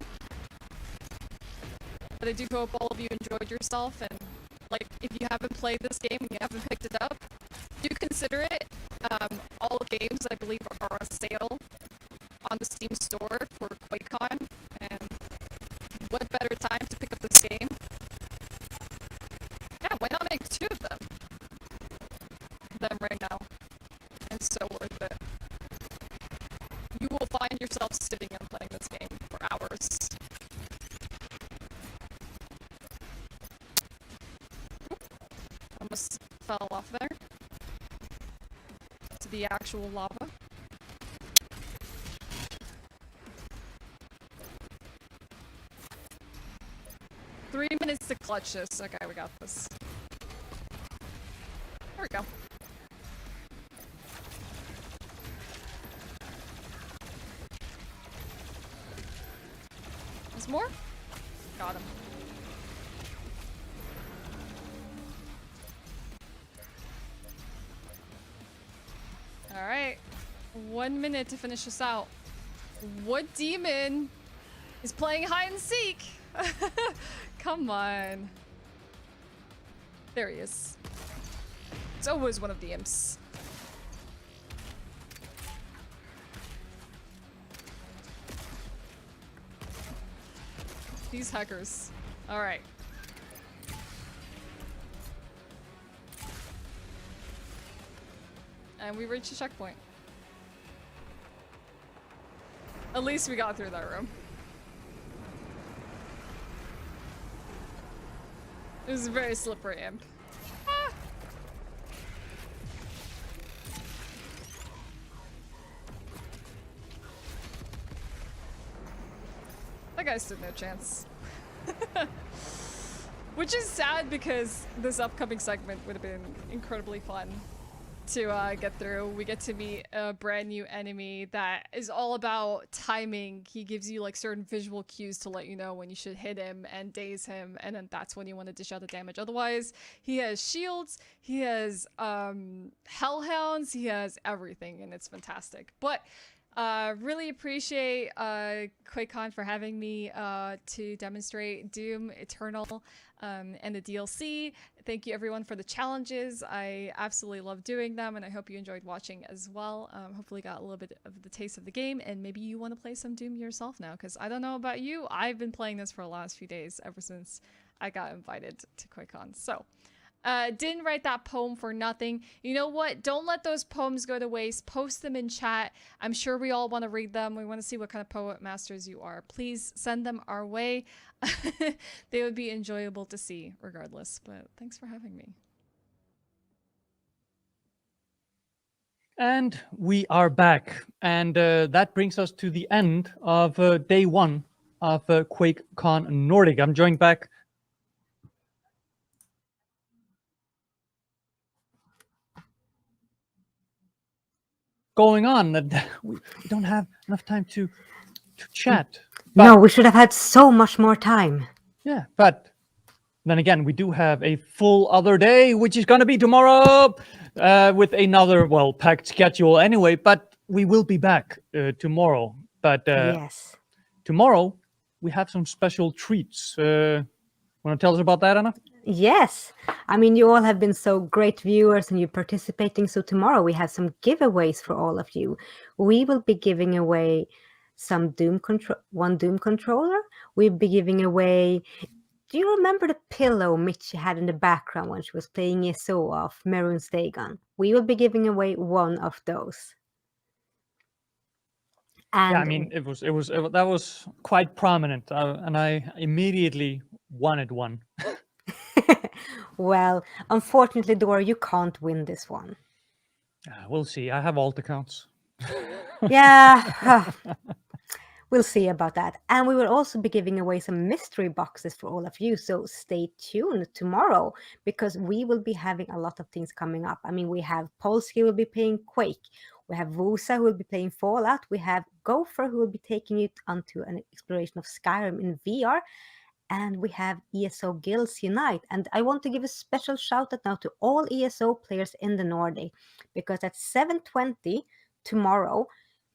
But I do hope all of you enjoyed yourself, and like if you haven't played this game and you haven't picked it up, do consider it. All games I believe are on sale on the Steam store for Quakecon, and what better time to pick up this game? Yeah, why not make 2 of them right now? It's so worth it. You will find yourself sitting and playing this game for hours. Almost fell off there to the actual lava. Three minutes to clutch this. Okay, we got this. There we go. There's more? Got him. Alright. 1 minute to finish this out. What demon is playing hide and seek? Come on. There he is. It's always one of the imps. These hackers. Alright. And we reached a checkpoint. At least we got through that room. It was a very slippery imp. That guy stood no chance. Which is sad because this upcoming segment would have been incredibly fun to get through. We get to meet a brand new enemy that is all about timing. He gives you like certain visual cues to let you know when you should hit him and daze him, and then that's when you want to dish out the damage. Otherwise, he has shields, he has hellhounds, he has everything, and it's fantastic. But really appreciate Quakecon for having me to demonstrate Doom Eternal and the DLC. Thank you everyone for the challenges. I absolutely love doing them, and I hope you enjoyed watching as well. Hopefully got a little bit of the taste of the game, and maybe you want to play some Doom yourself now, because I don't know about you, I've been playing this for the last few days ever since I got invited to Quakecon. So didn't write that poem for nothing. You know what? Don't let those poems go to waste. Post them in chat. I'm sure we all want to read them. We want to see what kind of poet masters you are. Please send them our way. They would be enjoyable to see regardless. But thanks for having me. And we are back. And that brings us to the end of day one of Quakecon Nordic. I'm joined back. Going on that we don't have enough time to chat. But, no, we should have had so much more time. Yeah, but then again, we do have a full other day, which is going to be tomorrow with another, well, packed schedule anyway, but we will be back tomorrow. But yes, tomorrow we have some special treats. Want to tell us about that, Anna? Yes. I mean, you all have been so great viewers and you're participating. So tomorrow we have some giveaways for all of you. We will be giving away some one Doom controller. We'll be giving away... Do you remember the pillow Mitchie had in the background when she was playing ESO of Maroon's Dagon? We will be giving away one of those. And yeah, I mean, that was quite prominent, and I immediately wanted one. Well, unfortunately, Dora, you can't win this one. We'll see. I have alt accounts. Yeah. We'll see about that. And we will also be giving away some mystery boxes for all of you. So stay tuned tomorrow because we will be having a lot of things coming up. I mean, we have Polsky who will be playing Quake. We have Vusa who will be playing Fallout. We have Gopher who will be taking you onto an exploration of Skyrim in VR. And we have ESO Guilds Unite. And I want to give a special shout out now to all ESO players in the Nordic because at 7:20 tomorrow,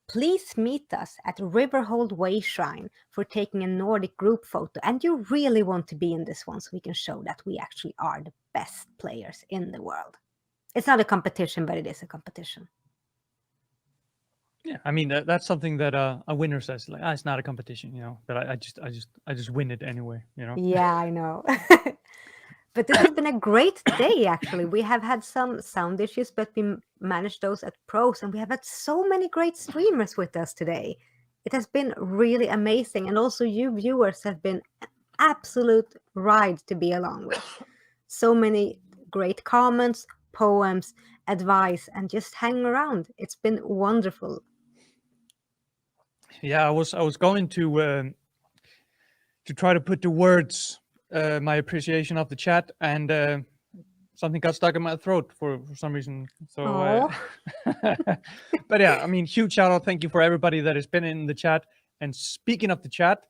please meet us at Riverhold Way Shrine for taking a Nordic group photo. And you really want to be in this one so we can show that we actually are the best players in the world. It's not a competition, but it is a competition. Yeah, I mean that's something that a winner says, like, it's not a competition, you know. But I just win it anyway, you know. Yeah, I know. But this has been a great day, actually. We have had some sound issues, but we managed those at pros, and we have had so many great streamers with us today. It has been really amazing, and also you viewers have been an absolute ride to be along with. So many great comments, poems, advice, and just hang around. It's been wonderful. Yeah, I was going to try to put to words my appreciation of the chat, and something got stuck in my throat for some reason. So, but yeah, I mean, huge shout out. Thank you for everybody that has been in the chat. And speaking of the chat,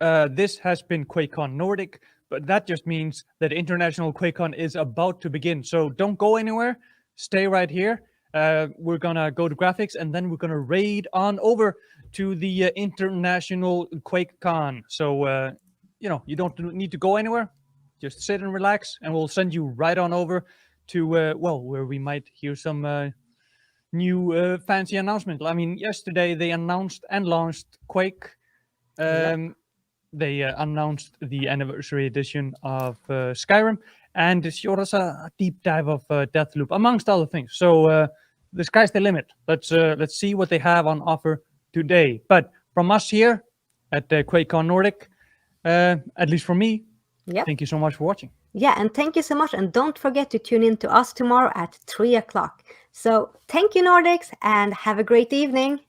this has been Quakecon Nordic, but that just means that International Quakecon is about to begin. So don't go anywhere. Stay right here. We're gonna go to graphics, and then we're gonna raid on over to the International Quakecon. So, you know, you don't need to go anywhere. Just sit and relax, and we'll send you right on over to, well, where we might hear some new fancy announcement. I mean, yesterday they announced and launched Quake. They announced the anniversary edition of Skyrim, and showed us a deep dive of Deathloop, amongst other things. So the sky's the limit. Let's see what they have on offer today. But from us here at Quakecon Nordic, at least for me, thank you so much for watching. Yeah, and thank you so much. And don't forget to tune in to us tomorrow at 3 o'clock. So thank you, Nordics, and have a great evening.